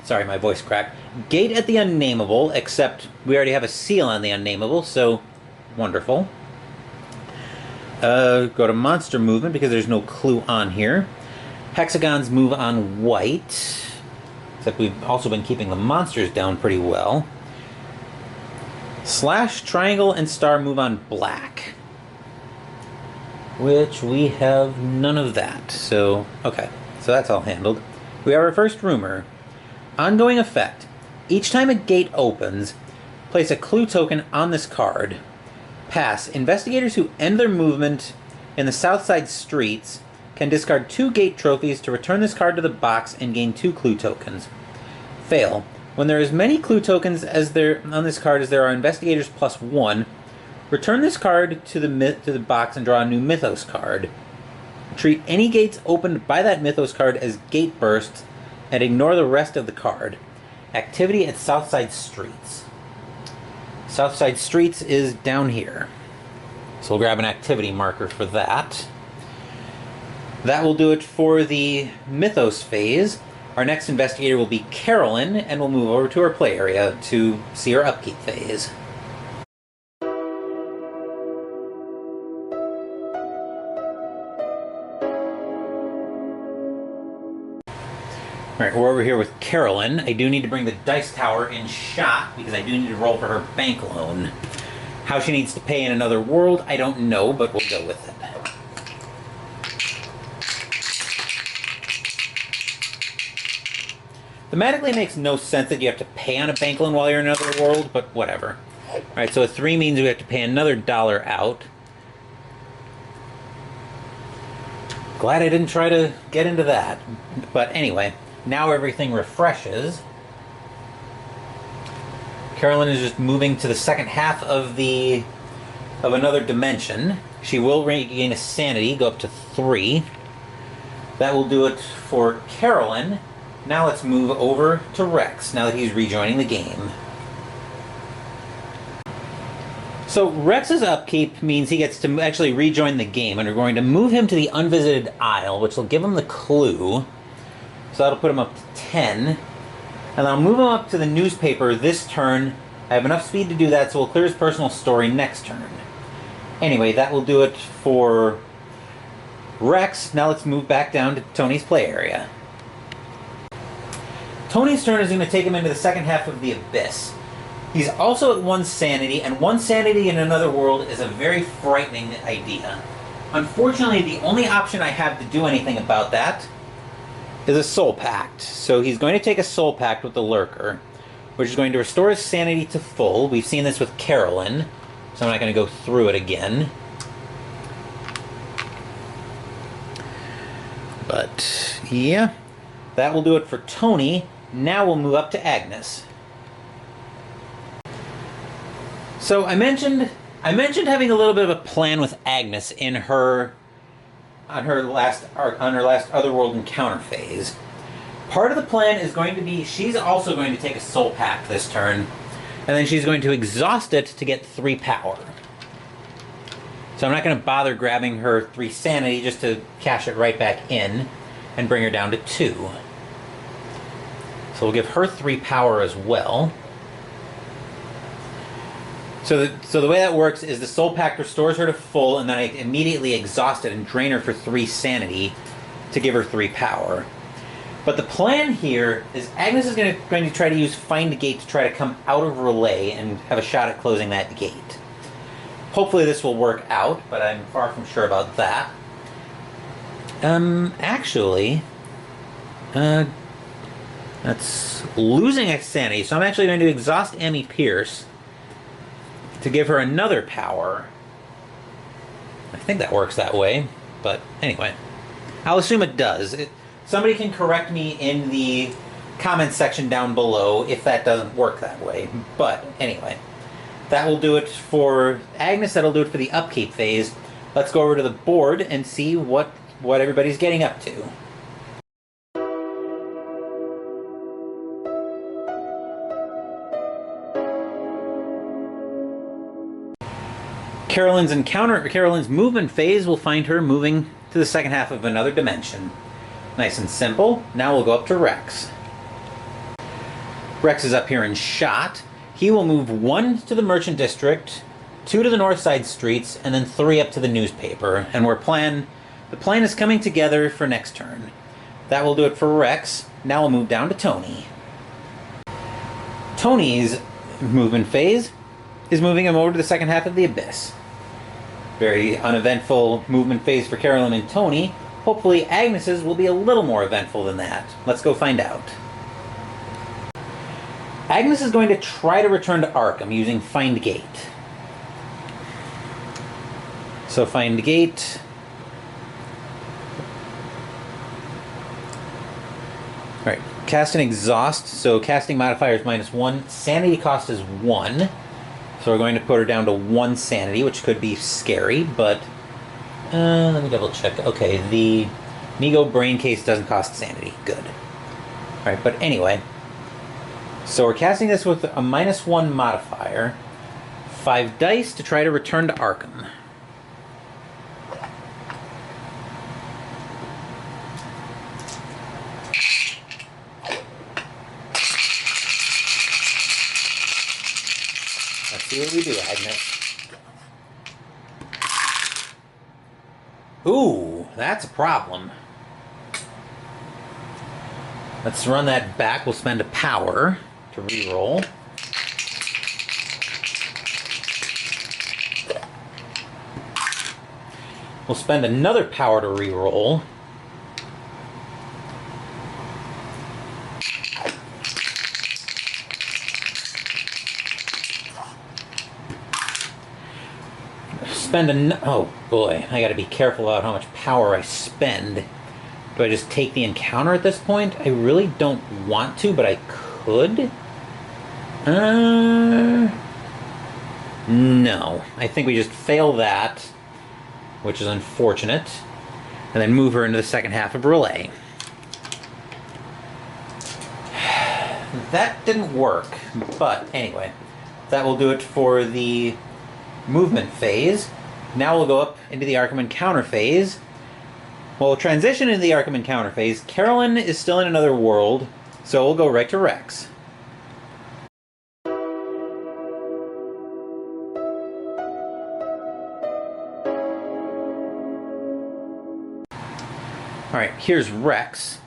sorry, my voice cracked. Gate at the Unnameable, except we already have a seal on the Unnameable, so wonderful. Go to Monster Movement, because there's no clue on here. Hexagons move on white, except we've also been keeping the monsters down pretty well. Slash, Triangle, and Star move on black. which we have none of that. So, okay. So that's all handled. We have our first rumor. Ongoing effect. Each time a gate opens, place a clue token on this card. Pass. Investigators who end their movement in the Southside streets can discard 2 gate trophies to return this card to the box and gain 2 clue tokens. Fail. When there are as many clue tokens as there on this card as there are investigators plus 1, return this card to the box and draw a new Mythos card. Treat any gates opened by that Mythos card as gate bursts and ignore the rest of the card. Activity at Southside Streets. Southside Streets is down here. So we'll grab an activity marker for that. That will do it for the Mythos phase. Our next investigator will be Carolyn, and we'll move over to our play area to see her upkeep phase. Alright, we're over here with Carolyn. I do need to bring the dice tower in shot because I do need to roll for her bank loan. How she needs to pay in another world, I don't know, but we'll go with it. Thematically, it makes no sense that you have to pay on a bank loan while you're in another world, but whatever. Alright, so a 3 means we have to pay another $1 out. Glad I didn't try to get into that. But anyway, now everything refreshes. Carolyn is just moving to the second half of another dimension. She will regain a sanity, go up to 3. That will do it for Carolyn. Now let's move over to Rex, now that he's rejoining the game. So Rex's upkeep means he gets to actually rejoin the game, and we're going to move him to the Unvisited Isle, which will give him the clue. So that'll put him up to 10. And I'll move him up to the newspaper this turn. I have enough speed to do that, so we'll clear his personal story next turn. Anyway, that will do it for Rex. Now let's move back down to Tony's play area. Tony's turn is going to take him into the second half of the Abyss. He's also at 1 sanity, and 1 sanity in another world is a very frightening idea. Unfortunately, the only option I have to do anything about that is a Soul Pact. So he's going to take a Soul Pact with the Lurker, which is going to restore his sanity to full. We've seen this with Carolyn, so I'm not going to go through it again. But, yeah, that will do it for Tony. Now we'll move up to Agnes. So I mentioned having a little bit of a plan with Agnes in her last Otherworld encounter phase. Part of the plan is going to be she's also going to take a Soul Pact this turn, and then she's going to exhaust it to get 3 power. So I'm not going to bother grabbing her 3 sanity just to cash it right back in and bring her down to 2. So we'll give her 3 power as well. So the way that works is the Soul Pact restores her to full, and then I immediately exhaust it and drain her for 3 sanity to give her 3 power. But the plan here is Agnes is going to try to use Find Gate to try to come out of Relay and have a shot at closing that gate. Hopefully this will work out, but I'm far from sure about that. That's losing a sanity, so I'm actually going to exhaust Amy Pierce to give her another power. I think that works that way, but anyway. I'll assume it does. Somebody can correct me in the comments section down below if that doesn't work that way. But anyway, that will do it for Agnes. That'll do it for the upkeep phase. Let's go over to the board and see what everybody's getting up to. Carolyn's movement phase will find her moving to the second half of another dimension. Nice and simple. Now we'll go up to Rex. Rex is up here in shot. He will move 1 to the Merchant District, 2 to the North Side Streets, and then 3 up to the newspaper. And the plan is coming together for next turn. That will do it for Rex. Now we'll move down to Tony. Tony's movement phase is moving him over to the second half of the Abyss. Very uneventful movement phase for Carolyn and Tony. Hopefully Agnes's will be a little more eventful than that. Let's go find out. Agnes is going to try to return to Arkham using Find Gate. So Find Gate. Alright, cast and exhaust. So casting modifier is -1. Sanity cost is 1. So we're going to put her down to 1 sanity, which could be scary, but... let me double check. Okay, the Nego Brain Case doesn't cost sanity. Good. Alright, but anyway. So we're casting this with a -1 modifier. 5 dice to try to return to Arkham. Let's see what we do, Agnes. Ooh, that's a problem. Let's run that back. We'll spend a power to reroll. We'll spend another power to reroll. Oh boy, I gotta be careful about how much power I spend. Do I just take the encounter at this point? I really don't want to, but I could. No. I think we just fail that, which is unfortunate, and then move her into the second half of Relay. That didn't work, but anyway, that will do it for the movement phase. Now we'll go up into the Arkham Encounter phase. Well, we'll transition into the Arkham Encounter phase. Carolyn is still in another world, so we'll go right to Rex. Alright, here's Rex.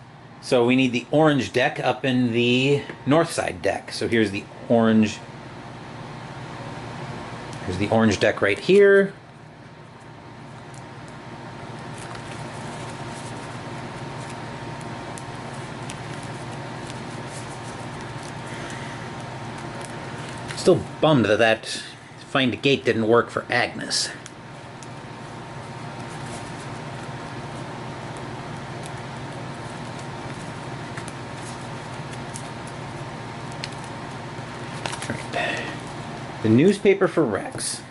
So we need the orange deck up in the north side deck. So here's the orange. Here's the orange deck right here. Still bummed that Find a Gate didn't work for Agnes. Right. The newspaper for Rex.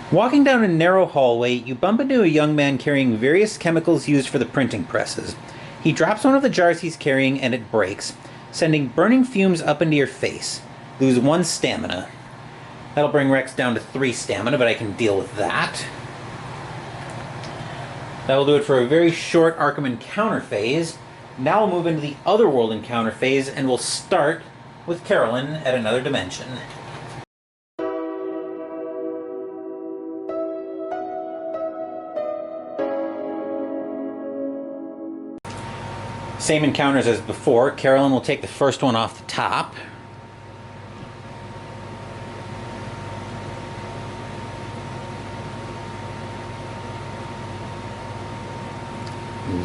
Walking down a narrow hallway, you bump into a young man carrying various chemicals used for the printing presses. He drops one of the jars he's carrying and it breaks, sending burning fumes up into your face. Lose 1 stamina. That'll bring Rex down to 3 stamina, but I can deal with that. That'll do it for a very short Arkham Encounter phase. Now we'll move into the Otherworld Encounter phase, and we'll start with Carolyn at another dimension. Same encounters as before. Carolyn will take the first one off the top.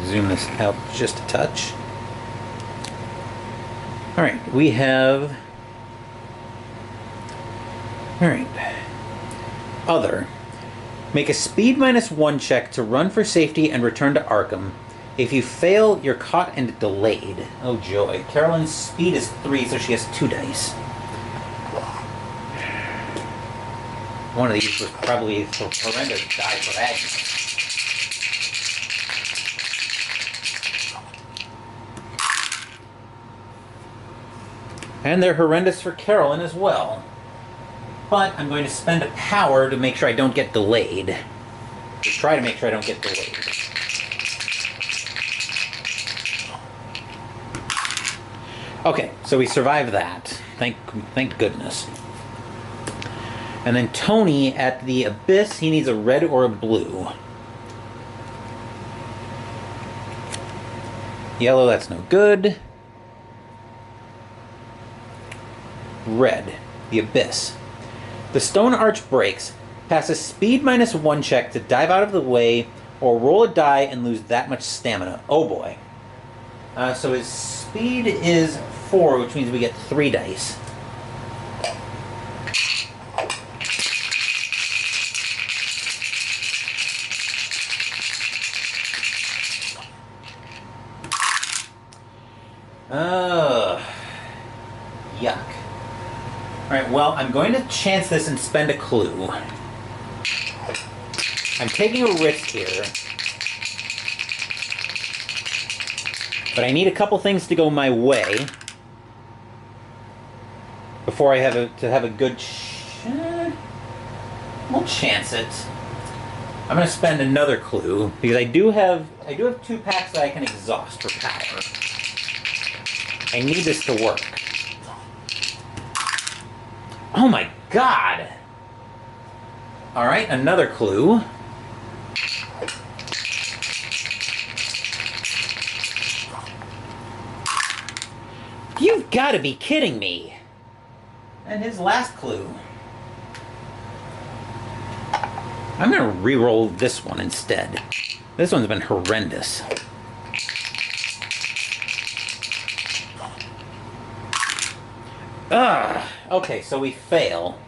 Zoom this out just a touch. Alright, we have... Alright. Other. Make a speed -1 check to run for safety and return to Arkham. If you fail, you're caught and delayed. Oh joy. Carolyn's speed is 3, so she has 2 dice. One of these was probably a horrendous die for Agnes. And they're horrendous for Carolyn as well. But I'm going to spend a power to make sure I don't get delayed. To try to make sure I don't get delayed. Okay, so we survived that. Thank goodness. And then Tony at the Abyss, he needs a red or a blue. Yellow, that's no good. Red, the Abyss. The stone arch breaks. Pass a speed -1 check to dive out of the way, or roll a die and lose that much stamina. Oh boy. So his speed is 4, which means we get 3 dice. Yuck. Alright, well, I'm going to chance this and spend a clue. I'm taking a risk here. But I need a couple things to go my way before I have a good we'll chance it. I'm going to spend another clue because I do have 2 packs that I can exhaust for power. I need this to work. Oh my god! Alright, another clue. You've got to be kidding me! And his last clue. I'm going to re-roll this one instead. This one's been horrendous. Ugh! Okay, so we fail.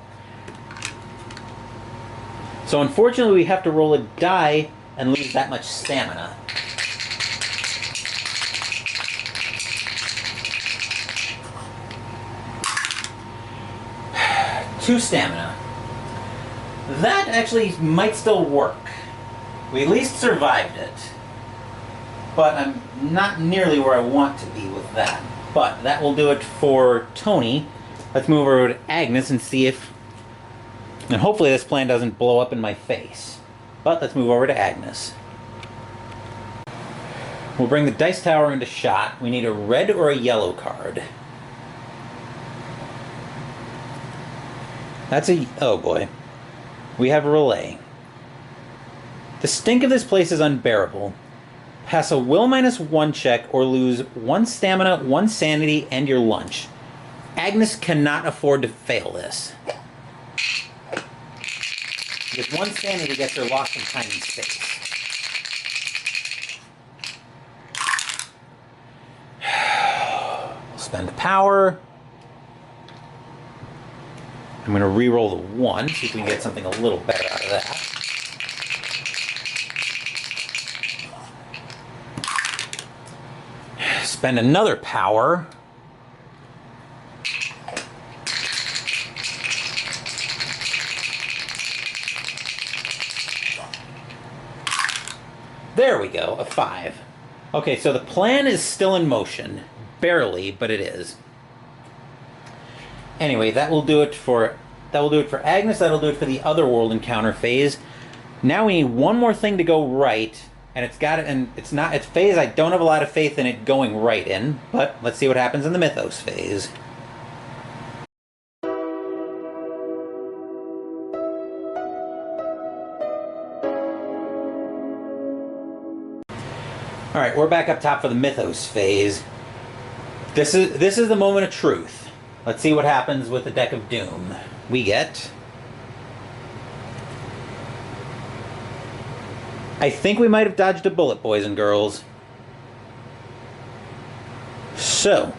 So unfortunately we have to roll a die and lose that much stamina. Two stamina. That actually might still work. We at least survived it. But I'm not nearly where I want to be with that. But that will do it for Tony. Let's move over to Agnes and see if... And hopefully this plan doesn't blow up in my face. But let's move over to Agnes. We'll bring the dice tower into shot. We need a red or a yellow card. That's a... Oh boy. We have a relay. The stink of this place is unbearable. Pass a will -1 check or lose 1 stamina, 1 sanity, and your lunch. Agnes cannot afford to fail this. Because 1 sanity gets her lost in time and space. We'll spend power. I'm going to re-roll the 1, see if we can get something a little better out of that. Spend another power. There we go, a 5. Okay, so the plan is still in motion. Barely, but it is. Anyway, that will do it for Agnes, that'll do it for the other world encounter phase. Now we need one more thing to go right, and it's phase I don't have a lot of faith in it going right in, but let's see what happens in the Mythos phase. Alright, we're back up top for the Mythos phase. This is the moment of truth. Let's see what happens with the deck of doom. We get... I think we might have dodged a bullet, boys and girls. So,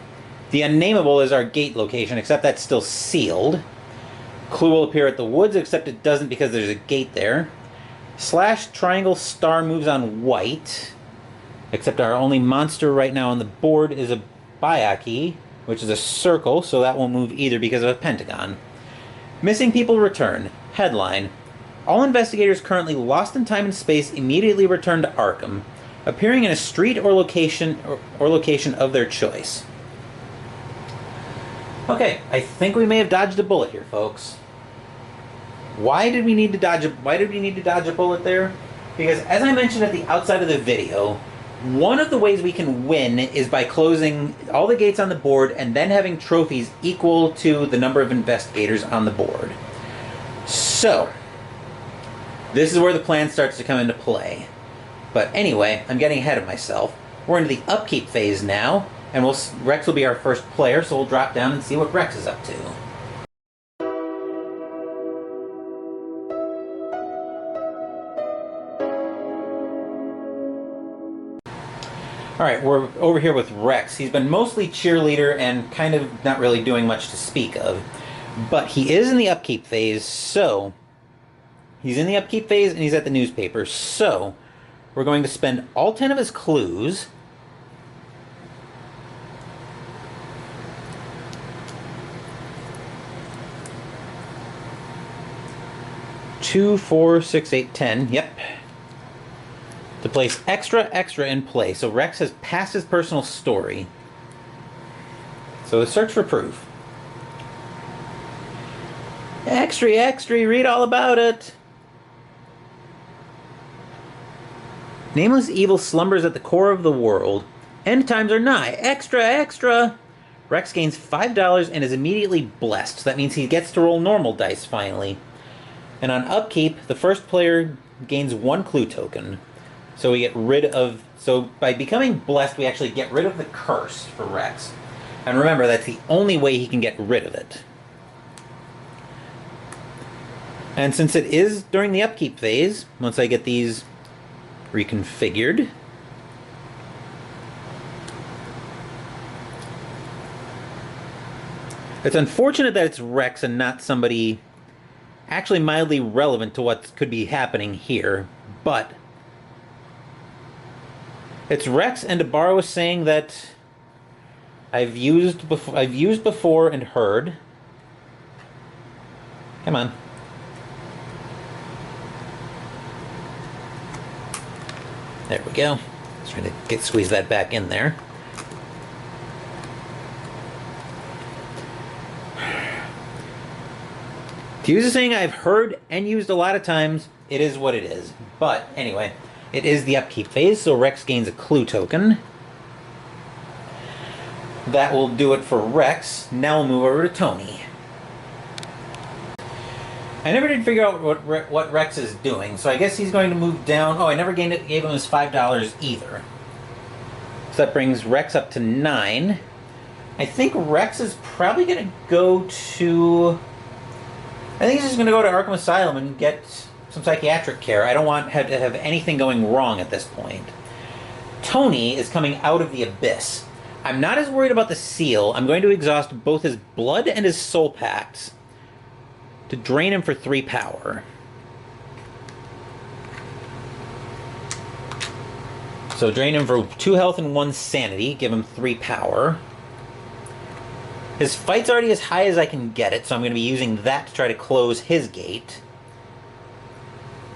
the Unnameable is our gate location, except that's still sealed. Clue will appear at the woods, except it doesn't because there's a gate there. Slash triangle star moves on white. Except our only monster right now on the board is a Bayaki, which is a circle, so that won't move either because of a pentagon. Missing people return. Headline: all investigators currently lost in time and space immediately return to Arkham, appearing in a street or location of their choice. Okay, I think we may have dodged a bullet here, folks. Why did we need to dodge a bullet there? Because as I mentioned at the outside of the video, one of the ways we can win is by closing all the gates on the board and then having trophies equal to the number of investigators on the board. So, this is where the plan starts to come into play. But anyway, I'm getting ahead of myself. We're into the upkeep phase now, and Rex will be our first player, so we'll drop down and see what Rex is up to. Alright, we're over here with Rex. He's been mostly cheerleader and kind of not really doing much to speak of. But he is in the upkeep phase, so... He's in the upkeep phase and he's at the newspaper, so... We're going to spend all 10 of his clues. Two, 4, 6, 8, 10. Yep. To place extra in play. So Rex has passed his personal story. So the search for proof. Extra, read all about it. Nameless evil slumbers at the core of the world. End times are nigh. Extra. Rex gains $5 and is immediately blessed. So that means he gets to roll normal dice finally. And on upkeep, the first player gains 1 clue token. So we get rid of... So by becoming blessed, we actually get rid of the curse for Rex. And remember, that's the only way he can get rid of it. And since it is during the upkeep phase, once I get these reconfigured... It's unfortunate that it's Rex and not somebody actually mildly relevant to what could be happening here, but... It's Rex, and to borrow a saying that I've used before and heard. Come on. There we go. Just trying to squeeze that back in there. To use a saying I've heard and used a lot of times, it is what it is. But anyway, it is the upkeep phase, so Rex gains a clue token. That will do it for Rex. Now we'll move over to Tony. I never did figure out what Rex is doing, so I guess he's going to move down. Oh, I never gave him his $5 either. So that brings Rex up to 9. I think Rex is probably going to go to... I think he's just going to go to Arkham Asylum and get some psychiatric care. I don't want to have anything going wrong at this point. Tony is coming out of the abyss. I'm not as worried about the seal. I'm going to exhaust both his blood and his soul pacts to drain him for 3 power. So drain him for 2 health and 1 sanity, give him 3 power. His fight's already as high as I can get it, so I'm going to be using that to try to close his gate.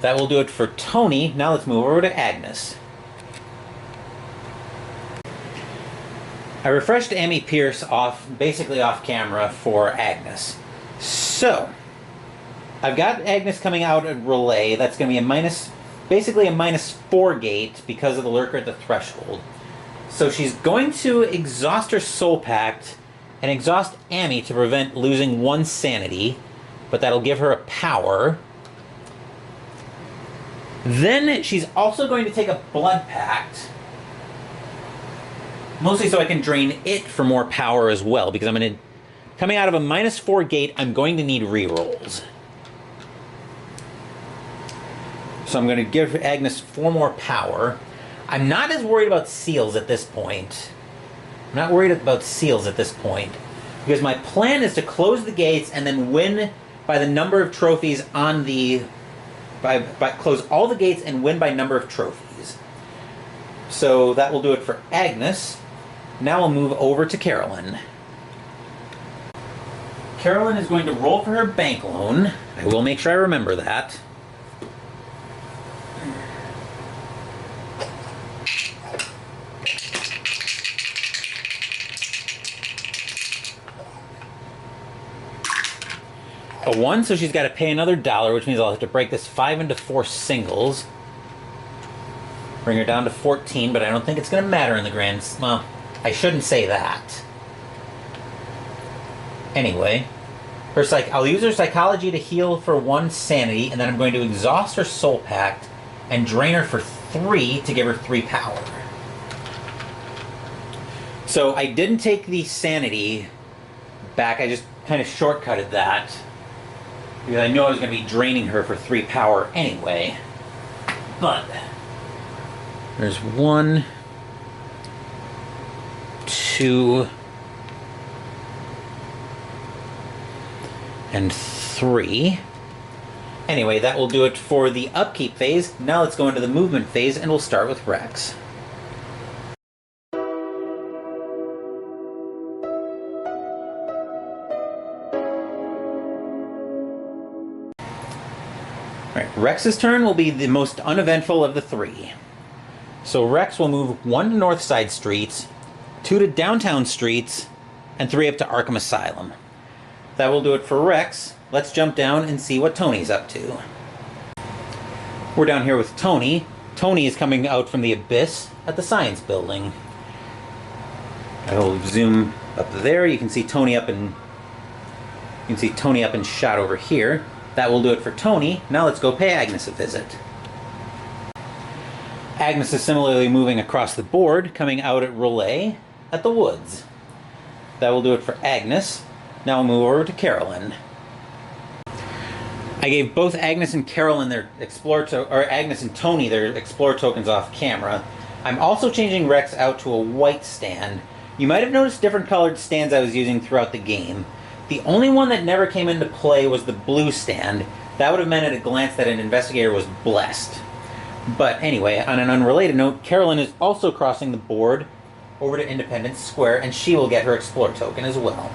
That will do it for Tony. Now let's move over to Agnes. I refreshed Amy Pierce basically off camera for Agnes. So, I've got Agnes coming out at Relay. That's going to be basically a -4 gate because of the lurker at the threshold. So she's going to exhaust her soul pact and exhaust Amy to prevent losing 1 sanity, but that'll give her a power. Then she's also going to take a blood pact, mostly so I can drain it for more power as well, because coming out of a -4 gate, I'm going to need rerolls. So I'm going to give Agnes 4 more power. I'm not as worried about seals at this point. I'm not worried about seals at this point, because my plan is to close the gates and then win by the number of trophies on the... close all the gates and win by number of trophies. So that will do it for Agnes. Now we'll move over to Carolyn. Carolyn is going to roll for her bank loan. I will make sure I remember that. A 1, so she's got to pay another $1, which means I'll have to break this 5 into 4 singles. Bring her down to 14, but I don't think it's going to matter in the grand... Well, I shouldn't say that. Anyway, I'll use her psychology to heal for 1 sanity, and then I'm going to exhaust her soul pact and drain her for 3 to give her 3 power. So I didn't take the sanity back, I just kind of shortcutted that because I knew I was going to be draining her for 3 power anyway. But there's 1, 2, and 3. Anyway, that will do it for the upkeep phase. Now let's go into the movement phase, and we'll start with Rex. Alright, Rex's turn will be the most uneventful of the 3. So Rex will move 1 to North Side Streets, 2 to Downtown Streets, and 3 up to Arkham Asylum. That will do it for Rex. Let's jump down and see what Tony's up to. We're down here with Tony. Tony is coming out from the Abyss at the Science Building. I will zoom up there. You can see Tony up in shot over here. That will do it for Tony. Now let's go pay Agnes a visit. Agnes is similarly moving across the board, coming out at Relay at the Woods. That will do it for Agnes. Now we'll move over to Carolyn. I gave both Agnes and Carolyn their Agnes and Tony their Explore tokens off camera. I'm also changing Rex out to a white stand. You might have noticed different colored stands I was using throughout the game. The only one that never came into play was the blue stand. That would have meant at a glance that an investigator was blessed. But anyway, on an unrelated note, Carolyn is also crossing the board over to Independence Square, and she will get her Explore token as well.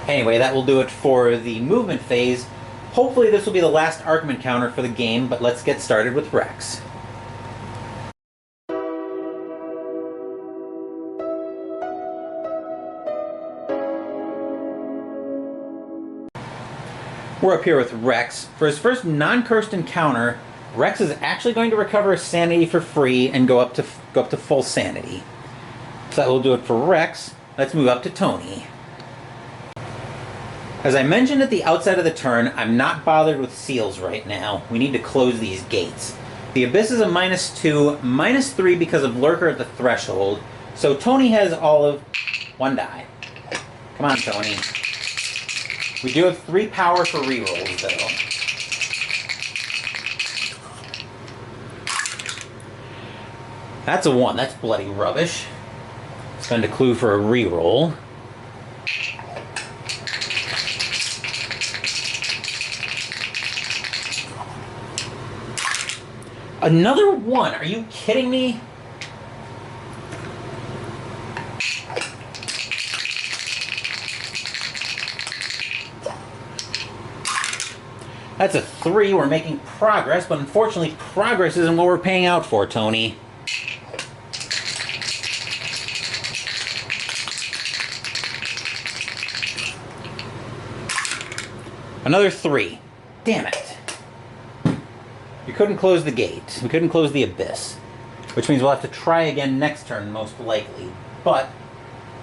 Anyway, that will do it for the movement phase. Hopefully this will be the last Arkham encounter for the game, but let's get started with Rex. We're up here with Rex. For his first non-cursed encounter, Rex is actually going to recover his sanity for free and go up to full sanity. So that will do it for Rex. Let's move up to Tony. As I mentioned at the outset of the turn, I'm not bothered with seals right now. We need to close these gates. The Abyss is a -2, -3 because of Lurker at the threshold, so Tony has all of 1 die. Come on, Tony. We do have 3 power for rerolls, though. That's a 1. That's bloody rubbish. Spend a clue for a reroll. Another 1. Are you kidding me? That's a 3. We're making progress, but unfortunately progress isn't what we're paying out for, Tony. Another 3. Damn it. We couldn't close the gate. We couldn't close the Abyss. Which means we'll have to try again next turn, most likely. But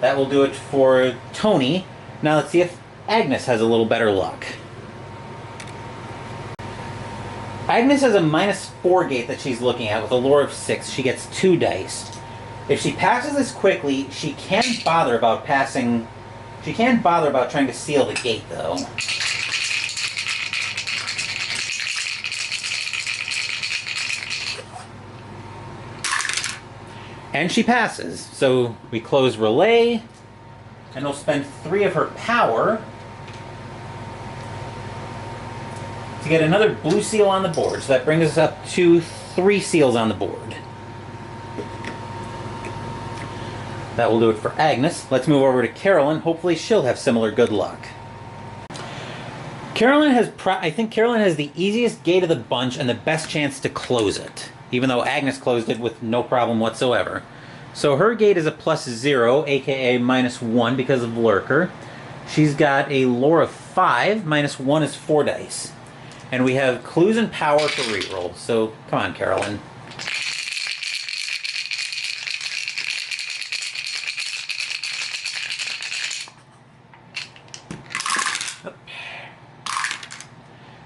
that will do it for Tony. Now let's see if Agnes has a little better luck. Agnes has a -4 gate that she's looking at with a lore of 6. She gets 2 dice. If she passes this quickly, she can't bother about trying to seal the gate, though. And she passes. So we close Relay, and we'll spend 3 of her power to get another blue seal on the board. So that brings us up to 3 seals on the board. That will do it for Agnes. Let's move over to Carolyn. Hopefully she'll have similar good luck. I think Carolyn has the easiest gate of the bunch and the best chance to close it, even though Agnes closed it with no problem whatsoever. So her gate is a +0, aka -1 because of Lurker. She's got a lore of 5, -1 is 4 dice. And we have clues and power for reroll. So come on, Carolyn.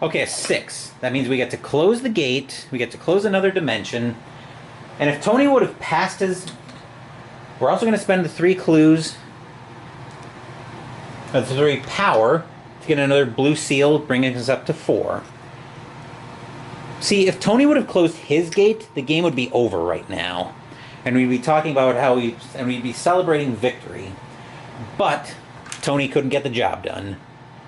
Okay, a 6. That means we get to close the gate, we get to close another dimension, and if Tony would have passed his... We're also going to spend the 3 clues, the 3 power, to get another blue seal, bringing us up to 4. See, if Tony would have closed his gate, the game would be over right now. And we'd be talking about how we'd be celebrating victory. But Tony couldn't get the job done.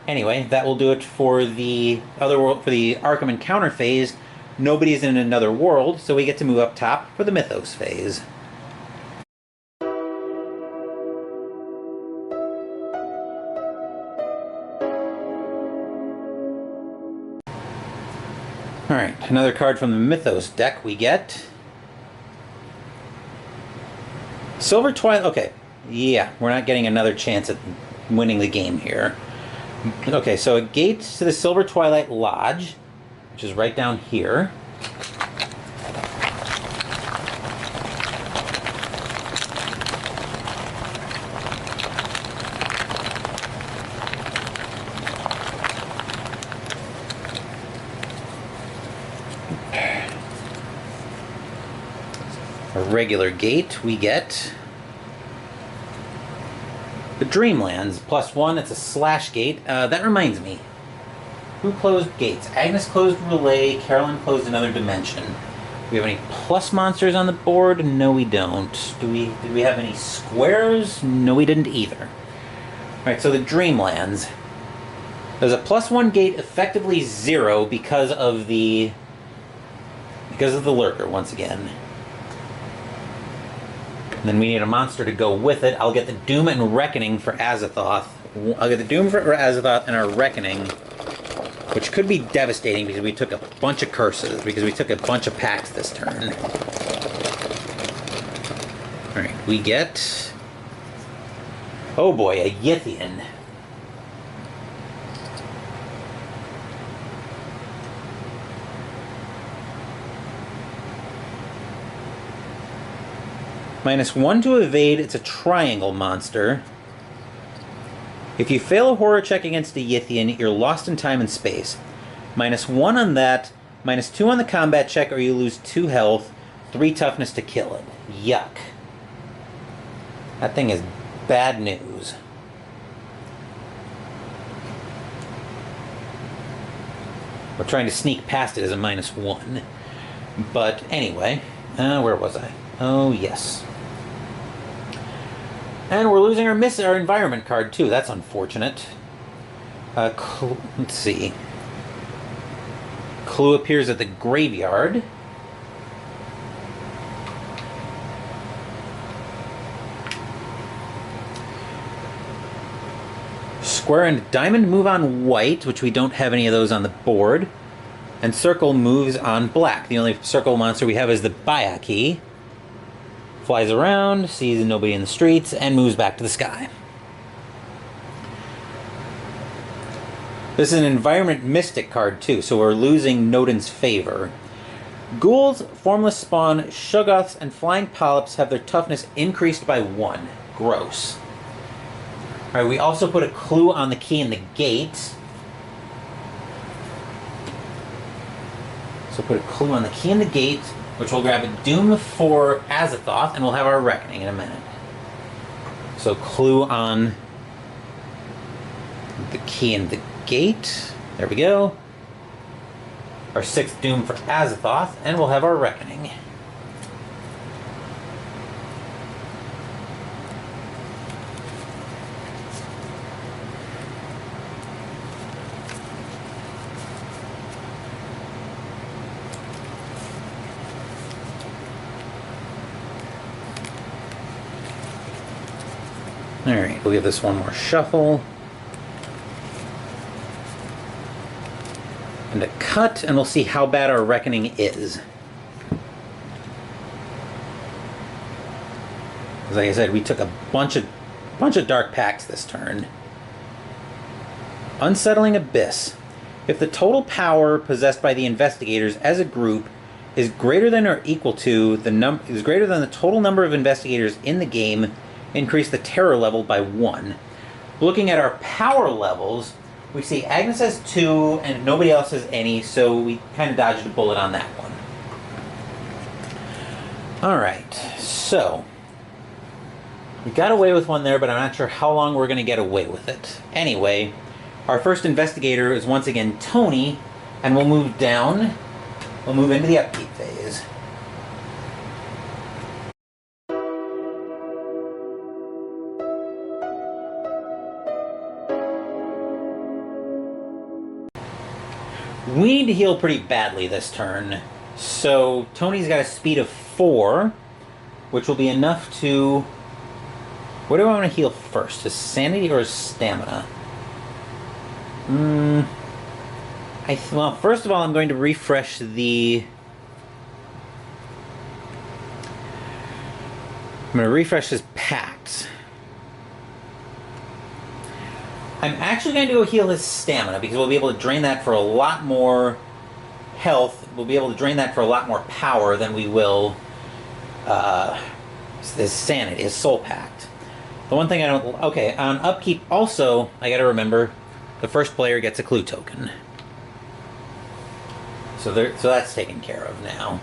Anyway, that will do it for the other world, for the Arkham Encounter phase. Nobody's in another world, so we get to move up top for the Mythos phase. Alright, another card from the Mythos deck we get. Silver Twilight... Okay, yeah, we're not getting another chance at winning the game here. Okay, so a gate to the Silver Twilight Lodge, which is right down here. A regular gate we get the Dreamlands +1. It's a slash gate. That reminds me, who closed gates? Agnes closed Relay. Carolyn closed another dimension. Do we have any plus monsters on the board? No, we don't. Did we have any squares? No, we didn't either. All right, so the Dreamlands. There's a +1 gate, effectively 0 because of the lurker once again. And then we need a monster to go with it. I'll get the Doom and Reckoning for Azathoth. I'll get the Doom for Azathoth and our Reckoning, which could be devastating because we took a bunch of curses, because we took a bunch of pacts this turn. Alright, we get... Oh boy, a Yithian. -1 to evade, it's a triangle monster. If you fail a horror check against a Yithian, you're lost in time and space. -1 on that, -2 on the combat check, or you lose 2 health, 3 toughness to kill it. Yuck. That thing is bad news. We're trying to sneak past it as a -1. But anyway, where was I? Oh, yes. And we're losing our environment card, too. That's unfortunate. Let's see. Clue appears at the graveyard. Square and diamond move on white, which we don't have any of those on the board. And circle moves on black. The only circle monster we have is the Bayaki. Flies around, sees nobody in the streets, and moves back to the sky. This is an Environment Mystic card, too, so we're losing Nodin's Favor. Ghouls, Formless Spawn, Shoggoths, and Flying Polyps have their toughness increased by 1. Gross. Alright, we also put a clue on the key in the gate. So put a clue on the key in the gate, which will grab a Doom for Azathoth, and we'll have our Reckoning in a minute. So clue on the key in the gate. There we go. Our 6th Doom for Azathoth, and we'll have our Reckoning. Alright, we'll give this one more shuffle. And a cut, and we'll see how bad our Reckoning is. Like I said, we took a bunch of dark pacts this turn. Unsettling Abyss. If the total power possessed by the investigators as a group is greater than or equal to is greater than the total number of investigators in the game, increase the terror level by 1. Looking at our power levels, We see Agnes has 2, and nobody else has any, so we kind of dodged a bullet on that one. Alright, so... we got away with one there, but I'm not sure how long we're going to get away with it. Anyway, our first investigator is once again Tony, and we'll move down. We'll move into the Upkeep Phase. We need to heal pretty badly this turn. So Tony's got a speed of 4, which will be enough to... what do I want to heal first? His sanity or his stamina? Well, first of all, I'm going to refresh the... I'm going to refresh his Pact. I'm actually going to go heal his stamina, because we'll be able to drain that for a lot more health. We'll be able to drain that for a lot more power than we will his sanity, his soul Pact. The one thing I don't... okay, on Upkeep also, I gotta remember, the first player gets a clue token. So that's taken care of now.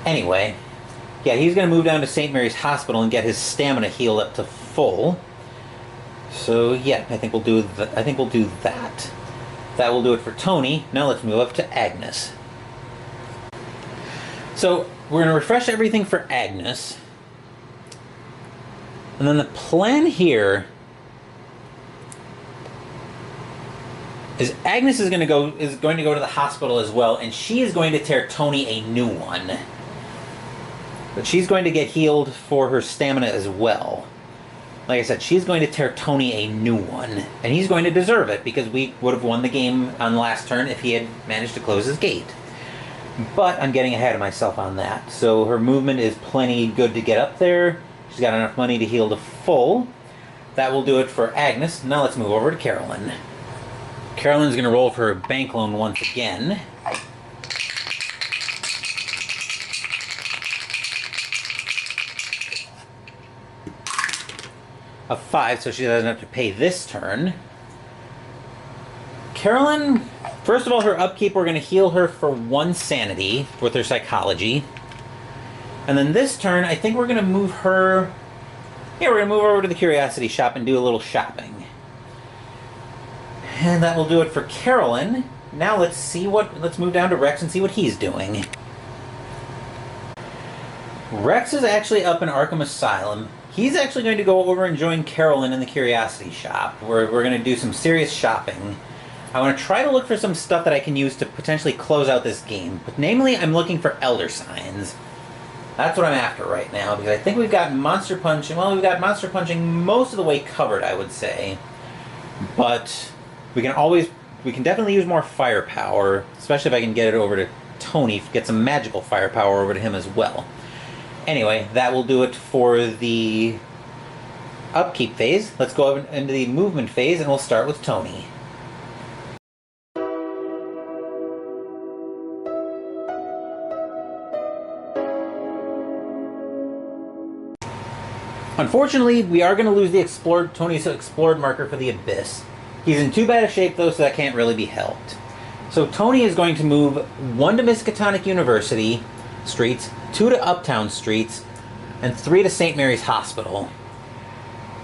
Anyway, yeah, he's gonna move down to St. Mary's Hospital and get his stamina healed up to full. So yeah, I think we'll do that. That will do it for Tony. Now let's move up to Agnes. So we're gonna refresh everything for Agnes. And then the plan here is Agnes is going to go to the hospital as well, and she is going to tear Tony a new one. But she's going to get healed for her stamina as well. Like I said, she's going to tear Tony a new one, and he's going to deserve it because we would have won the game on the last turn if he had managed to close his gate. But I'm getting ahead of myself on that. So her movement is plenty good to get up there. She's got enough money to heal to full. That will do it for Agnes. Now let's move over to Carolyn. Carolyn's going to roll for her bank loan once again. A 5, so she doesn't have to pay this turn. Carolyn, first of all, her upkeep, we're going to heal her for 1 sanity with her psychology. And then this turn, I think we're going to move her... yeah, we're going to move her over to the Curiosity Shop and do a little shopping. And that will do it for Carolyn. Now let's move down to Rex and see what he's doing. Rex is actually up in Arkham Asylum. He's actually going to go over and join Carolyn in the Curiosity Shop, where we're going to do some serious shopping. I want to try to look for some stuff that I can use to potentially close out this game. But namely, I'm looking for Elder Signs. That's what I'm after right now, because I think we've got Monster Punching... well, we've got Monster Punching most of the way covered, I would say. But we can definitely use more firepower, especially if I can get it over to Tony, get some magical firepower over to him as well. Anyway, that will do it for the Upkeep Phase. Let's go into the Movement Phase, and we'll start with Tony. Unfortunately, we are going to lose the Tony's Explored marker for the Abyss. He's in too bad a shape, though, so that can't really be helped. So Tony is going to move 1 to Miskatonic University streets, 2 to Uptown streets, and 3 to St. Mary's Hospital.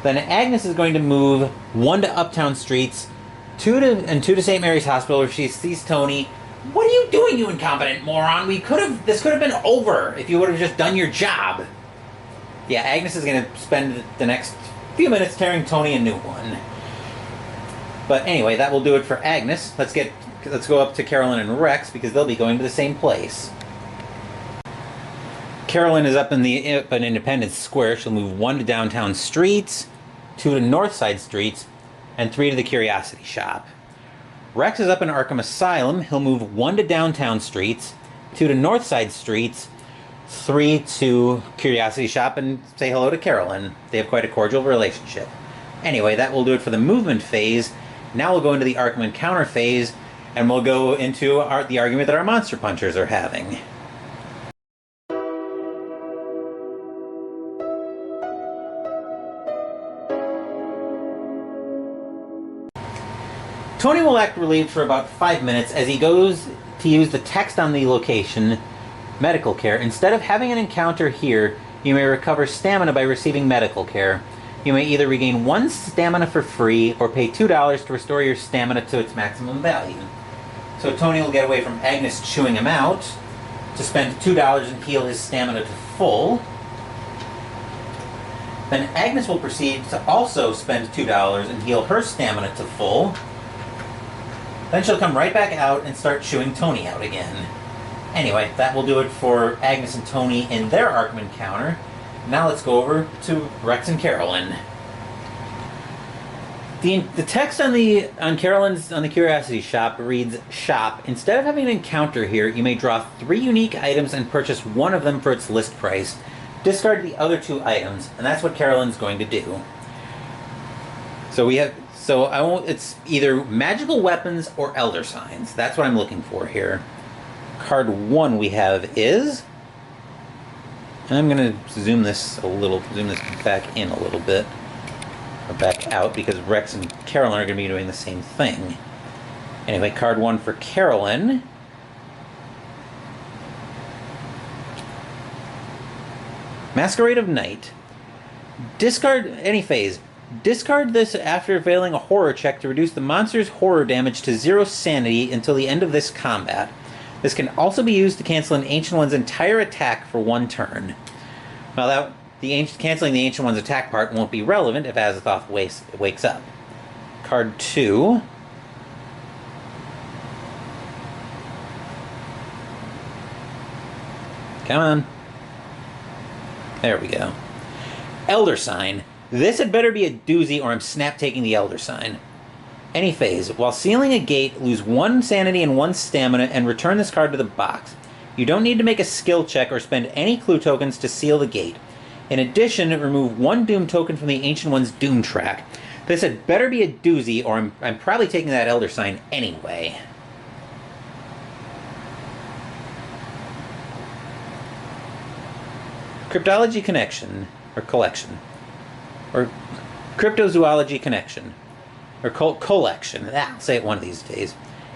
Then Agnes is going to move 1 to Uptown streets, 2 to St. Mary's Hospital, where she sees Tony. What are you doing, you incompetent moron? This could have been over if you would have just done your job. Yeah, Agnes is going to spend the next few minutes tearing Tony a new one. But anyway, that will do it for Agnes. Let's go up to Carolyn and Rex, because they'll be going to the same place. Carolyn is up in Independence Square. She'll move 1 to Downtown Streets, 2 to Northside Streets, and 3 to the Curiosity Shop. Rex is up in Arkham Asylum. He'll move 1 to Downtown Streets, 2 to Northside Streets, 3 to Curiosity Shop, and say hello to Carolyn. They have quite a cordial relationship. Anyway, that will do it for the Movement Phase. Now we'll go into the Arkham Encounter Phase, and we'll go into the argument that our Monster Punchers are having. Tony will act relieved for about 5 minutes as he goes to use the text on the location, medical care. Instead of having an encounter here, you may recover stamina by receiving medical care. You may either regain 1 stamina for free or pay $2 to restore your stamina to its maximum value. So Tony will get away from Agnes chewing him out to spend $2 and heal his stamina to full. Then Agnes will proceed to also spend $2 and heal her stamina to full. Then she'll come right back out and start chewing Tony out again. Anyway, that will do it for Agnes and Tony in their Arkham encounter. Now let's go over to Rex and Carolyn. The text on Carolyn's on the Curiosity Shop reads, "Shop. Instead of having an encounter here, you may draw 3 unique items and purchase one of them for its list price. Discard the other 2 items," and that's what Carolyn's going to do. It's either magical weapons or elder signs. That's what I'm looking for here. Card 1 we have is, and I'm going to zoom this back in a little bit, or back out, because Rex and Carolyn are going to be doing the same thing. Anyway, card 1 for Carolyn. Masquerade of Night. Discard any phase. Discard this after failing a horror check to reduce the monster's horror damage to 0 sanity until the end of this combat. This can also be used to cancel an Ancient One's entire attack for 1 turn. Well, canceling the Ancient One's attack part won't be relevant if Azathoth wakes up. Card 2. Come on. There we go. Elder Sign. This had better be a doozy or I'm snap taking the Elder Sign. Any phase. While sealing a gate, lose 1 sanity and 1 stamina and return this card to the box. You don't need to make a skill check or spend any clue tokens to seal the gate. In addition, remove 1 Doom token from the Ancient One's Doom track. This had better be a doozy or I'm probably taking that Elder Sign anyway. Cryptology Connection, or Collection. Or Cryptozoology Connection. Or collection. I'll say it one of these days.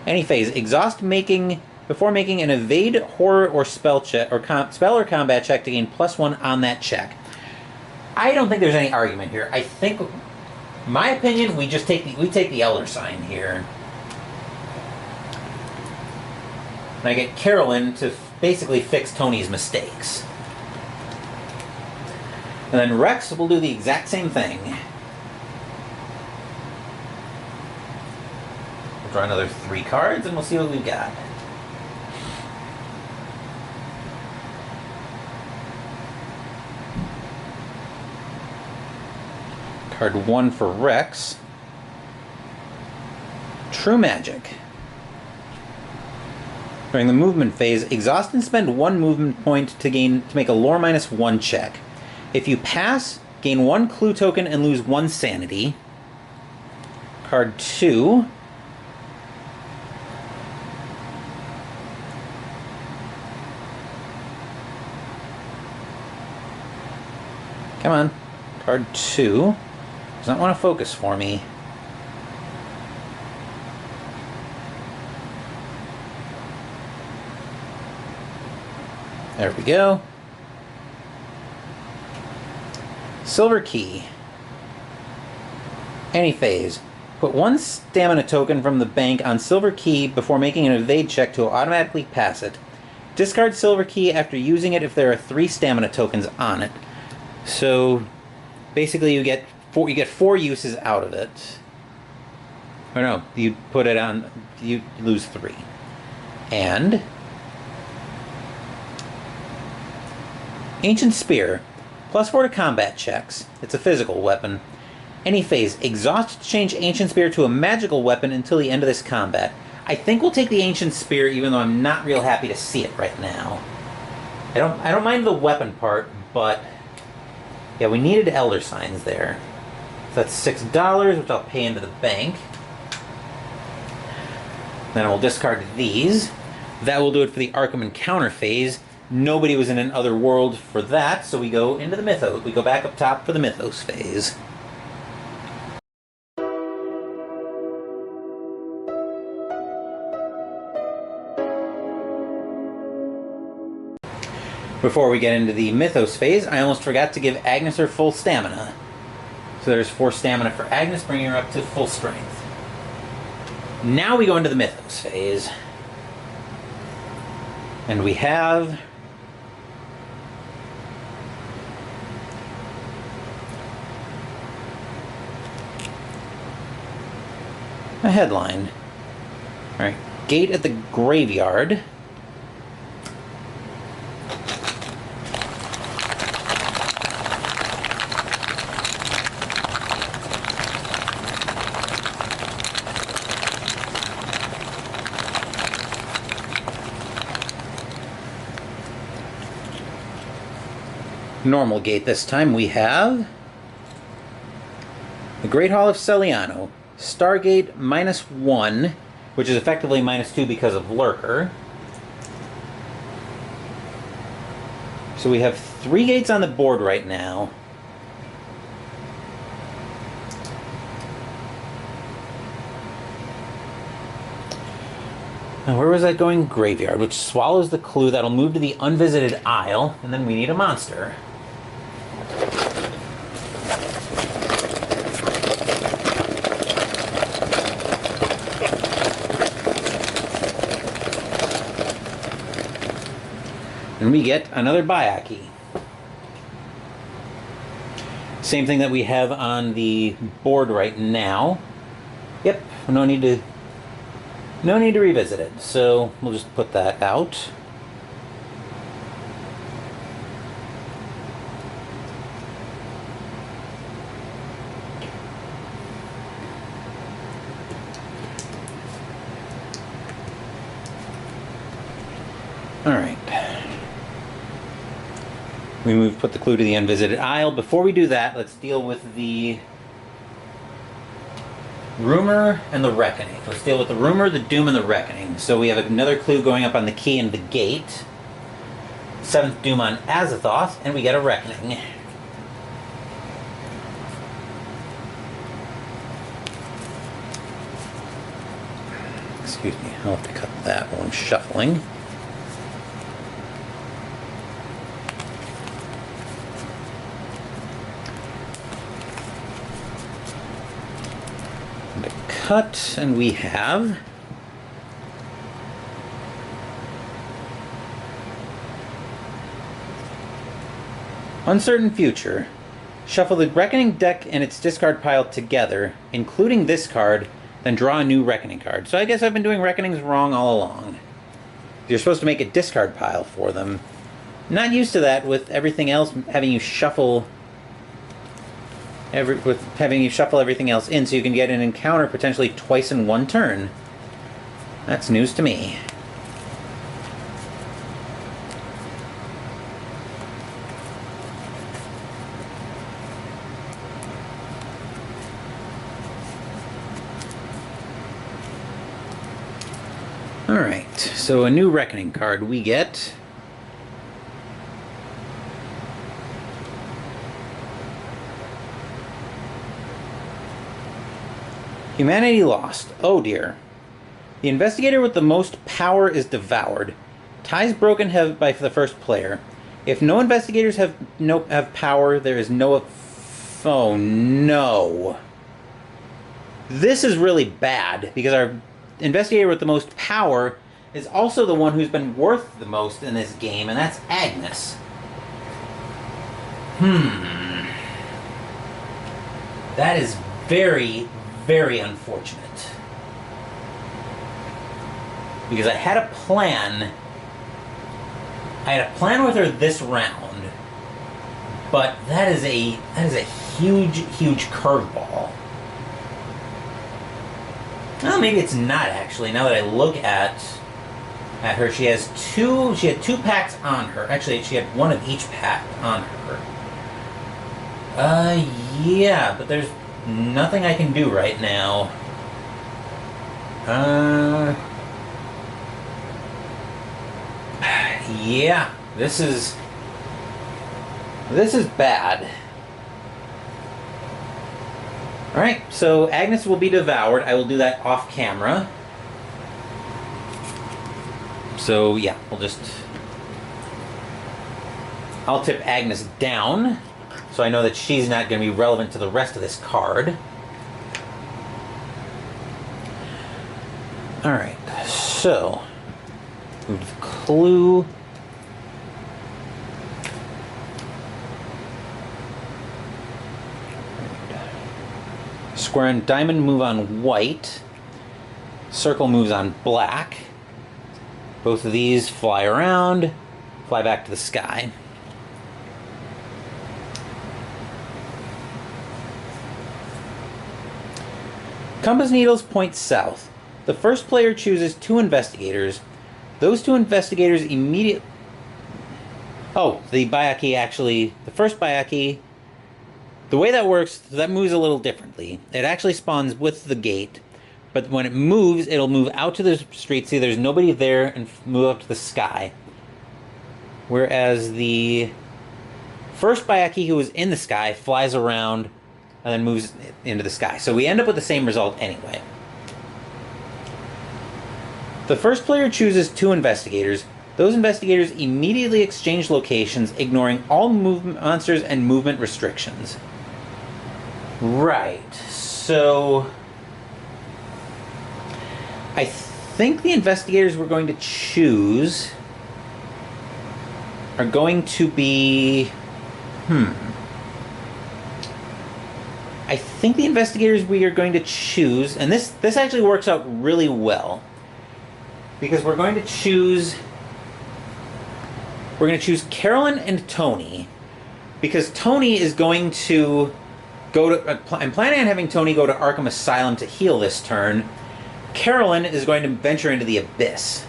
Any phase. Exhaust before making an evade, horror, or spell check, or spell or combat check to gain +1 on that check. I don't think there's any argument here. I think, my opinion, we take the Elder Sign here. And I get Carolyn to basically fix Tony's mistakes. And then Rex will do the exact same thing. We'll draw another 3 cards and we'll see what we've got. Card 1 for Rex. True Magic. During the movement phase, exhaust and spend 1 movement point to make a lore -1 check. If you pass, gain 1 clue token and lose 1 sanity. Card 2. Come on. Card 2. Does not want to focus for me. There we go. Silver Key. Any phase. Put 1 stamina token from the bank on Silver Key before making an evade check to automatically pass it. Discard Silver Key after using it if there are 3 stamina tokens on it. So basically you get 4 uses out of it. Or no, you put it on, you lose 3. And Ancient Spear. +4 to combat checks. It's a physical weapon. Any phase. Exhaust to change Ancient Spear to a magical weapon until the end of this combat. I think we'll take the Ancient Spear even though I'm not real happy to see it right now. I don't mind the weapon part, but yeah, we needed Elder Signs there. So that's $6, which I'll pay into the bank. Then I will discard these. That will do it for the Arkham Encounter phase. Nobody was in an other world for that, so we go into the Mythos. We go back up top for the Mythos phase. Before we get into the Mythos phase, I almost forgot to give Agnes her full stamina. So there's 4 stamina for Agnes, bringing her up to full strength. Now we go into the Mythos phase. And we have... a headline. Alright, gate at the graveyard. Normal gate this time. We have the Great Hall of Celiano. Stargate -1, which is effectively -2 because of Lurker. So we have 3 gates on the board right now. Now where was that going? Graveyard, which swallows the clue that'll move to the Unvisited Isle, and then we need a monster. And we get another Bayaki. Same thing that we have on the board right now. Yep, no need to revisit it. So we'll just put that out. All right. Put the clue to the Unvisited Isle. Before we do that, let's deal with the Rumor and the Reckoning. Let's deal with the Rumor, the Doom, and the Reckoning. So we have another clue going up on the key and the gate. 7th Doom on Azathoth, and we get a Reckoning. Excuse me, I'll have to cut that while I'm shuffling. Cut, and we have Uncertain Future. Shuffle the Reckoning deck and its discard pile together, including this card, then draw a new Reckoning card. So I guess I've been doing Reckonings wrong all along. You're supposed to make a discard pile for them. Not used to that with everything else having you shuffle everything else in, so you can get an encounter potentially twice in one turn. That's news to me. Alright, so a new Reckoning card we get. Humanity lost. Oh dear. The investigator with the most power is devoured. Ties broken by the first player. If no investigators have power, there is no... Oh no. This is really bad, because our investigator with the most power is also the one who's been worth the most in this game, and that's Agnes. That is very, very unfortunate. Because I had a plan. I had a plan with her this round, but that is a huge, huge curveball. Well, maybe it's not actually. Now that I look at her, she had two pacts on her. Actually, she had one of each pact on her. Yeah, but there's nothing I can do right now. Yeah, this is bad. Alright, so Agnes will be devoured. I will do that off camera. So yeah, we'll just I'll tip Agnes down, so I know that she's not going to be relevant to the rest of this card. Alright, so move clue. Square and diamond move on white. Circle moves on black. Both of these fly around, fly back to the sky. Compass needles point south. The first player chooses 2 investigators. Those 2 investigators immediately... Oh, the Bayaki actually... The first Bayaki... The way that works, that moves a little differently. It actually spawns with the gate, but when it moves, it'll move out to the street, see there's nobody there, and move up to the sky. Whereas the first Bayaki who was in the sky flies around and then moves into the sky. So we end up with the same result anyway. The first player chooses 2 investigators. Those investigators immediately exchange locations, ignoring all movement monsters and movement restrictions. Right, so I think the investigators we're going to choose are going to be... I think the investigators we are going to choose, and this actually works out really well, because we're going to choose Carolyn and Tony, because Tony is going to go to... I'm planning on having Tony go to Arkham Asylum to heal this turn. Carolyn is going to venture into the Abyss.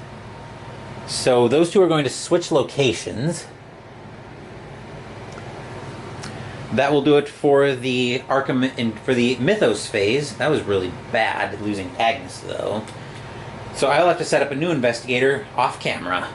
So those 2 are going to switch locations. That will do it for the Arkham and for the Mythos phase. That was really bad, losing Agnes, though. So I'll have to set up a new investigator off camera.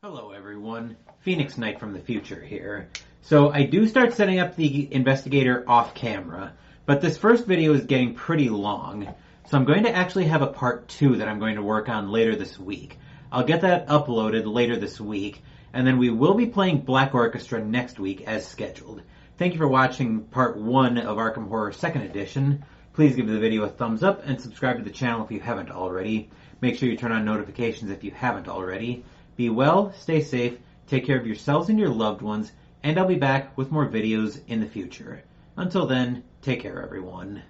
Hello, everyone. Phoenix Knight from the future here. So I do start setting up the investigator off camera, but this first video is getting pretty long. So I'm going to actually have a part 2 that I'm going to work on later this week. I'll get that uploaded later this week, and then we will be playing Black Orchestra next week as scheduled. Thank you for watching part 1 of Arkham Horror 2nd Edition. Please give the video a thumbs up and subscribe to the channel if you haven't already. Make sure you turn on notifications if you haven't already. Be well, stay safe, take care of yourselves and your loved ones, and I'll be back with more videos in the future. Until then, take care everyone.